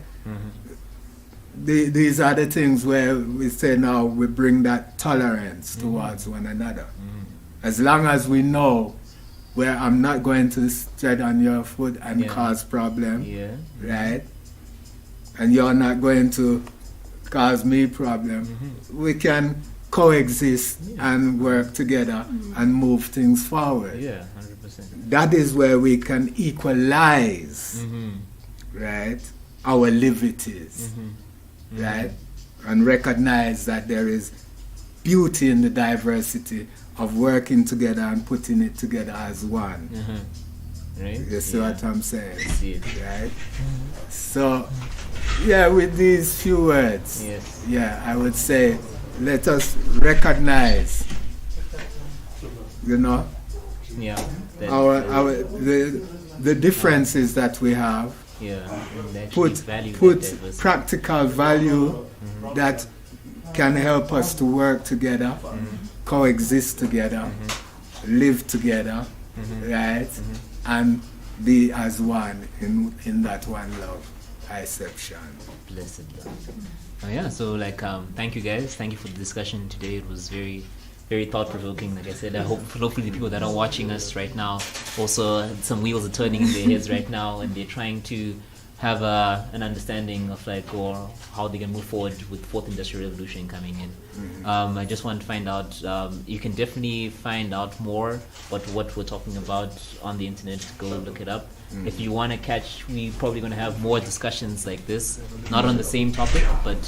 These are the things where we say now we bring that tolerance towards one another. As long as we know where I'm not going to tread on your foot and cause problem, right? And you're not going to cause me problem, we can coexist and work together and move things forward. 100%. That is where we can equalize, right, our liberties. Right? And recognize that there is beauty in the diversity of working together and putting it together as one. Right? You see what I'm saying? I see it. Right? So, yeah, with these few words, I would say, let us recognize, you know, the differences that we have. Put practical value that can help us to work together, coexist together, live together, right? And be as one in that one love, Iception. Blessed love. So like, thank you guys. Thank you for the discussion today. It was very very thought-provoking. Like I said, hopefully the people that are watching us right now also some wheels are turning in their heads right now, and they're trying to have an understanding of like or how they can move forward with fourth industrial revolution coming in. I just want to find out, you can definitely find out more about what we're talking about on the internet. Go look it up. If you want to catch, we're probably going to have more discussions like this, not on the same topic, but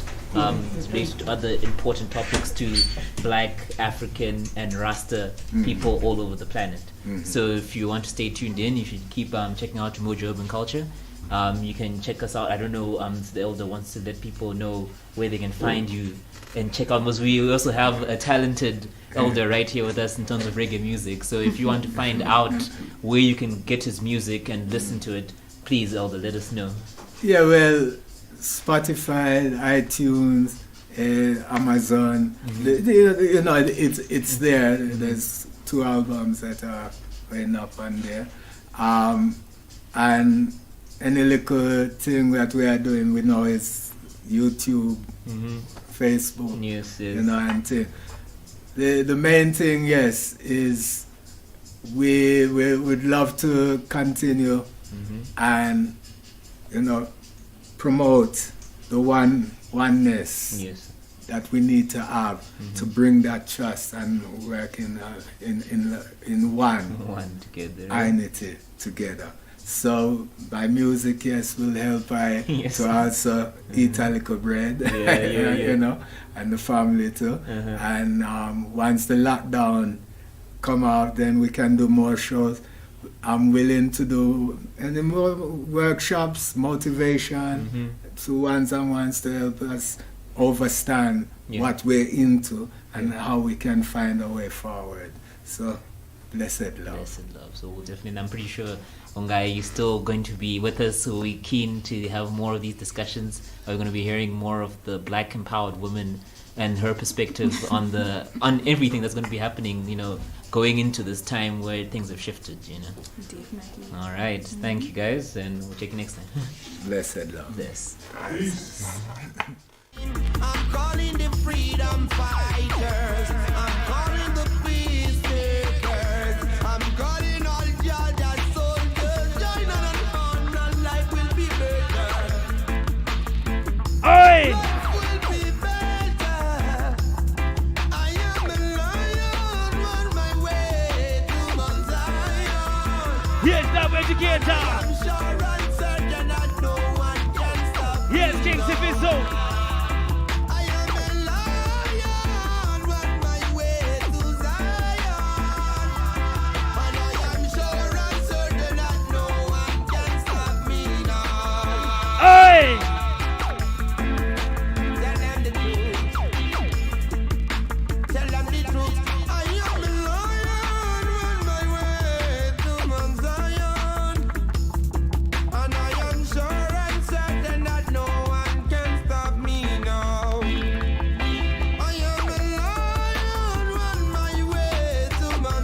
related to other important topics to Black, African, and Rasta people all over the planet. So if you want to stay tuned in, you should keep checking out Mojo Urban Culture. You can check us out. I don't know, the elder wants to let people know where they can find you and check out, because we also have a talented elder right here with us in terms of reggae music. So if you want to find out where you can get his music and listen to it, please, elder, let us know. Yeah, well, Spotify, iTunes, Amazon, you know, it's there. There's 2 albums that are going up on there. And any little thing that we are doing, we know is YouTube, Facebook, yes. You know, and the main thing, yes, is we would love to continue and, you know, promote the oneness that we need to have to bring that trust and work in one unity together. So by music, yes, will help to also eat a little bread, you know, and the family too. And once the lockdown come out, then we can do more shows. I'm willing to do any more workshops, motivation, to ones-on-ones to help us understand what we're into and how we can find a way forward. So, blessed love. Blessed love. So we'll definitely, I'm pretty sure, Ongai, you're still going to be with us, so we're keen to have more of these discussions. We're going to be hearing more of the Black empowered woman and her perspective on everything that's going to be happening, you know, going into this time where things have shifted, you know. Definitely. All right. Thank you, guys, and we'll check you next time. Blessed love. Yes. I'm calling the freedom fighters. I'm calling the peace makers. I'm calling all Georgia soldiers. Join on and life will be better. Oi! Life will be better. I am a lion on my way to Mount Zion. Yes, that educator. I'm sure and certain that no one can stop me. Yes, King Sifiso.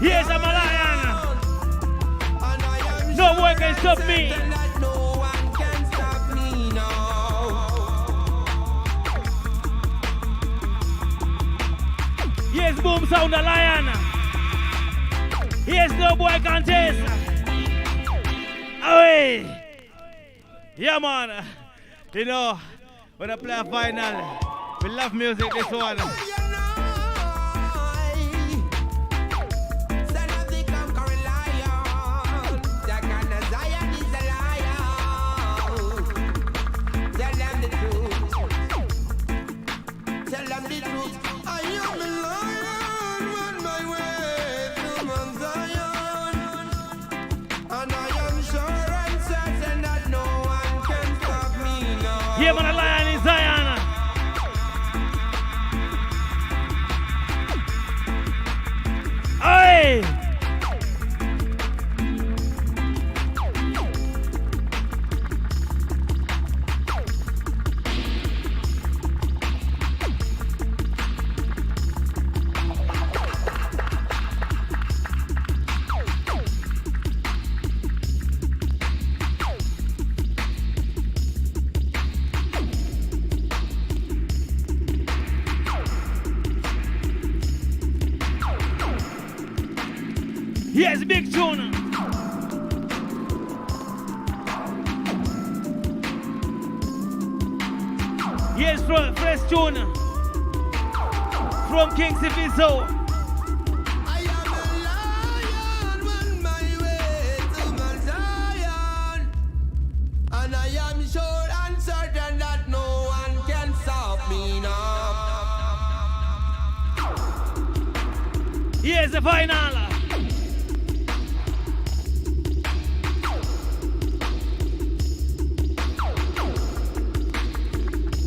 Yes, I'm a lion. No one can stop me. Yes, Boomsound, a lion. Yes, no boy can taste. Away. Yeah, man. You know, when I play a final, we love music, this one. Yeah, man, a lion in Zion. Hey! Yes, big tune. Yes, fresh tune from King Civizo. I am a lion on my way to my Zion, and I am sure and certain that no one can stop me now. Here's the final.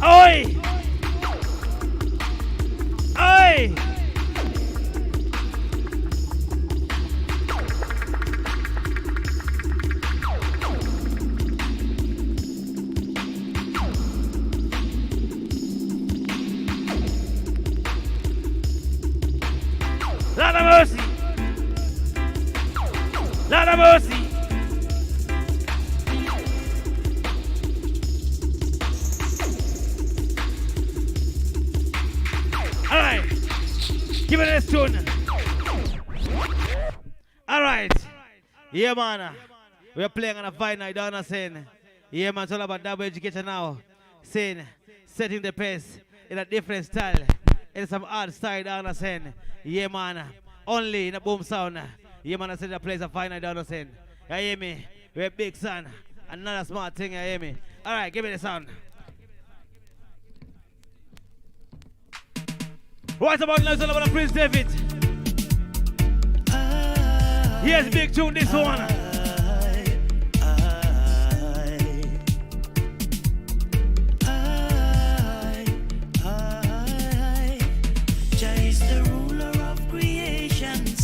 Oi! Oi! Lord of mercy! Lord of mercy! Alright, give it this tune. Alright, yeah man, we're playing on a fine night down saying, yeah man, it's all about double education now. Saying, setting the pace in a different style, in some hard style down saying, yeah man, only in a Boomsound. Yeah man, I said the place a fine night down saying, you hear me? We're big son, another smart thing, you hear me? Alright, give me the sound. What's about now? It's all about Prince David. Here's big tune, this one.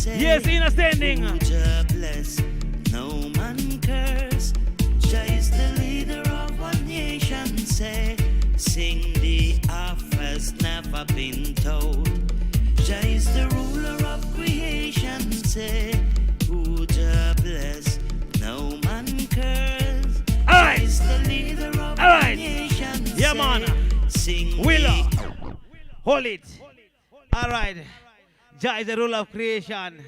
Yes, in a standing. Bless, no man curse. Jah is the leader of one nation. Say, sing the offers never been told. Jah is the ruler of creation. Say, who Jah bless, no man curse. Jah is the leader of one nation. Yeah, man. Sing Willow. Hold it. All right. Jah is the ruler of creation.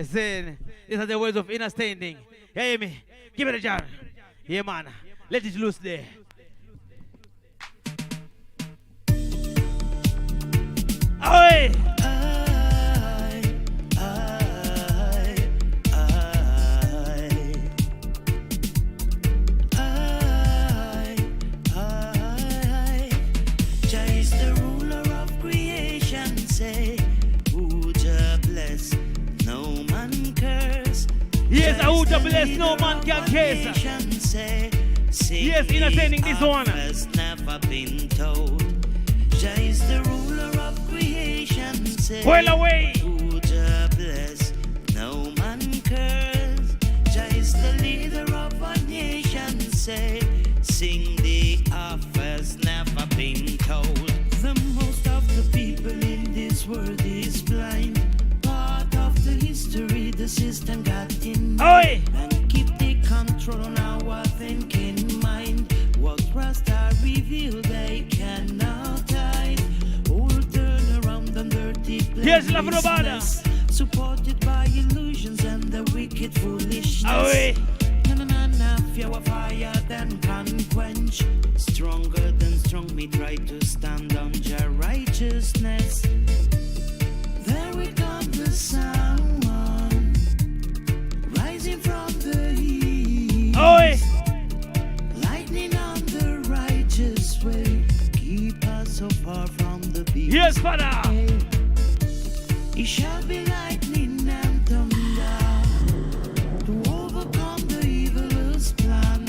Saying, these are the words of understanding. You hear me? Give it a jar. Yeah, man. Let it loose there. Oi! Jah is the ruler of creation. Say, who Jah bless, no man curse. Yes, who Jah bless, no man can curse. Yes, entertaining this one. Never been told. Jah is the ruler of creation. Say, well away. Who Jah bless, no man curse. Jah is the leader of our nation. Say, sing the offers never been told. The most of the people in this world is blind. Part of the history the system got in mind. And keep the control on our thinking mind. What Rasta reveal they cannot hide. All turn around and dirty Yes, supported by illusions and the wicked foolishness. Na fear of fire than can quench. Stronger than strong, me try to stand on your righteousness. There we come the sound, rising from the east. Lightning on the righteous way, keep us so far from the beast. Yes, Father. It shall be lightning and thunder to overcome the evil's plan.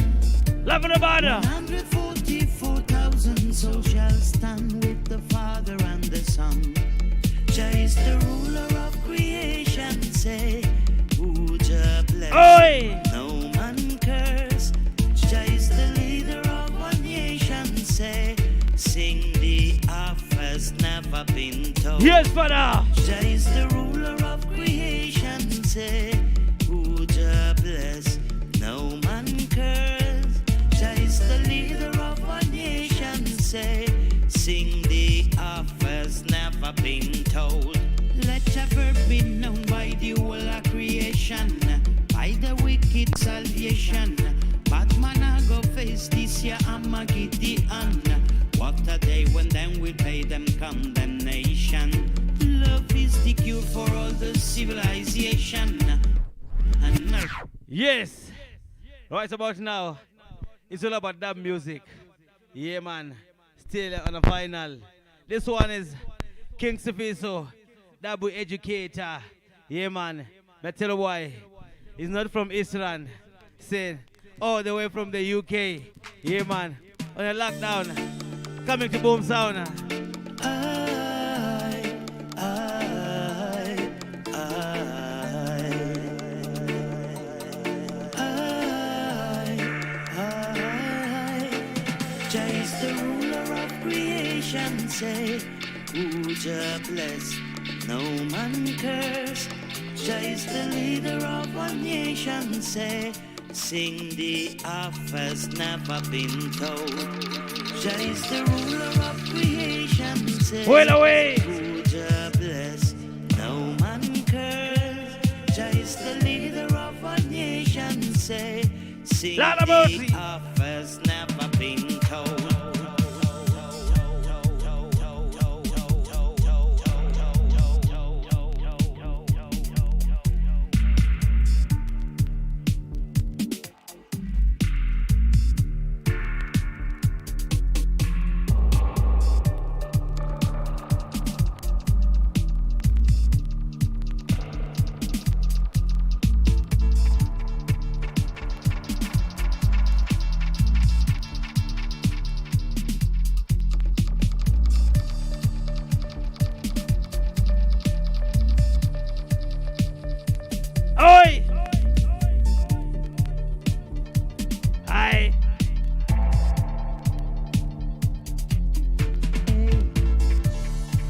Love the Father. 144,000 souls shall stand with the Father and the Son. Jah is the ruler of creation. Say, who Jah bless, no man curse. Jah is the leader of one nation. Say, sing the offers never been told. Yes, Father. Jah is the ruler of creation. Say, who Jah bless, no man curse. Jah is the leader of one nation. Say, sing the offers never been told. Let your verb be known by the whole of creation. need salvation. Batman I go face this year, I'm a Gideon. What a day when them will pay them condemnation. Love is the cure for all the civilization. Yes. Right about now, it's all about that music. Yeah, man. Still on the final. This one is King Sifiso, Dabu Educator. Yeah, man. I tell you why. He's not from Israel. Saying all the way from the UK. Yeah, man. On a lockdown. Coming to Boomsound. Jah is the ruler of creation, say, who Jah bless, no man curse. Jah is the leader of a nation, say, sing the offers never been told. Jah is the ruler of creation, say, well away. Who Jah bless, no man curse. Jah is the leader of a nation, say, sing the offers never been told. Oi! Aye.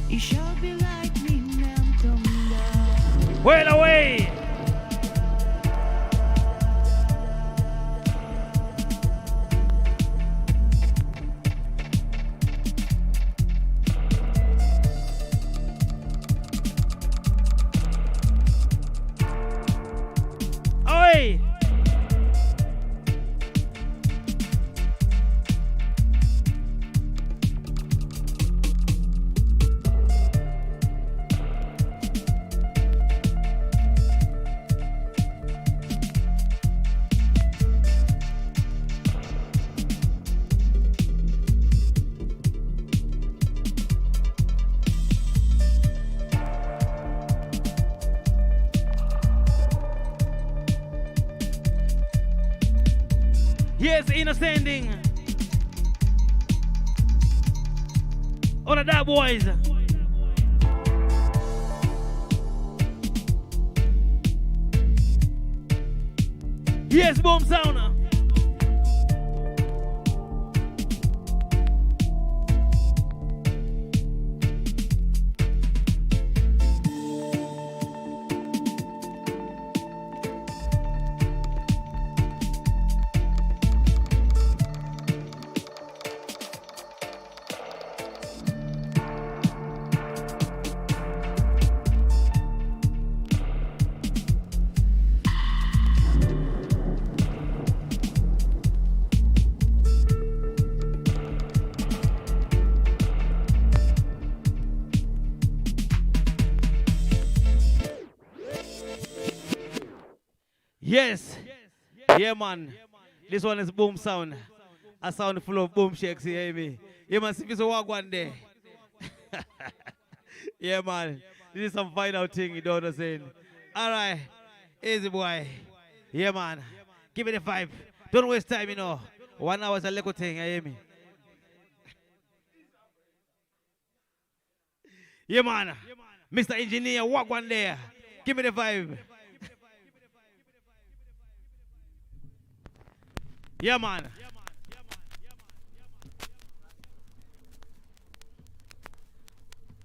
It shall be lightning and thunder. Well away! Oi! Yes, inner standing. All of that, boys. Yes, Boomsound. Yes. Yeah, man. This one is Boomsound. A sound full of boom shakes, you hear me? Yeah, man, see if it's a walk one day. Yeah, man. This is some final thing, you know what I'm saying? All right. Easy, boy. Yeah, man. Give me the vibe. Don't waste time, you know. 1 hour is a little thing, you hear me? Yeah, man. Mr. Engineer, walk one there. Give me the vibe. Yeah, man.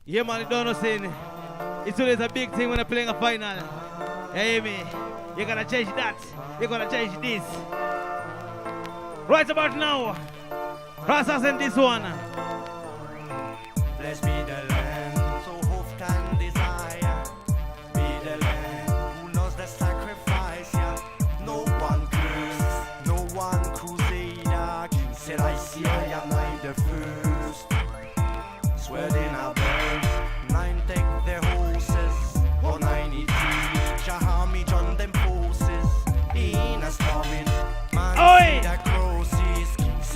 Yeah, man, you don't know saying it's always a big thing when I'm playing a final. You hear me? You gotta change that. You gotta change this. Right about now, Rasa send this one. Blessed be the land, so hope can desire. Be the land who knows the sacrifice, yeah. No one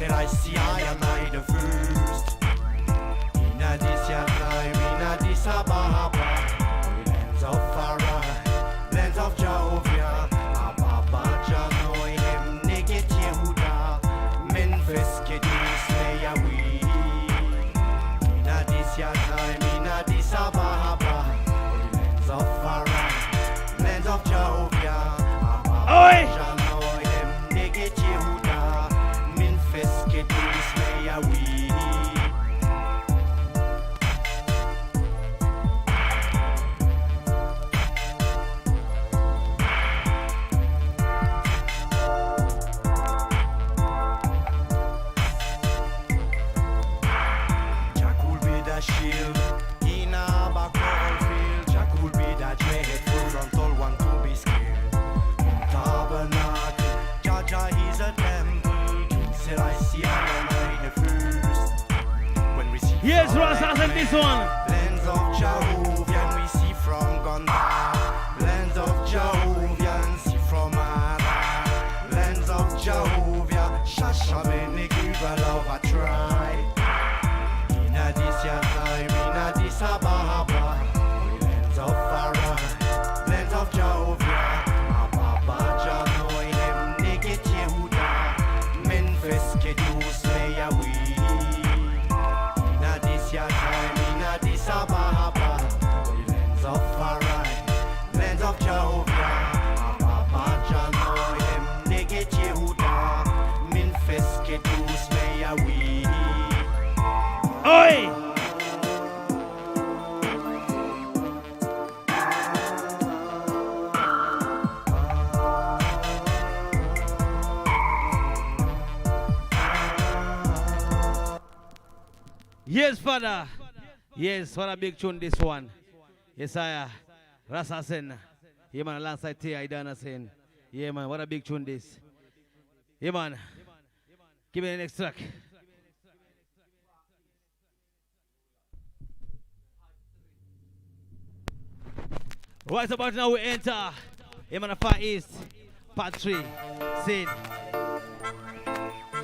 said I see I am I the first. In a this your time, in a this Ababa, lands of Farah, lands of Jehovah, Ababa Janoi, him Nigget Yehuda, Memphis Kedis, Leia we. In a this your time, in a this Ababa, lands of Farah, lands of Jehovah, Ababa Janoi, him Nigget Yehuda, Memphis Kedis, Leia we. Shield in a backfield, Jack will be that dreadful frontal one to be scared. Tabernacle, Jaja, he's a temple. King said I see I the first. When we see yes, Ross and this one. Lands of Jehovah, we see from Gondar. Lands of Jehovah, see from Ara. Lands of Jehovah, Shasha, Benegriba, love a try. This your time, in this Ababa, lands of Farah, lands of Jehovah, Ababa Janoi, him Nigget Yehuda, Memphis Kedus, Leia we. In this your time, in this Ababa, lands of Farah, lands of Jehovah, Ababa Janoi, him Nigget Yehuda, Memphis Kedus, Leia we. Oi! Yes, Father. Yes, what a big tune this one. Yes, I Rasa Sen. Yeah, man, alongside Tia Idana Sen. Yeah, man, what a big tune this. Yeah, man. Give me the next track. Right about now we enter the Far East, Part 3, Sid.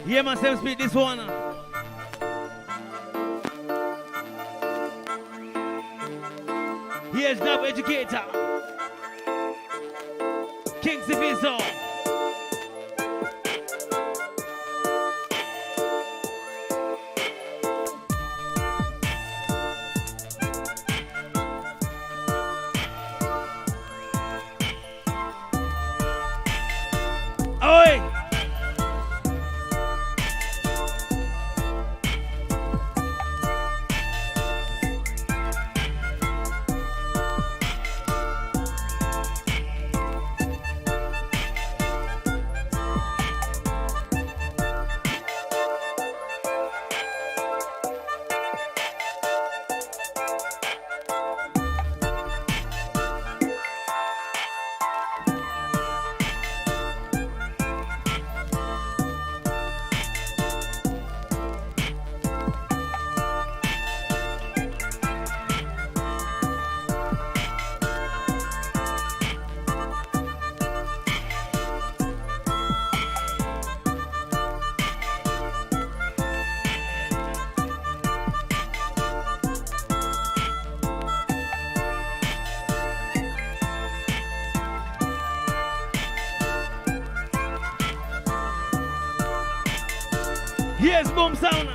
Yeah, man, same speed this one. Here's Dub Educator, King Sifiso. Oi! Here's Boomsound.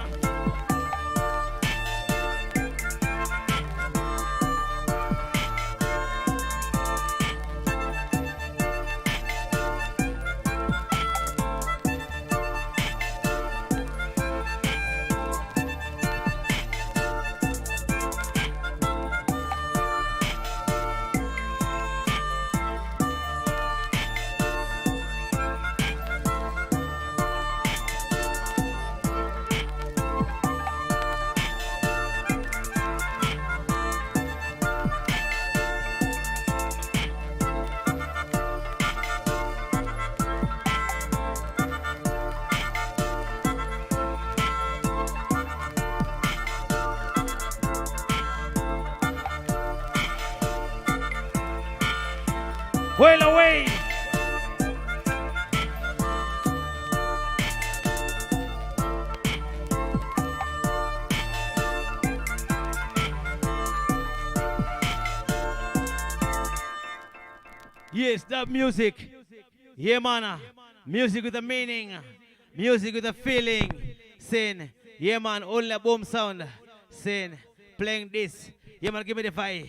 Well away. Yes, that music. Yeah, man. Music with a meaning. Music with a feeling. Saying, yeah, man, only a boom sound. Saying, playing this. Yeah, man, give me the fire.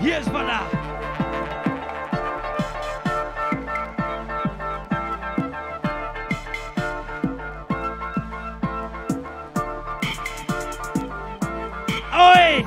Yes, brother. Oi!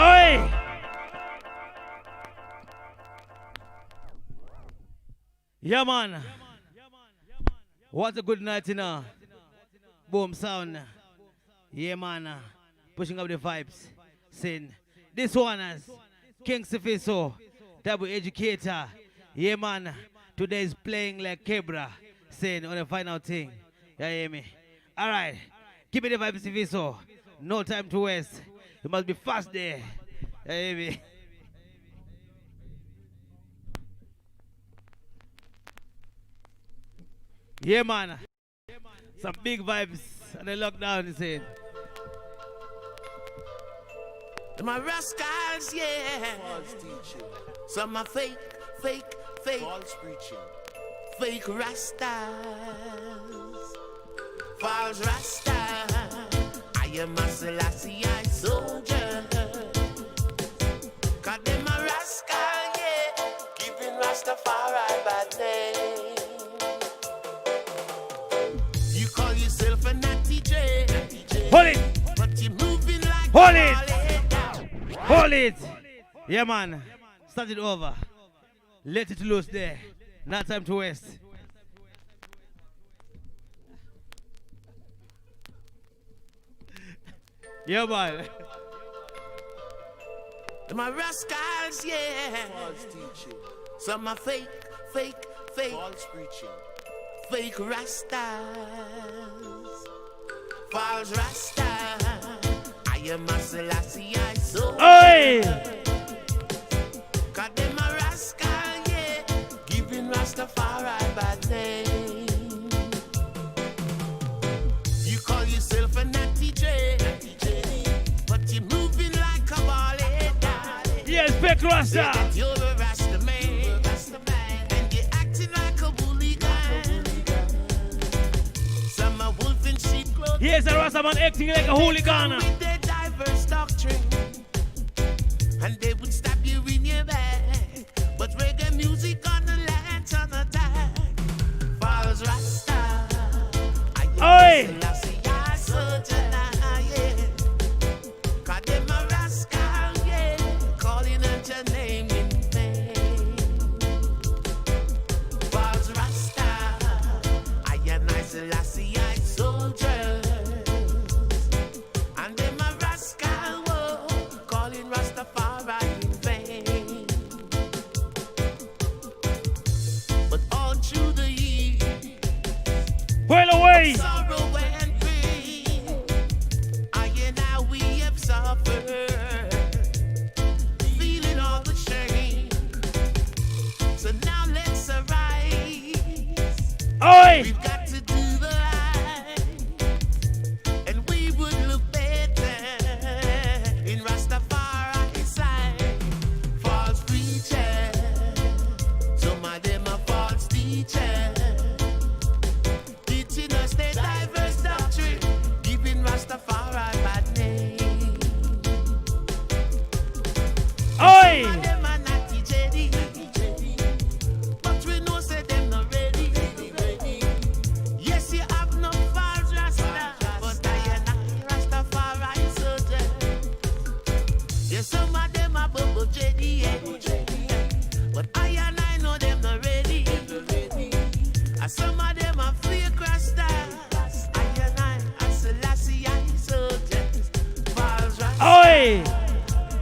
Oi! Yeah, man. What a good night, you know. Boom sound. Yeah, man. Pushing up the vibes. Saying, this one is King Sifiso, double educator. Yeah, man. Today is playing like Kebra. Saying, on the final thing. Yeah, hear me? All right. Keep it the vibes, Sifiso. No time to waste. You must be fast there. Yeah, hear me? Yeah, man. Some big vibes and the lockdown is in. To my rascals, yeah. False teaching. Some are fake. False preaching. Fake rastas. False rastas. I am a Selassie soldier. Cause them a rascal, yeah. Giving Rastafari bad name. You call yourself a natty J. Hold it! But you moving like Hold it! Hold it! Yeah, man. Start it over. Let it loose there. Not time to waste. Yeah, man. To my rascals, yeah. False teaching. Some are fake. False preaching. Fake rastas. False rastas. I am a Selassie soldier. Oi! Cause them a rascal, yeah. Giving Rastafari bad name. You call yourself a natty J. But you're moving like a ball head. Yes, Beck Rasta. You're a Rasta man. And you Here's a Rastaman acting like a hooligan. With their diverse doctrine, and they would stab you in your back. But reggae music on the land on attack. Falls Rasta. Oi! Calling out your name in vain. Falls Rasta. I am Selassie, I soldiers. And them a rascal, whoa, calling Rastafari in vain. But all through the years, well away. sorrow and pain, I and I we have suffered, feeling all the shame. So now let's arise. Oi! We've got to do the right, and we would look better in Rastafari's side. False preachers, some of them are false teachers, teaching us their diverse doctrine, giving Rastafari bad name. Oi! Some of them are not Jedi, but we know say them not ready. Yes, you have no false Rasta, but I and I Rastafari soldier. Yes, some of them are Bobo Jedi, but I and I know them not ready. And some of them are fake Rasta. I and I Selassie, I soldiers. False Rasta. Oi!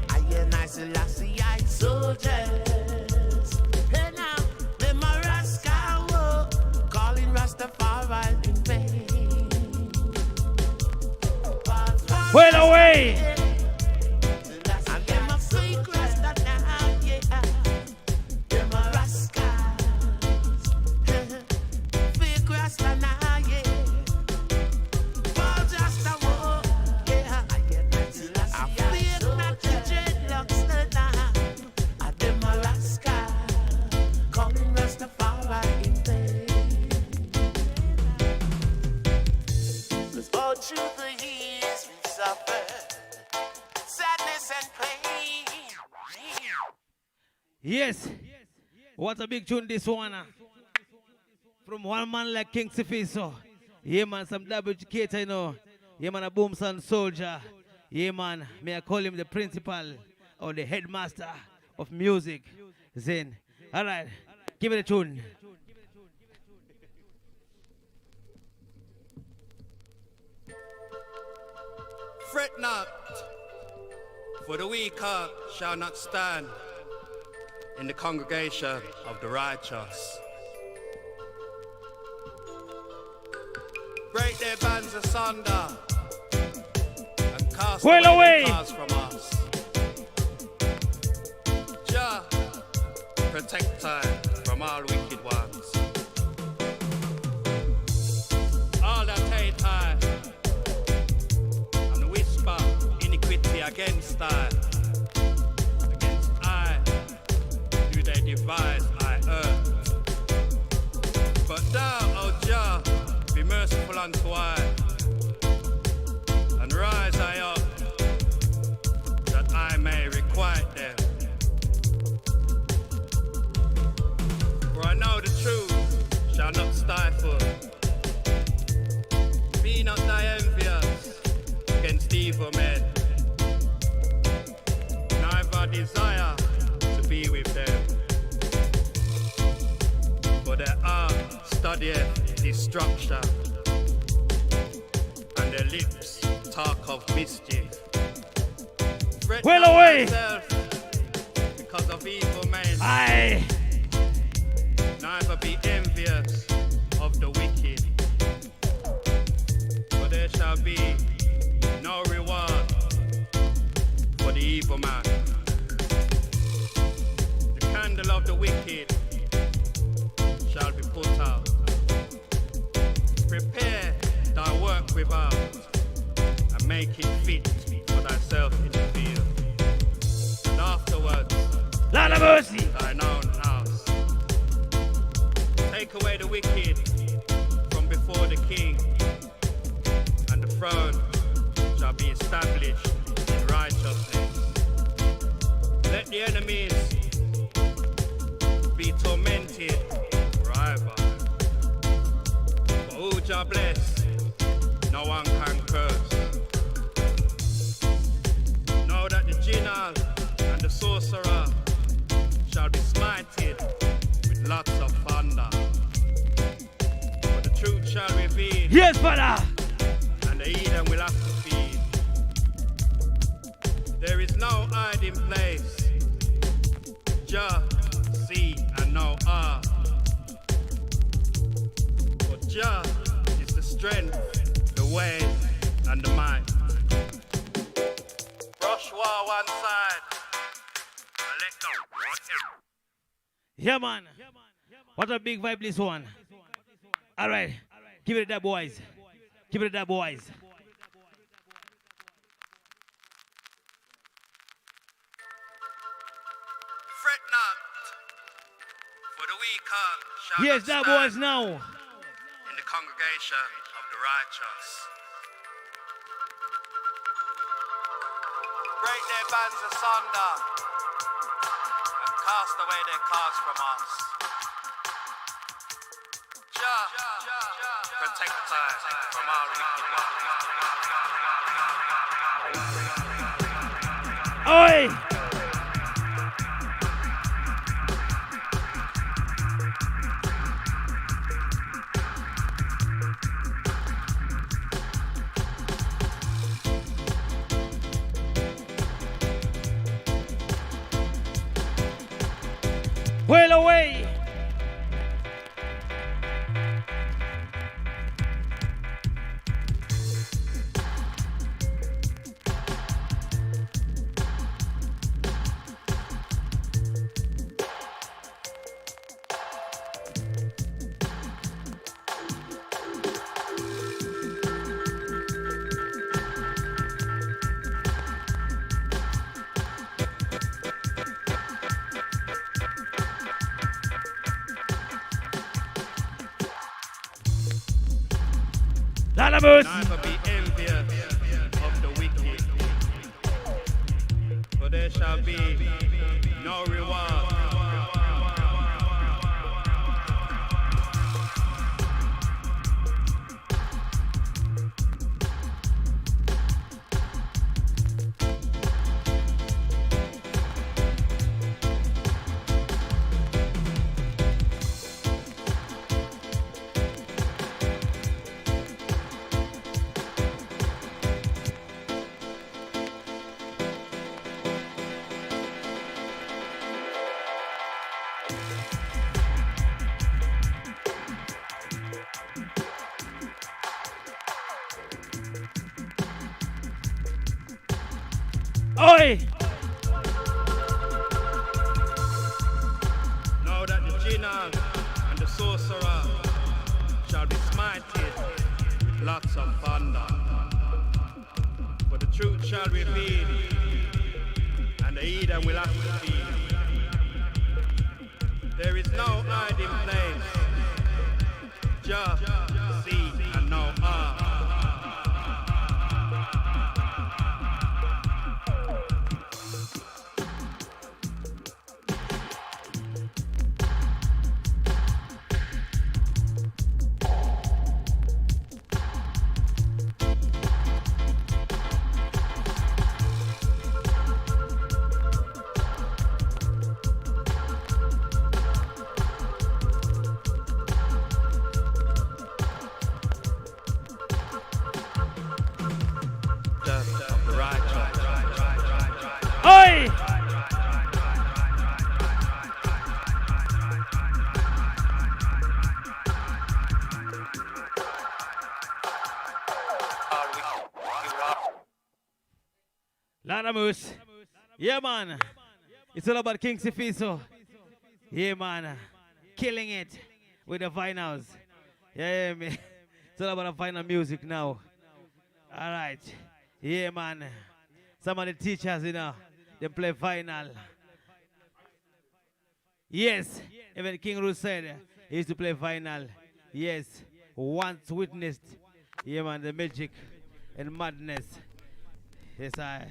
I and I Selassie, I soldiers. Hey now, them a rascal, whoa, calling Rastafari in vain. Well away! And them a fake Rasta now, yeah. Them a rascals. Fake Rasta now, yeah. False Rasta, whoa, yeah. I fake not the dreadlocks now. And them a rascals, calling Rastafari in vain. 'Cause all through the years we've suffered sadness and pain. Yes. What a big tune this one. From one man like King Sifiso. Yeah, man, some double educator, you know. Yeah, man, a Boomsound soldier. Yeah, man, may I call him the principal or the headmaster of music. Zen. All right, give me the tune. Fret not, for the weak heart shall not stand in the congregation of the righteous. Break their bands asunder and cast Well away. the cars from us. Jah, protect us from all wicked ones. All that hate I and whisper iniquity against I. Against I do they devise I earth. But thou, O Jah, be merciful unto I, and rise I up, that I may requite them. For I know the truth shall not stifle. Be not thy envious against evil men, neither desire to be with them. For their art studieth destruction, and their lips talk of mischief. Fret Well not away. thyself because of evil men. Aye. Neither be envious of the wicked, for there shall be no reward for the evil man. The candle of the wicked shall be put out. Prepare thy work without, and make it fit for thyself in the field. And afterwards, Lord of mercy, thine own house. Take away the wicked from before the king, and the throne shall be established in righteousness. Let the enemies be tormented forever. For who shall bless, no one can curse. Know that the Jinnah and the sorcerer shall be smited with lots of thunder. For the truth shall reveal. Yes, brother. And the heathen will have to feed. There is no hiding place. Jah, see, and know ah. For Jah is the strength, the way, and the might. Brush war one side. And let go. Yeah, man. What a big vibe this one. All right. Give it that, boys. Give it that, boys. Fret not, for the weak heart shall Yes, not that, stand boys, now. in the congregation of the righteous. Break their bands asunder and cast away their cards from us. Jah, protect us from all wickedness. Oi! Well away! Lalamus! Neither be envious of the wicked, for there shall be no reward. Oi! Know that the Jinnah and the sorcerer shall be smited with lots of thunder. For the truth shall reveal, and the heathen will have to feed. There is no hiding place. Jah, see, and know ah. Oi! Lanamus. Yeah, man. It's all about King Sifiso. Yeah, man. Killing it with the vinyls. Yeah, man. It's all about the vinyl music now. All right. Yeah, man. Some of the teachers, you know, they play vinyl. Yes. Even King Ruth said he used to play vinyl. Yes. Once witnessed. Yeah, man, the magic and madness. Yes, I.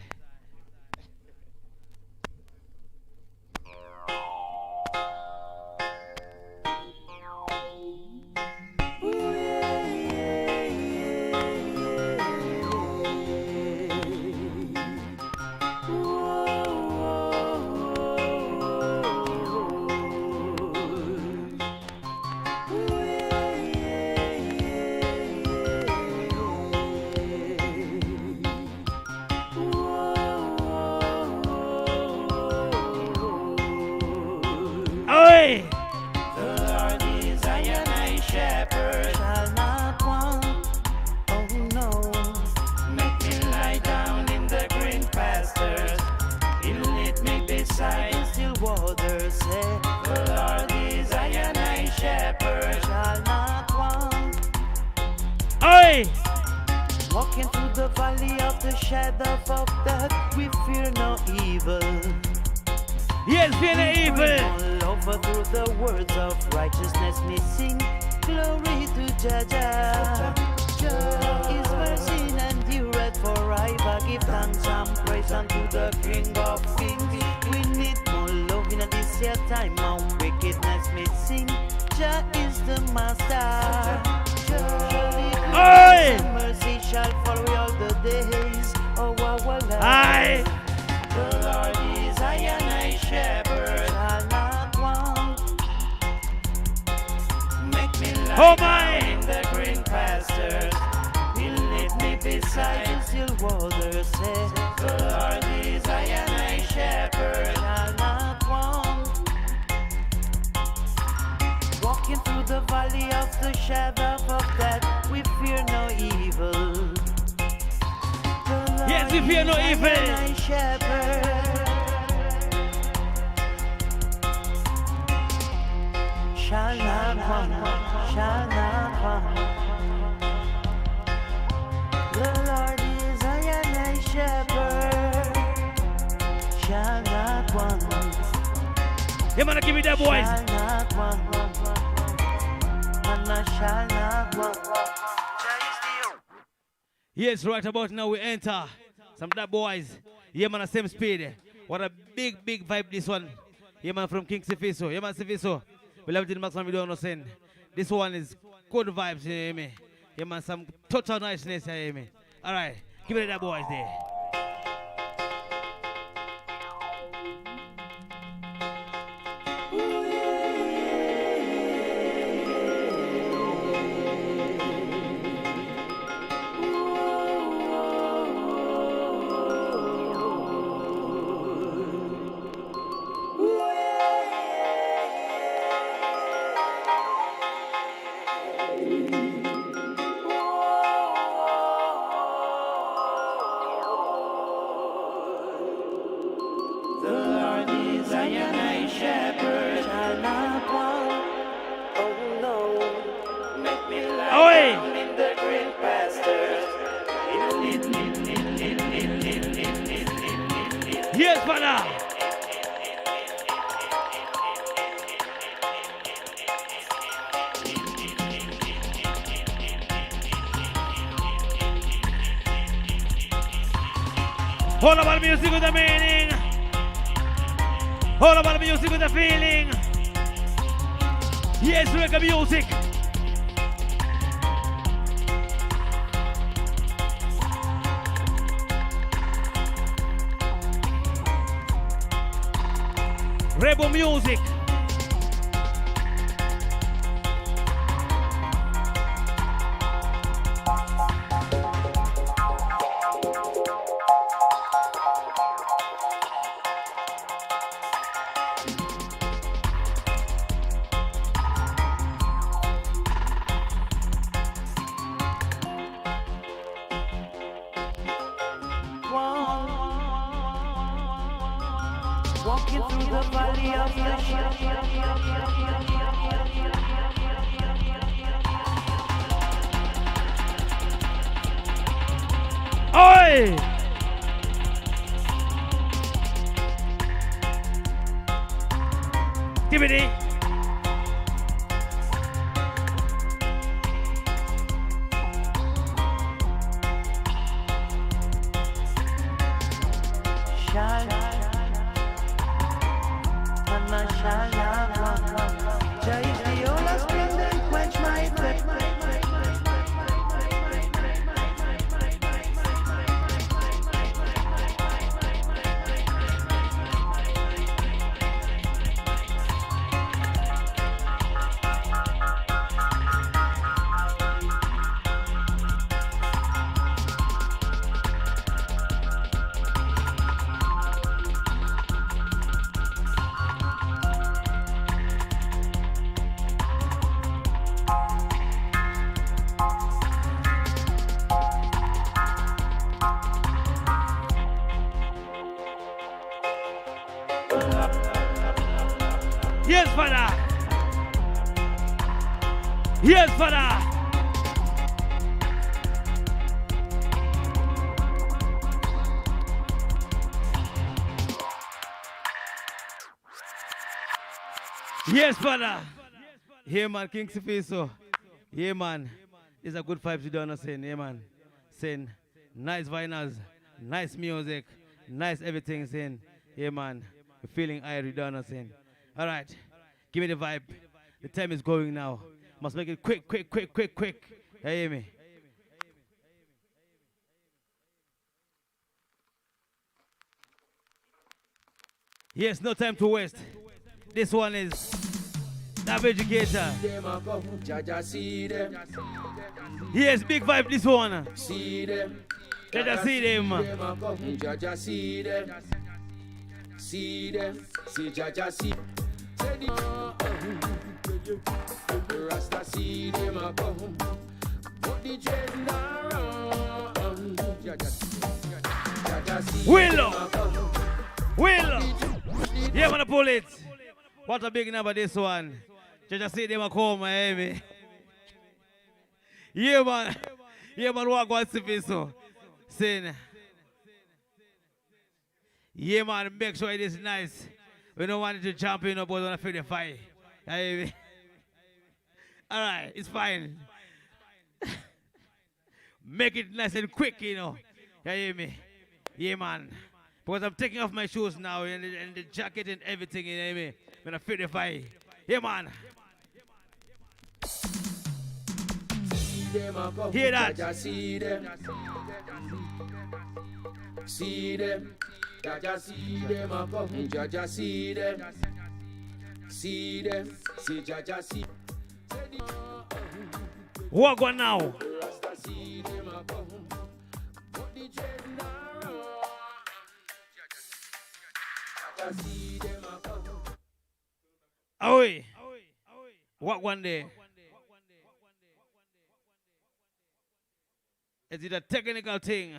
Walking through the valley of the shadow of death, we fear no evil. Yes, fear no evil. All over through the words of righteousness, we sing glory to Jaja. His mercy endureth forever. Give thanks and praise unto the King of Kings. We need more love in this year time. On wickedness, we sing. Jah is the Master. Surely mercy shall follow all the days of our life. The Lord is I and I shepherd, shall not want. Make me lie down in the green pastures. He'll lead me beside the still waters. The Lord is I and I shepherd, shall not want. Walking through the valley of the shadow of death, we fear no evil. Yes, we fear no evil. Shall not want, shall not want. The Lord is I and I shepherd. Shall not want. Yeah, man, give me that boys. Shall not want. And I shall not want. Yes, right about now we enter some that boys. Yeah, man, the same speed. What a big vibe this one. Yeah, man, from King Sifiso. Yeah, man, Sifiso. We love it in the maximum video, no sin. This one is good vibes, you hear me? Yeah, man, some total niceness, you hear me? All right, give it that boys there. Yes, brother. All about the music with the meaning. All about the music with the feeling. Yes, reggae music. Rebel music. Walking through the valley of the shadow. Oi! Timothy. Yes, father. Yes, father. Yes, father. Yeah, man, King Sifiso. Yeah, man. It's a good vibe to do on saying, yeah, man. Saying, nice vinyls, nice music, nice everything, saying, yeah, man. Feeling irie down saying. All right, give me the vibe. The time is going now. Must make it quick, quick, quick, quick, quick. You hear me? Yes, no time to waste. This one is Dab Educator. Yes, big vibe this one. See them. Jaja see them. Jaja see them. See them. See Jaja see. Rasta see them a come. But the dread now run. Jaja see. Willow. Yeah, man, pull it. What a big number this one. Just see them a come, Miami. Yeah, man. Yeah, man, walk on so. Saying. Yeah, man, make sure it is nice. We don't want it to jump in, but we want to feel the fire. All right, it's fine. Make it nice and quick, you know. You hear me? Yeah, man. Because I'm taking off my shoes now and the jacket and everything, you know what I mean? When I feel the fire. Yeah, man. Hear that? See them. See them. Jaja see them a come. Jaja see them. See them. See Jaja see. Walk on now. See them a come. But the dread now run. Jaja see them a come. Oi. Walk one day. Is it a technical thing?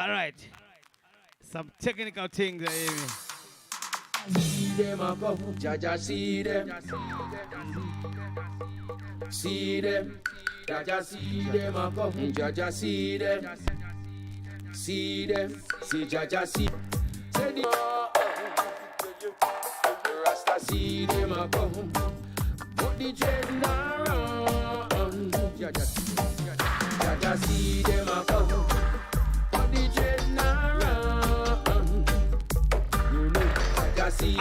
All right. Some technical things, Amy. See them a come, Jaja see them. See them, Jaja see them a come, Jaja see them. See them, see Jaja see. Say the Rasta see them a come, but the dread now run. Jaja see them a come.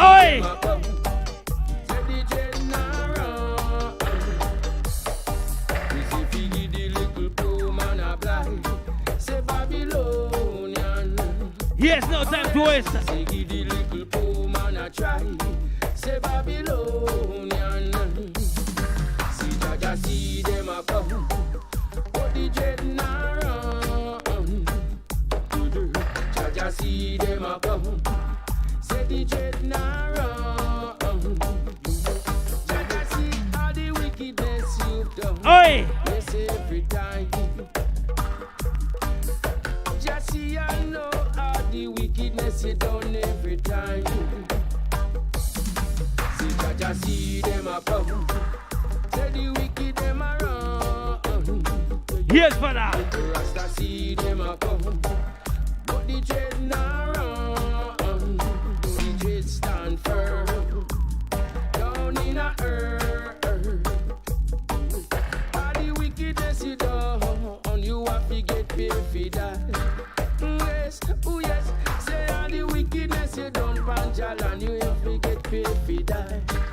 Oi! Yes, no time to waste. Say Babylonian. See Jaja see them a come. But the dread now run. Jaja see them a come. Say the dread now run. Jaja see all the wickedness you've done. Oi! Yes, every time. Just see I know all the wickedness you done every time. See Jaja see them a come. Say the wicked them a run. Yes, father. Rasta see them a come. But the dread now run. The dread stand firm. Down in a earth. All the wickedness you done. You have to get paid for that. Yes, we and you if we get paid fi die.